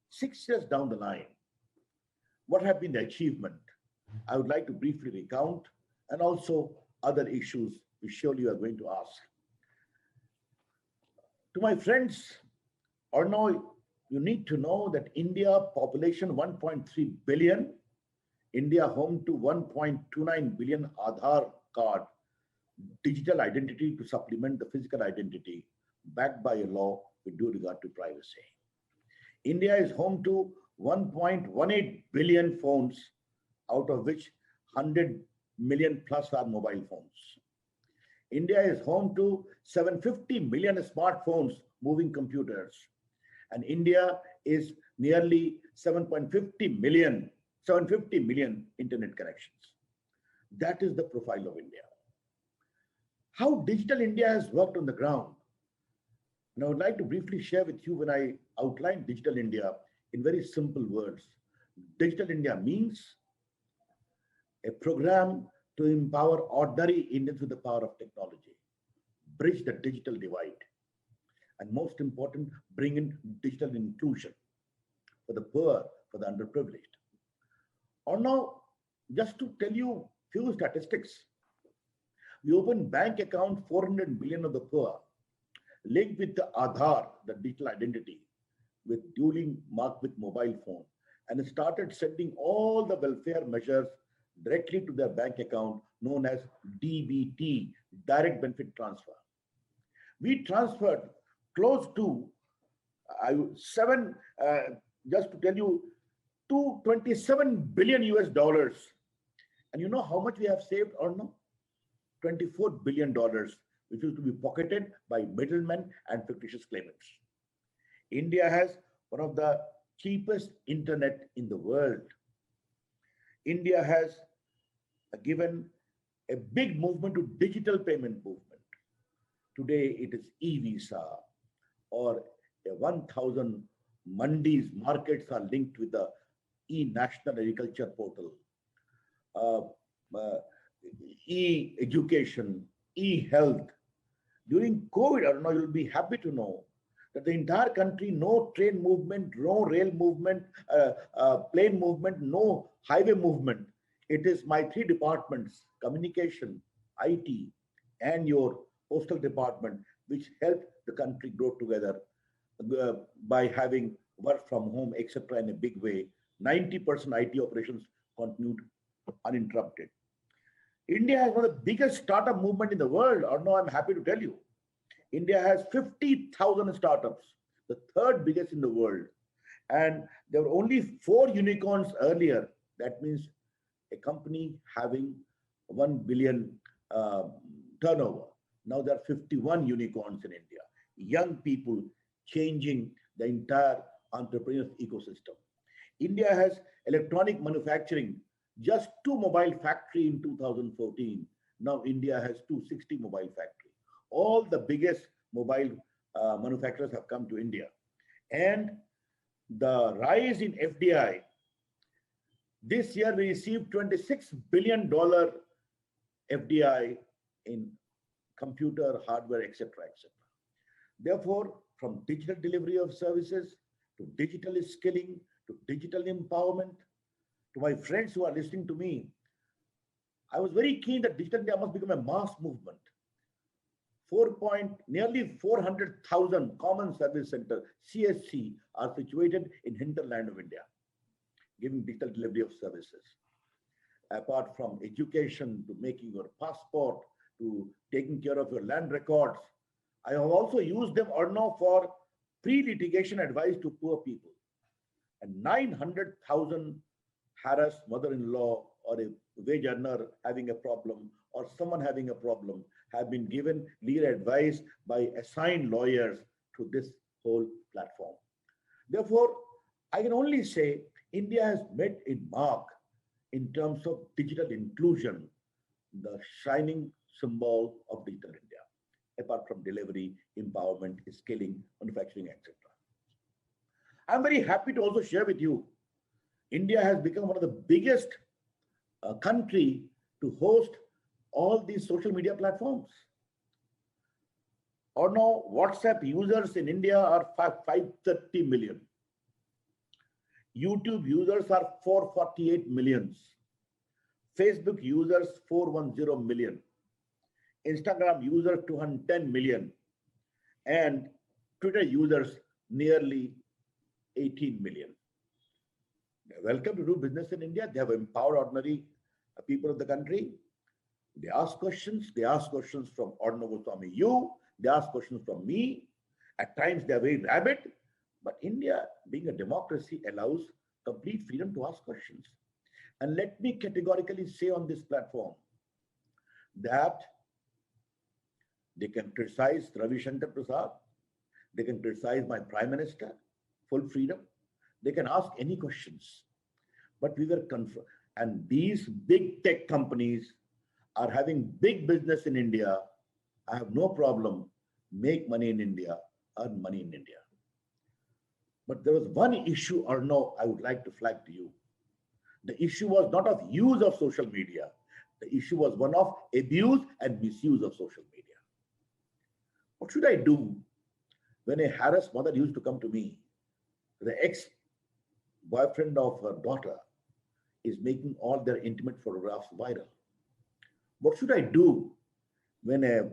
6 years down the line. What have been the achievement? I would like to briefly recount, and also other issues which surely you are going to ask. To my friends, Arnav, you need to know that India population 1.3 billion, India home to 1.29 billion Aadhaar card, digital identity to supplement the physical identity, backed by a law with due regard to privacy. India is home to 1.18 billion phones, out of which 100 million plus are mobile phones. India is home to 750 million smartphones, moving computers. And India is nearly 750 million internet connections. That is the profile of India. How Digital India has worked on the ground. And I would like to briefly share with you when I outline Digital India in very simple words. Digital India means a program to empower ordinary Indians with the power of technology, bridge the digital divide, and most important, bring in digital inclusion for the poor, for the underprivileged. Or now, just to tell you few statistics, we opened bank account 400 million of the poor, linked with the Aadhaar, the digital identity, with duly marked with mobile phone, and started sending all the welfare measures directly to their bank account, known as DBT, direct benefit transfer. We transferred close to just to tell you, 27 billion US dollars. And you know how much we have saved or no? $24 billion, which is to be pocketed by middlemen and fictitious claimants. India has one of the cheapest internet in the world. India has given a big movement to digital payment movement. Today it is e-visa, or 1,000 mandis, markets are linked with the e-national agriculture portal, e-education, e-health. During COVID, I don't know, you'll be happy to know that the entire country, no train movement, no rail movement, plane movement, no highway movement. It is my three departments, communication, IT, and your postal department, which helped the country grow together by having work from home, etc. in a big way. 90% IT operations continued uninterrupted. India has one of the biggest startup movement in the world, or no, I'm happy to tell you. India has 50,000 startups, the third biggest in the world. And there were only 4 unicorns earlier. That means a company having 1 billion turnover. Now there are 51 unicorns in India. Young people changing the entire entrepreneurial ecosystem. India has electronic manufacturing, just 2 mobile factory in 2014. Now India has 260 mobile factory. All the biggest mobile manufacturers have come to India. And the rise in FDI, this year we received $26 billion FDI in computer, hardware, etc., etc. Therefore, from digital delivery of services to digital skilling to digital empowerment, to my friends who are listening to me, I was very keen that Digital India must become a mass movement. Nearly 400,000 common service centers, CSC, are situated in hinterland of India, giving digital delivery of services. Apart from education, to making your passport, to taking care of your land records, I have also used them or no for pre-litigation advice to poor people. And 900,000 harassed mother-in-law or a wage earner having a problem or someone having a problem have been given legal advice by assigned lawyers to this whole platform. Therefore, I can only say India has made a mark in terms of digital inclusion, the shining symbol of Digital India, apart from delivery, empowerment, skilling, manufacturing, etc. I'm very happy to also share with you, India has become one of the biggest country to host all these social media platforms. Or now, WhatsApp users in India are 530 million. YouTube users are 448 millions. Facebook users 410 million. Instagram users 210 million. And Twitter users nearly 18 million. They're welcome to do business in India. They have empowered ordinary people of the country. They ask questions. They ask questions from Arnab Goswami, you. They ask questions from me. At times they are very rabid. But India, being a democracy, allows complete freedom to ask questions. And let me categorically say on this platform that they can criticize Ravi Shankar Prasad. They can criticize my Prime Minister, full freedom. They can ask any questions. But we were and these big tech companies are having big business in India. I have no problem. Make money in India, earn money in India. But there was one issue or no, I would like to flag to you. The issue was not of use of social media. The issue was one of abuse and misuse of social media. What should I do when a harassed mother used to come to me? The ex-boyfriend of her daughter is making all their intimate photographs viral. What should I do when a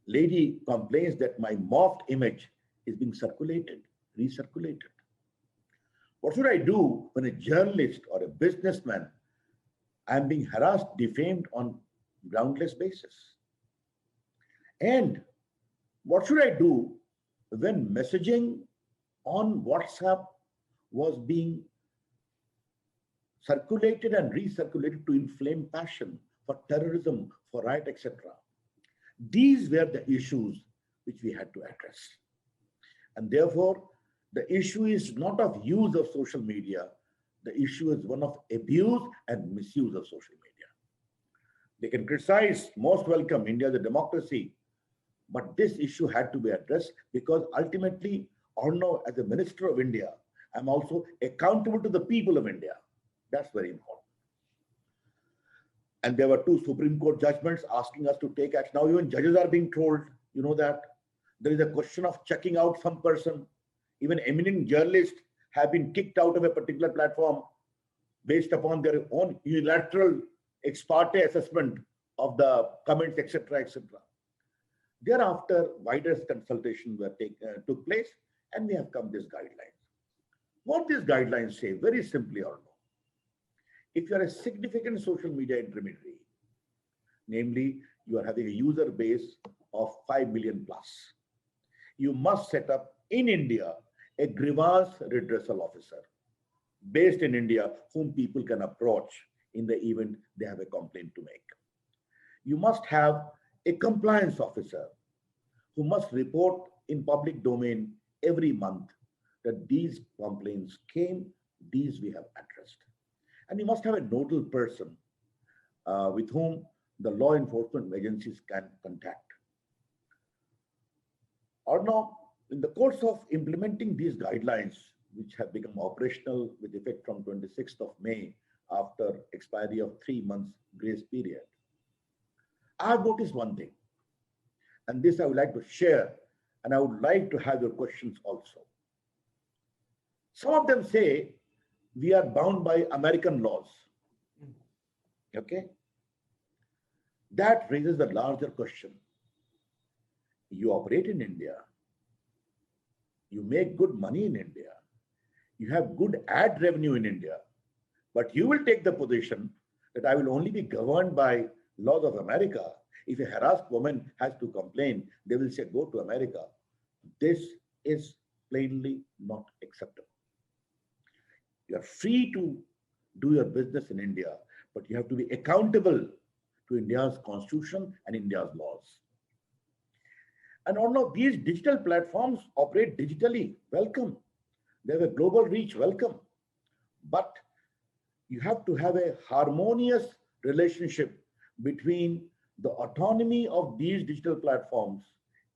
lady complains that my morphed image is being circulated, recirculated? What should I do when a journalist or a businessman, I am being harassed, defamed on groundless basis? And what should I do when messaging on WhatsApp was being circulated and recirculated to inflame passion for terrorism, for riot, etc. These were the issues which we had to address. And therefore, the issue is not of use of social media. The issue is one of abuse and misuse of social media. They can criticize, most welcome, India is a democracy. But this issue had to be addressed because ultimately, Arnav, as a Minister of India, I'm also accountable to the people of India. That's very important. And there were 2 Supreme Court judgments asking us to take action. Now even judges are being told, you know, that there is a question of checking out some person. Even eminent journalists have been kicked out of a particular platform based upon their own unilateral ex parte assessment of the comments, etc., etc. Thereafter, wider consultations took place, and we have come these guidelines. What these guidelines say, very simply, Arnav, if you are a significant social media intermediary, namely you are having a user base of 5 million plus, you must set up in India a grievance redressal officer based in India whom people can approach in the event they have a complaint to make. You must have a compliance officer who must report in public domain every month that these complaints came, these we have addressed. And you must have a nodal person with whom the law enforcement agencies can contact. Arnav, in the course of implementing these guidelines, which have become operational with effect from 26th of May after expiry of 3 months grace period, I have noticed one thing, and this I would like to share, and I would like to have your questions also. Some of them say we are bound by American laws. Okay? That raises the larger question. You operate in India. You make good money in India. You have good ad revenue in India. But you will take the position that I will only be governed by laws of America. If a harassed woman has to complain, they will say, go to America. This is plainly not acceptable. You are free to do your business in India, but you have to be accountable to India's constitution and India's laws. And all of these digital platforms operate digitally. Welcome. They have a global reach. Welcome. But you have to have a harmonious relationship between the autonomy of these digital platforms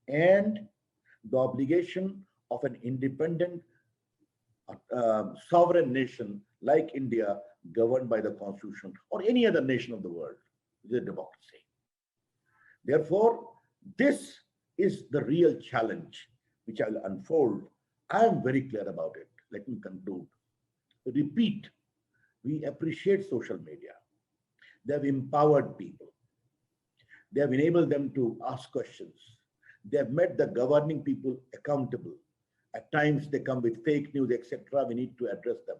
and the obligation of an independent sovereign nation like India, governed by the constitution, or any other nation of the world, which is a democracy. Therefore, this is the real challenge which I will unfold. I am very clear about it. Let me conclude. Repeat, we appreciate social media. They have empowered people. They have enabled them to ask questions. They have made the governing people accountable. At times they come with fake news, etc. We need to address them.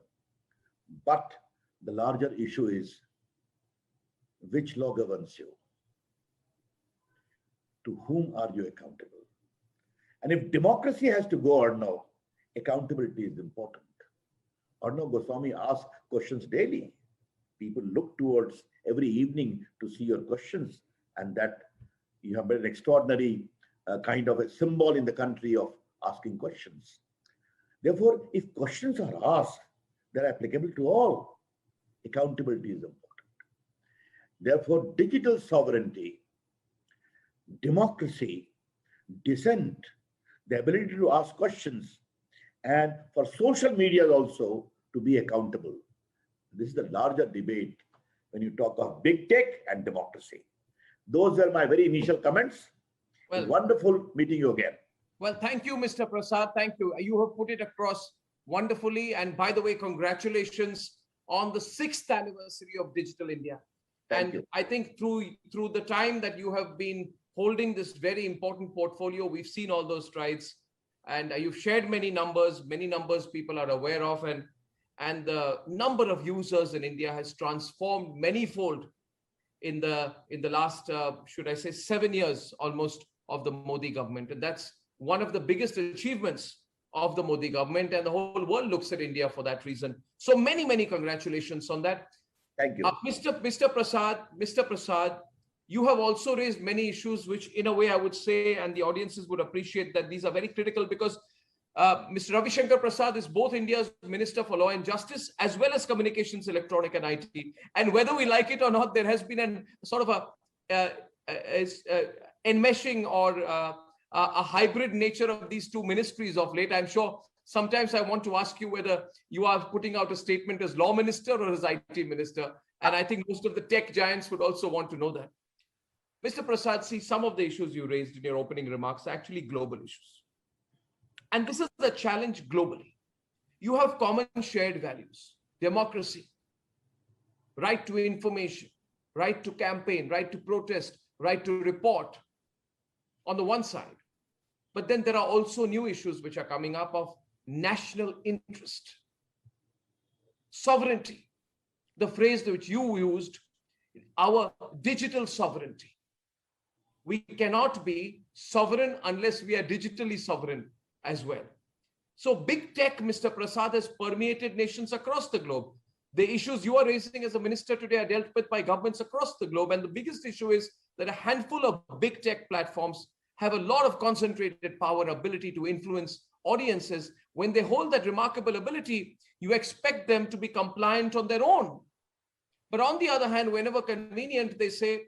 But the larger issue is, which law governs you? To whom are you accountable? And if democracy has to go or no, accountability is important. Arnav Goswami asks questions daily. People look towards every evening to see your questions, and that you have an extraordinary kind of a symbol in the country of asking questions. Therefore, if questions are asked, they're applicable to all. Accountability is important. Therefore, digital sovereignty, democracy, dissent, the ability to ask questions, and for social media also to be accountable. This is the larger debate when you talk of big tech and democracy. Those are my very initial comments. Well, wonderful meeting you again. Well, thank you, Mr. Prasad. Thank you. You have put it across wonderfully. And by the way, congratulations on the 6th anniversary of Digital India. Thank you. I think through the time that you have been holding this very important portfolio, we've seen all those strides. And you've shared many numbers people are aware of. And the number of users in India has transformed manyfold in the last, should I say, 7 years almost of the Modi government. And that's one of the biggest achievements of the Modi government, and the whole world looks at India for that reason. So many, many congratulations on that. Thank you. Mr. Prasad, you have also raised many issues, which in a way I would say, and the audiences would appreciate that these are very critical, because Mr. Ravi Shankar Prasad is both India's Minister for Law and Justice as well as Communications, Electronic and IT. And whether we like it or not, there has been a sort of enmeshing or a hybrid nature of these two ministries of late. I'm sure sometimes I want to ask you whether you are putting out a statement as law minister or as IT minister. And I think most of the tech giants would also want to know that. Mr. Prasad, see, some of the issues you raised in your opening remarks are actually global issues. And this is the challenge globally. You have common shared values: democracy, right to information, right to campaign, right to protest, right to report on the one side. But then there are also new issues which are coming up of national interest, sovereignty, the phrase which you used, our digital sovereignty. We cannot be sovereign unless we are digitally sovereign as well. So big tech, Mr. Prasad, has permeated nations across the globe. The issues you are raising as a minister today are dealt with by governments across the globe. And the biggest issue is that a handful of big tech platforms have a lot of concentrated power and ability to influence audiences. When they hold that remarkable ability, you expect them to be compliant on their own. But on the other hand, whenever convenient, they say,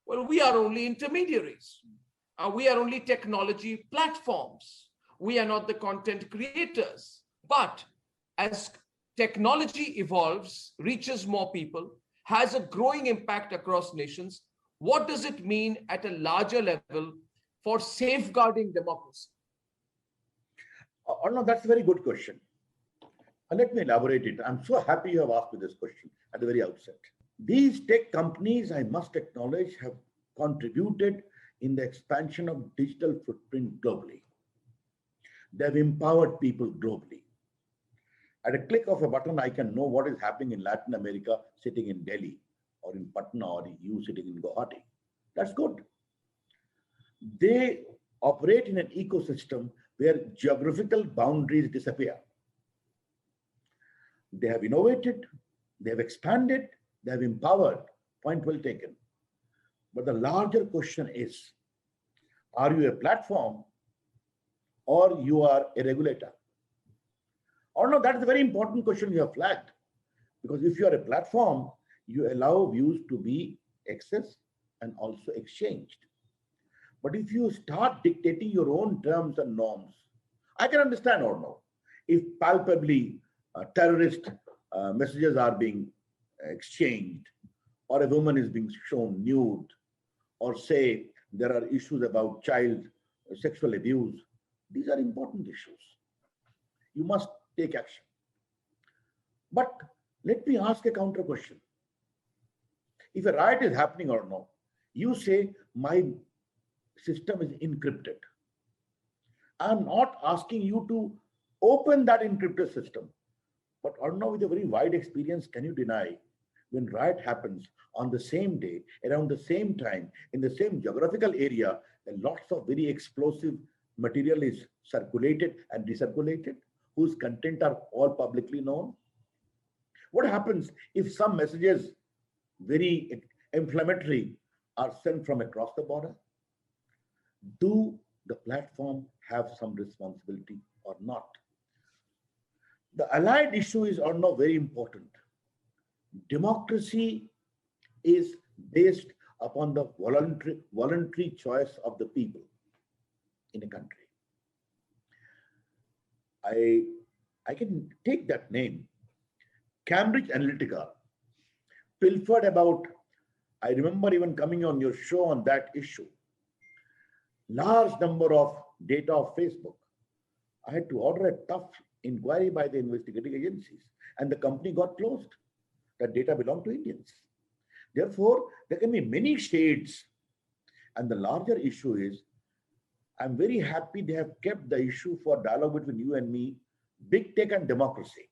well, we are only intermediaries. We are only technology platforms. We are not the content creators. But as technology evolves, reaches more people, has a growing impact across nations, what does it mean at a larger level for safeguarding democracy? Oh, no, that's a very good question. Let me elaborate it. I'm so happy you have asked me this question at the very outset. These tech companies, I must acknowledge, have contributed in the expansion of digital footprint globally. They've empowered people globally. At a click of a button, I can know what is happening in Latin America sitting in Delhi, or in Patna, or you sitting in Guwahati. That's good. They operate in an ecosystem where geographical boundaries disappear. They have innovated, they have expanded, they have empowered. Point well taken. But the larger question is, are you a platform or you are a regulator? Or no, that's a very important question you have flagged. Because if you are a platform, you allow views to be accessed and also exchanged. But if you start dictating your own terms and norms, I can understand or no. If palpably terrorist messages are being exchanged, or a woman is being shown nude, or say there are issues about child sexual abuse, these are important issues. You must take action. But let me ask a counter question. If a riot is happening or no, you say my system is encrypted. I'm not asking you to open that encrypted system. But Arnav, with a very wide experience, can you deny when riot happens on the same day, around the same time, in the same geographical area, and lots of very explosive material is circulated and recirculated, whose content are all publicly known? What happens if some messages, very inflammatory, are sent from across the border? Do the platform have some responsibility or not? The allied issue is or not very important. Democracy is based upon the voluntary choice of the people in a country. I can take that name. Cambridge Analytica pilfered about, I remember even coming on your show on that issue, large number of data of Facebook. I had to order a tough inquiry by the investigating agencies, and the company got closed. That data belonged to Indians. Therefore, there can be many shades. And the larger issue is, I'm very happy they have kept the issue for dialogue between you and me, big tech and democracy.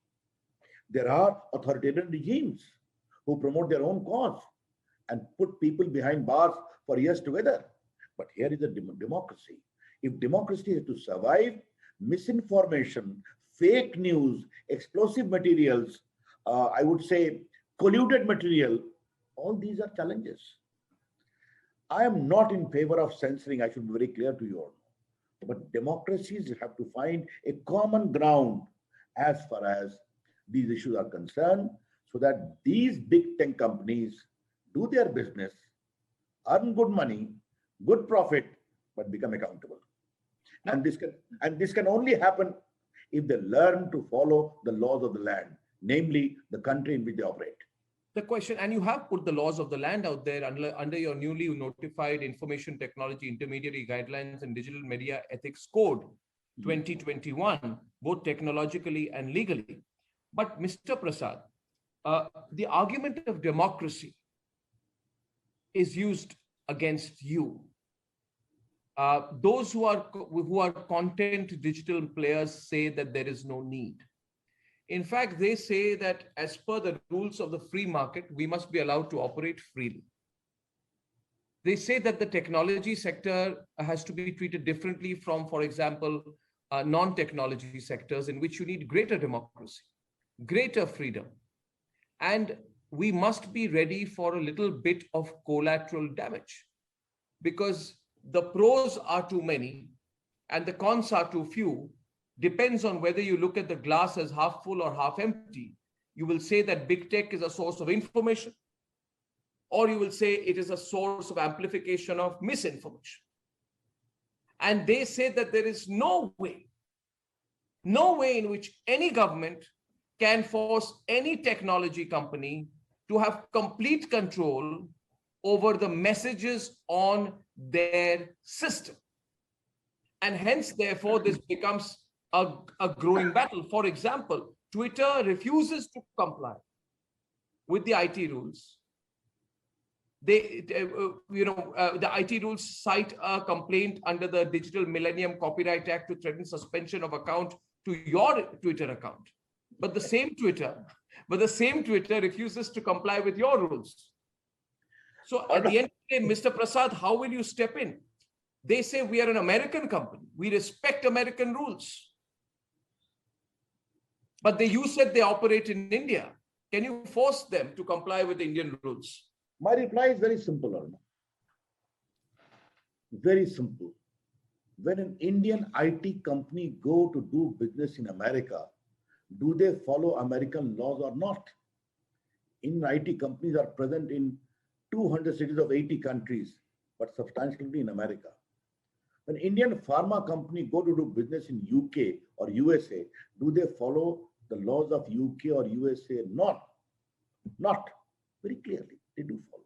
There are authoritarian regimes who promote their own cause and put people behind bars for years together. But here is a democracy. If democracy is to survive, misinformation, fake news, explosive materials, I would say colluded material, all these are challenges. I am not in favor of censoring, I should be very clear to you all. But democracies have to find a common ground as far as these issues are concerned, so that these big tech companies do their business, earn good money, good profit, but become accountable. And this can only happen if they learn to follow the laws of the land, namely the country in which they operate. The question, and you have put the laws of the land out there under your newly notified Information Technology Intermediary Guidelines and Digital Media Ethics Code 2021, both technologically and legally. But Mr. Prasad, the argument of democracy is used against you. Those who are content digital players say that there is no need. In fact, they say that as per the rules of the free market, we must be allowed to operate freely. They say that the technology sector has to be treated differently from, for example, non-technology sectors in which you need greater democracy, greater freedom. And we must be ready for a little bit of collateral damage, because the pros are too many and the cons are too few. Depends on whether you look at the glass as half full or half empty. You will say that big tech is a source of information, or you will say it is a source of amplification of misinformation. And they say that there is no way in which any government can force any technology company to have complete control over the messages on their system. And hence, therefore, this becomes a growing battle. For example, Twitter refuses to comply with the IT rules. The IT rules cite a complaint under the Digital Millennium Copyright Act to threaten suspension of account to your Twitter account. But the same Twitter refuses to comply with your rules. So at the end of the day, Mr. Prasad, how will you step in? They say we are an American company. We respect American rules. But you said they operate in India. Can you force them to comply with Indian rules? My reply is very simple, Arna. Very simple. When an Indian IT company go to do business in America, do they follow American laws or not? Indian IT companies are present in 200 cities of 80 countries, but substantially in America. When Indian pharma company go to do business in UK or USA, do they follow the laws of UK or USA? Not. Very clearly, they do follow.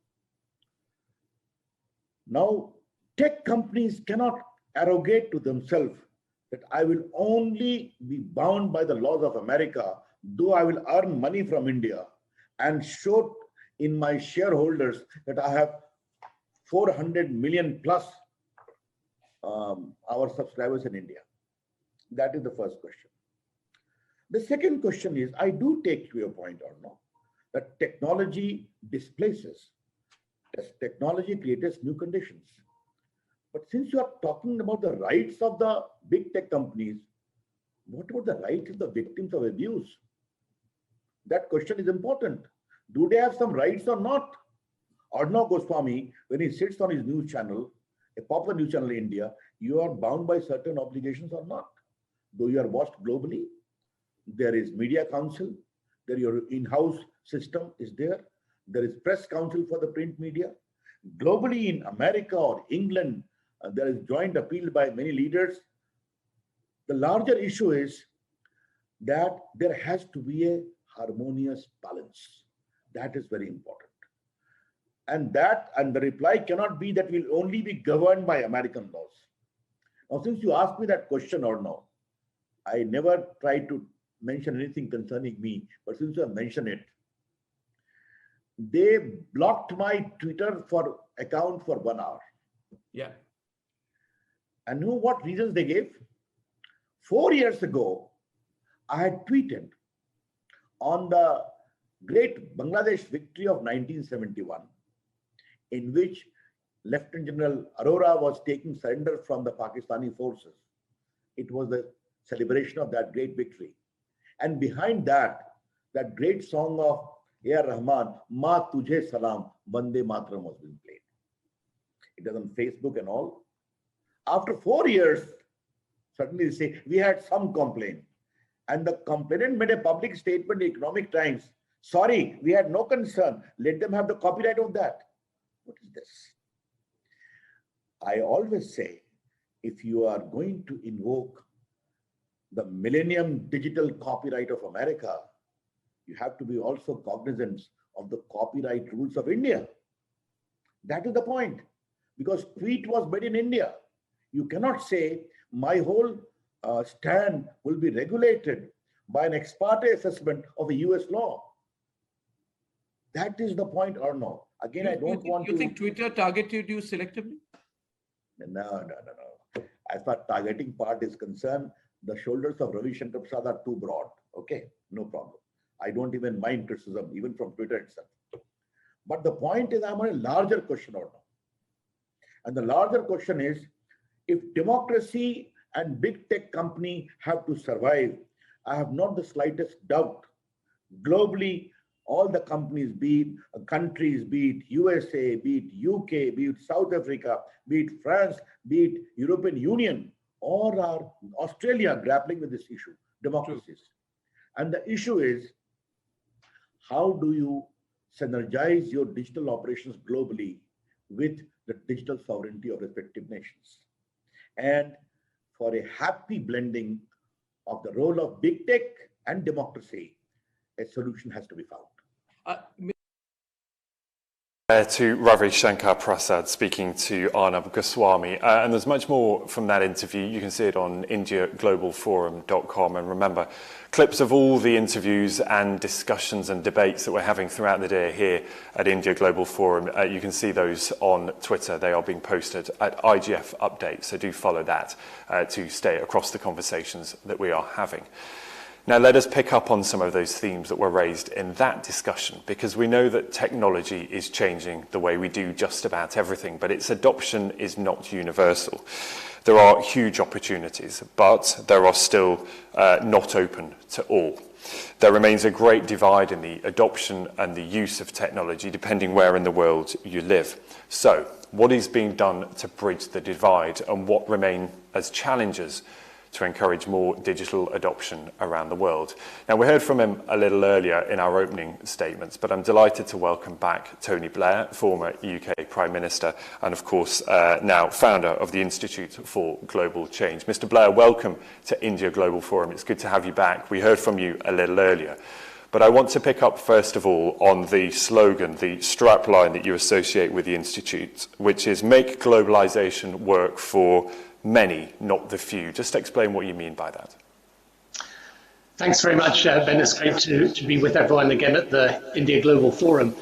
Now, tech companies cannot arrogate to themselves that I will only be bound by the laws of America, though I will earn money from India and show in my shareholders that I have 400 million plus our subscribers in India. That is the first question. The second question is, I do take your point or no, that technology displaces. Technology creates new conditions. But since you are talking about the rights of the big tech companies, what about the rights of the victims of abuse? That question is important. Do they have some rights or not? Arnab Goswami, when he sits on his news channel, a popular news channel in India, you are bound by certain obligations or not. Though you are watched globally, there is media council, there your in-house system is there. There is press council for the print media. Globally in America or England, there is joint appeal by many leaders. The larger issue is that there has to be a harmonious balance. That is very important. And the reply cannot be that we'll only be governed by American laws. Now, since you asked me that question or no, I never tried to mention anything concerning me, but since you have mentioned it, they blocked my Twitter account for 1 hour. Yeah. And you know what reasons they gave? 4 years ago, I had tweeted on the great Bangladesh victory of 1971, in which Lieutenant General Arora was taking surrender from the Pakistani forces. It was the celebration of that great victory. And behind that great song of A.R. Rahman, Ma Tujhe Salam, Vande Mataram was being played. It is on Facebook and all. After 4 years, suddenly they say, we had some complaint. And the complainant made a public statement in Economic Times. Sorry, we had no concern. Let them have the copyright of that. What is this? I always say, if you are going to invoke the Millennium Digital Copyright of America, you have to be also cognizant of the copyright rules of India. That is the point. Because tweet was made in India. You cannot say my whole stand will be regulated by an ex parte assessment of a US law. That is the point, or no? Again, I don't want to... You think Twitter targeted you selectively? No. As far as targeting part is concerned, the shoulders of Ravi Shankar Prasad are too broad. Okay, no problem. I don't even mind criticism, even from Twitter itself. But the point is, I'm on a larger question or no. And the larger question is, if democracy and big tech company have to survive, I have not the slightest doubt. Globally, all the companies, be it countries, be it USA, be it UK, be it South Africa, be it France, be it European Union, or are Australia grappling with this issue, democracies. And the issue is, how do you synergize your digital operations globally with the digital sovereignty of respective nations? And for a happy blending of the role of big tech and democracy, a solution has to be found. To Ravi Shankar Prasad speaking to Arnab Goswami. And there's much more from that interview. You can see it on indiaglobalforum.com. And remember, clips of all the interviews and discussions and debates that we're having throughout the day here at India Global Forum, you can see those on Twitter. They are being posted at IGF Update. So do follow that to stay across the conversations that we are having. Now, let us pick up on some of those themes that were raised in that discussion, because we know that technology is changing the way we do just about everything, but its adoption is not universal. There are huge opportunities, but there are still not open to all. There remains a great divide in the adoption and the use of technology, depending where in the world you live. So, what is being done to bridge the divide, and what remain as challenges to encourage more digital adoption around the world? Now, we heard from him a little earlier in our opening statements, but I'm delighted to welcome back Tony Blair, former UK Prime Minister, and of course now founder of the Institute for Global Change. Mr. Blair, welcome to India Global Forum. It's good to have you back. We heard from you a little earlier. But I want to pick up, first of all, on the slogan, the strapline that you associate with the Institute, which is "Make globalization work for many, not the few." Just explain what you mean by that. Thanks very much, Ben. It's great to be with everyone again at the India Global Forum.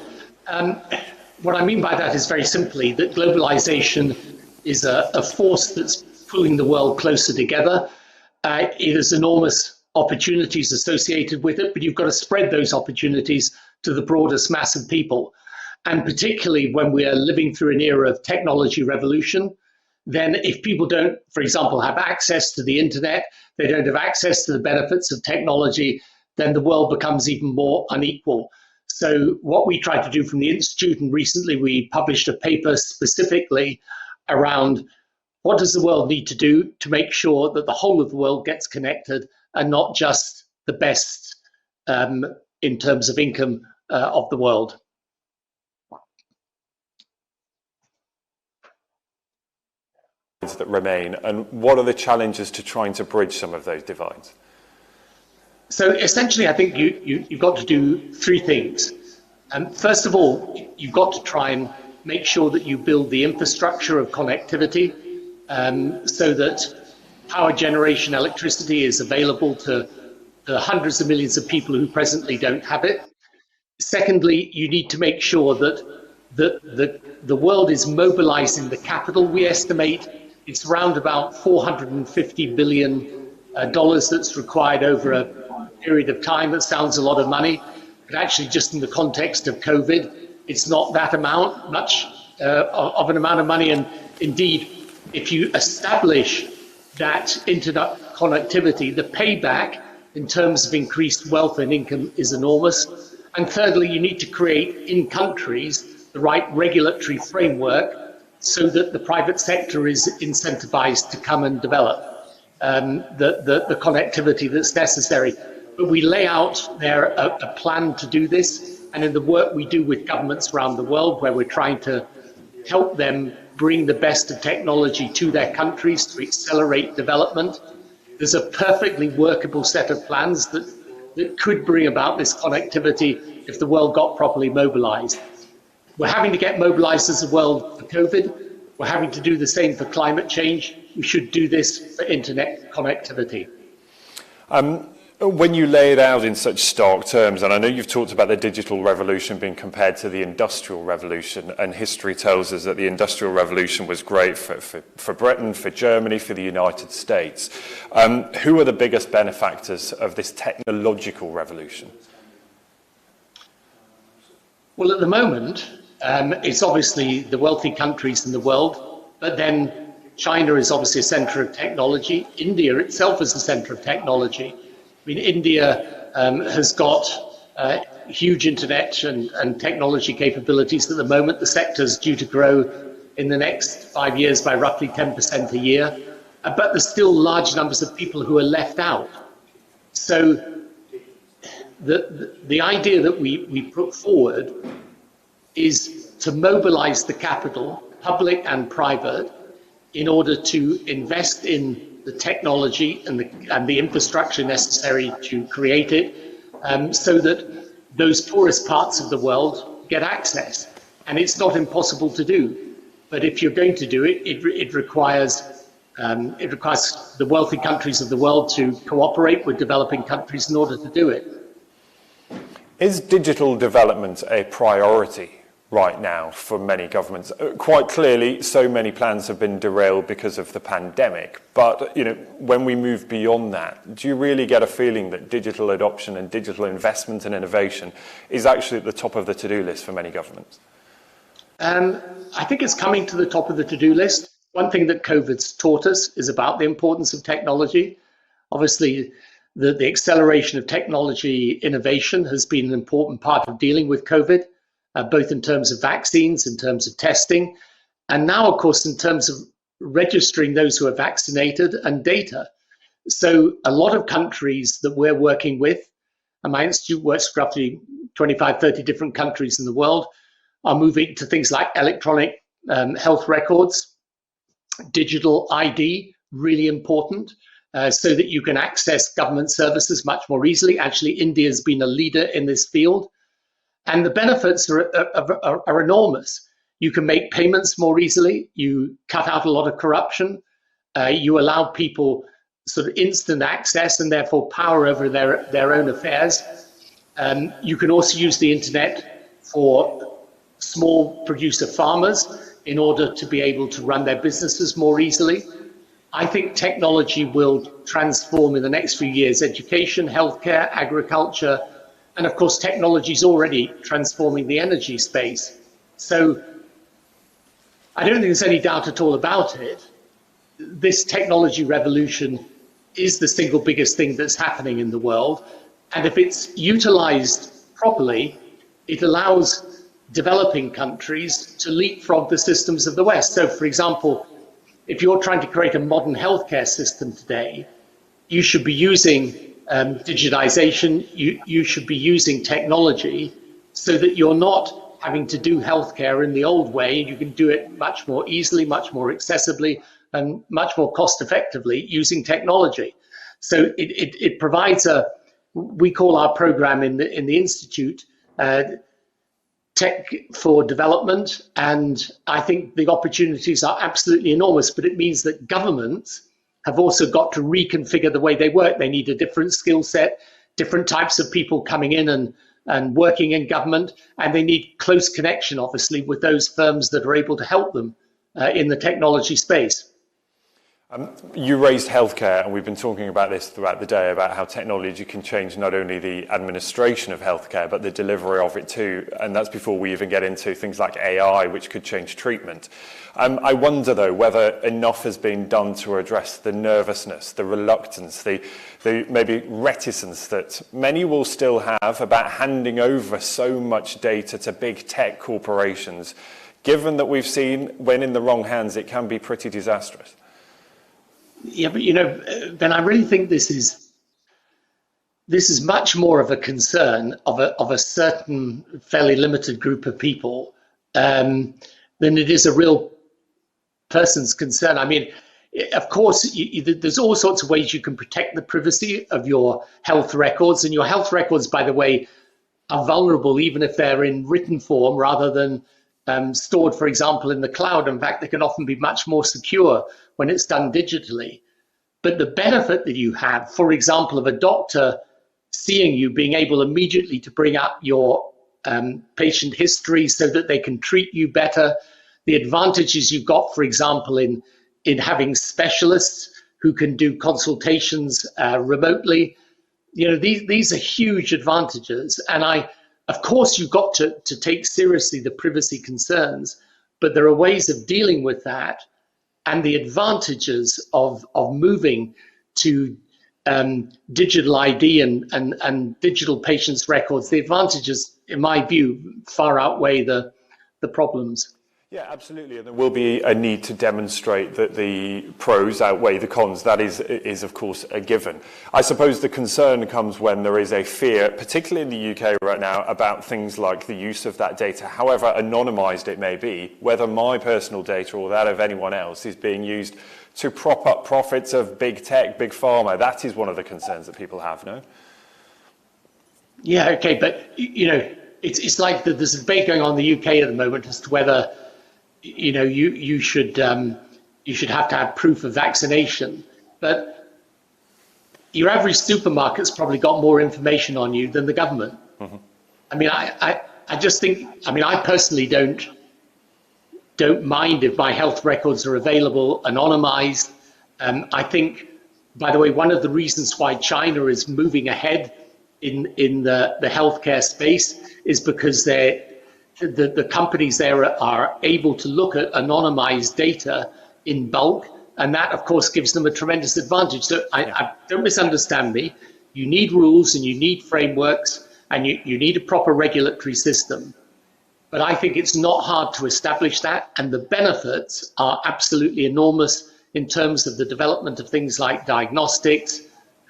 What I mean by that is very simply that globalization is a force that's pulling the world closer together. It has enormous opportunities associated with it, but you've got to spread those opportunities to the broadest mass of people. And particularly when we are living through an era of technology revolution, then if people don't, for example, have access to the internet, they don't have access to the benefits of technology, then the world becomes even more unequal. So what we try to do from the Institute, and recently we published a paper specifically around what does the world need to do to make sure that the whole of the world gets connected and not just the best in terms of income of the world. That remain, and what are the challenges to trying to bridge some of those divides? So essentially, I think you've got to do three things. First of all, you've got to try and make sure that you build the infrastructure of connectivity so that power generation electricity is available to the hundreds of millions of people who presently don't have it. Secondly, you need to make sure that the world is mobilizing the capital. We estimate it's around about $450 billion that's required over a period of time. That sounds a lot of money, but actually just in the context of COVID, it's not that amount, much of an amount of money. And indeed, if you establish that connectivity, the payback in terms of increased wealth and income is enormous. And thirdly, you need to create in countries the right regulatory framework so that the private sector is incentivized to come and develop the connectivity that's necessary. But we lay out there a plan to do this, and in the work we do with governments around the world, where we're trying to help them bring the best of technology to their countries to accelerate development, there's a perfectly workable set of plans that could bring about this connectivity if the world got properly mobilized. We're having to get mobilized as a world for COVID. We're having to do the same for climate change. We should do this for internet connectivity. When you lay it out in such stark terms, and I know you've talked about the digital revolution being compared to the industrial revolution, and history tells us that the industrial revolution was great for Britain, for Germany, for the United States. Who are the biggest benefactors of this technological revolution? Well, at the moment, it's obviously the wealthy countries in the world, but then China is obviously a center of technology. India itself is a center of technology. I mean, India has got huge internet and technology capabilities at the moment. The sector is due to grow in the next 5 years by roughly 10% a year, but there's still large numbers of people who are left out. So the idea that we put forward is to mobilize the capital, public and private, in order to invest in the technology and the infrastructure necessary to create it, so that those poorest parts of the world get access. And it's not impossible to do, but if you're going to do it, it requires the wealthy countries of the world to cooperate with developing countries in order to do it. Is digital development a priority right now for many governments? Quite clearly, so many plans have been derailed because of the pandemic. But when we move beyond that, do you really get a feeling that digital adoption and digital investment and innovation is actually at the top of the to-do list for many governments? I think it's coming to the top of the to-do list. One thing that COVID's taught us is about the importance of technology. Obviously, the acceleration of technology innovation has been an important part of dealing with COVID. Both in terms of vaccines, in terms of testing, and now, of course, in terms of registering those who are vaccinated and data. So a lot of countries that we're working with, and my institute works with roughly 25, 30 different countries in the world, are moving to things like electronic health records, digital ID, really important, so that you can access government services much more easily. Actually, India has been a leader in this field. And the benefits are enormous. You can make payments more easily. You cut out a lot of corruption. You allow people sort of instant access and therefore power over their own affairs. You can also use the internet for small producer farmers in order to be able to run their businesses more easily. I think technology will transform in the next few years education, healthcare, agriculture, and of course, technology is already transforming the energy space. So I don't think there's any doubt at all about it. This technology revolution is the single biggest thing that's happening in the world. And if it's utilized properly, it allows developing countries to leapfrog the systems of the West. So, for example, if you're trying to create a modern healthcare system today, you should be using digitization, you should be using technology so that you're not having to do healthcare in the old way. You can do it much more easily, much more accessibly, and much more cost effectively using technology. So it provides we call our program in the Institute Tech for Development, and I think the opportunities are absolutely enormous, but it means that governments have also got to reconfigure the way they work. They need a different skill set, different types of people coming in and working in government, and they need close connection, obviously, with those firms that are able to help them in the technology space. You raised healthcare, and we've been talking about this throughout the day, about how technology can change not only the administration of healthcare, but the delivery of it too. And that's before we even get into things like AI, which could change treatment. I wonder, though, whether enough has been done to address the nervousness, the reluctance, the maybe reticence that many will still have about handing over so much data to big tech corporations, given that we've seen when in the wrong hands it can be pretty disastrous. Yeah, but Ben, I really think this is much more of a concern of a certain fairly limited group of people than it is a real person's concern. I mean, of course, there's all sorts of ways you can protect the privacy of your health records, and your health records, by the way, are vulnerable even if they're in written form rather than stored, for example, in the cloud. In fact, they can often be much more secure when it's done digitally. But the benefit that you have, for example, of a doctor seeing you, being able immediately to bring up your patient history so that they can treat you better, the advantages you've got, for example, in having specialists who can do consultations remotely, these are huge advantages. And of course, you've got to take seriously the privacy concerns, but there are ways of dealing with that. And the advantages of moving to digital ID and digital patients' records, the advantages, in my view, far outweigh the problems. Yeah, absolutely. And there will be a need to demonstrate that the pros outweigh the cons. That is of course, a given. I suppose the concern comes when there is a fear, particularly in the UK right now, about things like the use of that data, however anonymised it may be, whether my personal data or that of anyone else is being used to prop up profits of big tech, big pharma. That is one of the concerns that people have, no? Yeah, okay, but, it's like there's a debate going on in the UK at the moment as to whether you should have to have proof of vaccination, but your average supermarket's probably got more information on you than the government. Mm-hmm. I mean, I just think, I personally don't mind if my health records are available anonymized. I think, by the way, one of the reasons why China is moving ahead in the healthcare space is because the companies there are able to look at anonymized data in bulk, and that, of course, gives them a tremendous advantage. So I don't misunderstand me. You need rules and you need frameworks and you need a proper regulatory system. But I think it's not hard to establish that, and the benefits are absolutely enormous in terms of the development of things like diagnostics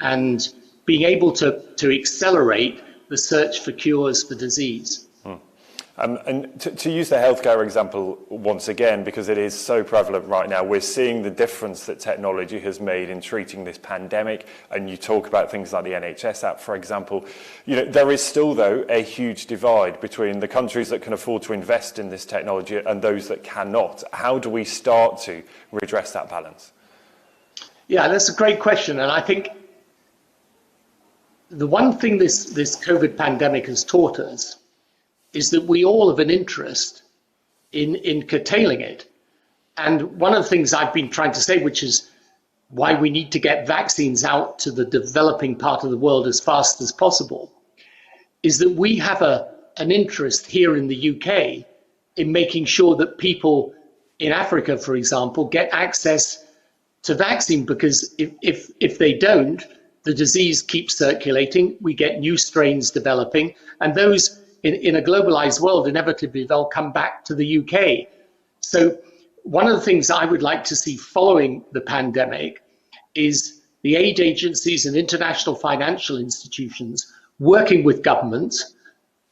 and being able to accelerate the search for cures for disease. And to use the healthcare example once again, because it is so prevalent right now, we're seeing the difference that technology has made in treating this pandemic. And you talk about things like the NHS app, for example. There is still, though, a huge divide between the countries that can afford to invest in this technology and those that cannot. How do we start to redress that balance? Yeah, that's a great question. And I think the one thing this COVID pandemic has taught us is that we all have an interest in curtailing it. And one of the things I've been trying to say, which is why we need to get vaccines out to the developing part of the world as fast as possible, is that we have an interest here in the UK in making sure that people in Africa, for example, get access to vaccine, because if they don't, the disease keeps circulating, we get new strains developing, and those in a globalized world, inevitably they'll come back to the UK. So one of the things I would like to see following the pandemic is the aid agencies and international financial institutions working with governments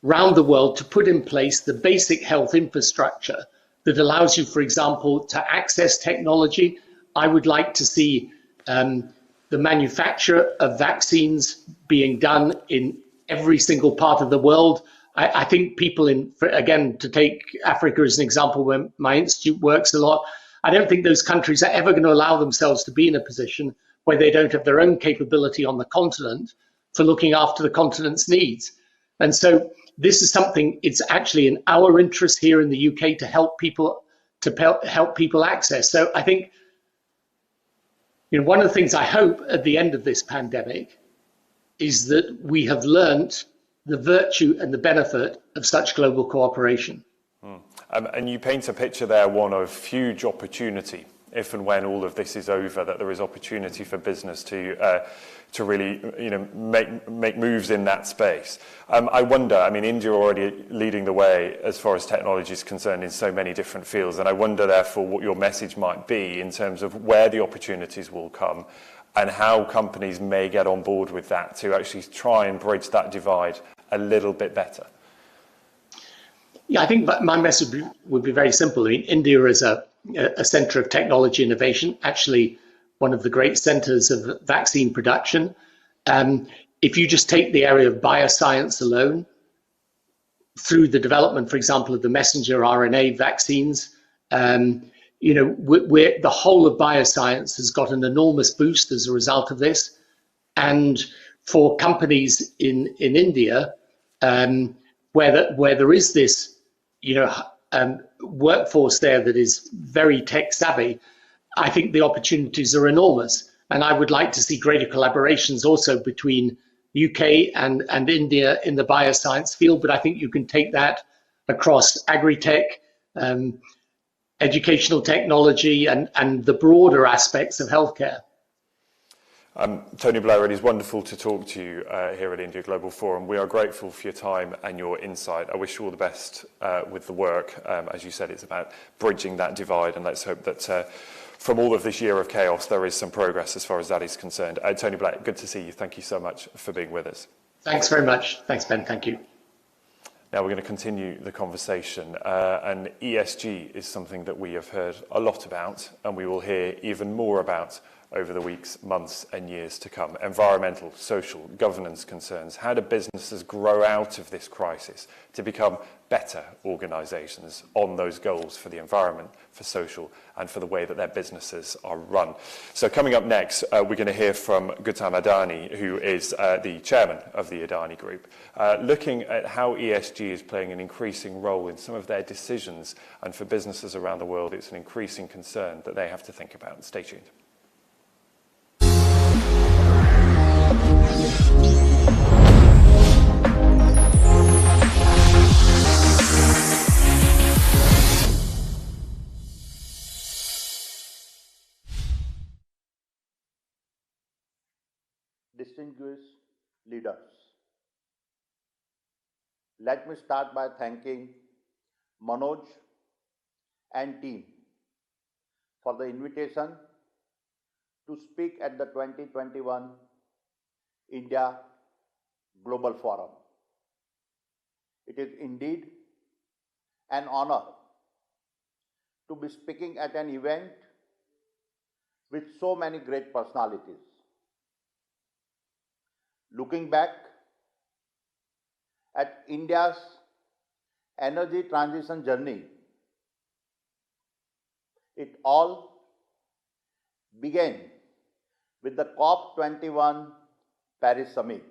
around the world to put in place the basic health infrastructure that allows you, for example, to access technology. I would like to see the manufacture of vaccines being done in every single part of the world. I think people again, to take Africa as an example, where my institute works a lot, I don't think those countries are ever going to allow themselves to be in a position where they don't have their own capability on the continent for looking after the continent's needs. And so this is something, it's actually in our interest here in the UK to help people access. So I think one of the things I hope at the end of this pandemic is that we have learnt the virtue and the benefit of such global cooperation. And you paint a picture there, one of huge opportunity, if and when all of this is over, that there is opportunity for business to really, make moves in that space. I wonder, India already leading the way as far as technology is concerned in so many different fields, and I wonder therefore what your message might be in terms of where the opportunities will come and how companies may get on board with that to actually try and bridge that divide a little bit better. Yeah, I think my message would be very simple. India is a center of technology innovation, actually one of the great centers of vaccine production. If you just take the area of bioscience alone, through the development, for example, of the messenger RNA vaccines, the whole of bioscience has got an enormous boost as a result of this. And for companies in India, where there is this, workforce there that is very tech savvy, I think the opportunities are enormous. And I would like to see greater collaborations also between UK and India in the bioscience field, but I think you can take that across agri-tech, educational technology, and the broader aspects of healthcare. Tony Blair, it is wonderful to talk to you here at India Global Forum. We are grateful for your time and your insight. I wish you all the best with the work. As you said, it's about bridging that divide, and let's hope that from all of this year of chaos, there is some progress as far as that is concerned. Tony Blair, good to see you. Thank you so much for being with us. Thanks very much. Thanks, Ben. Thank you. Now we're going to continue the conversation, and ESG is something that we have heard a lot about, and we will hear even more about over the weeks, months and years to come. Environmental, social, governance concerns. How do businesses grow out of this crisis to become better organisations on those goals for the environment, for social, and for the way that their businesses are run? So coming up next, we're going to hear from Gautam Adani, who is the chairman of the Adani Group, looking at how ESG is playing an increasing role in some of their decisions, and for businesses around the world, it's an increasing concern that they have to think about. Stay tuned. Distinguished leaders, let me start by thanking Manoj and team for the invitation to speak at the 2021 India Global Forum. It is indeed an honor to be speaking at an event with so many great personalities. Looking back at India's energy transition journey, it all began with the COP21 Paris Summit.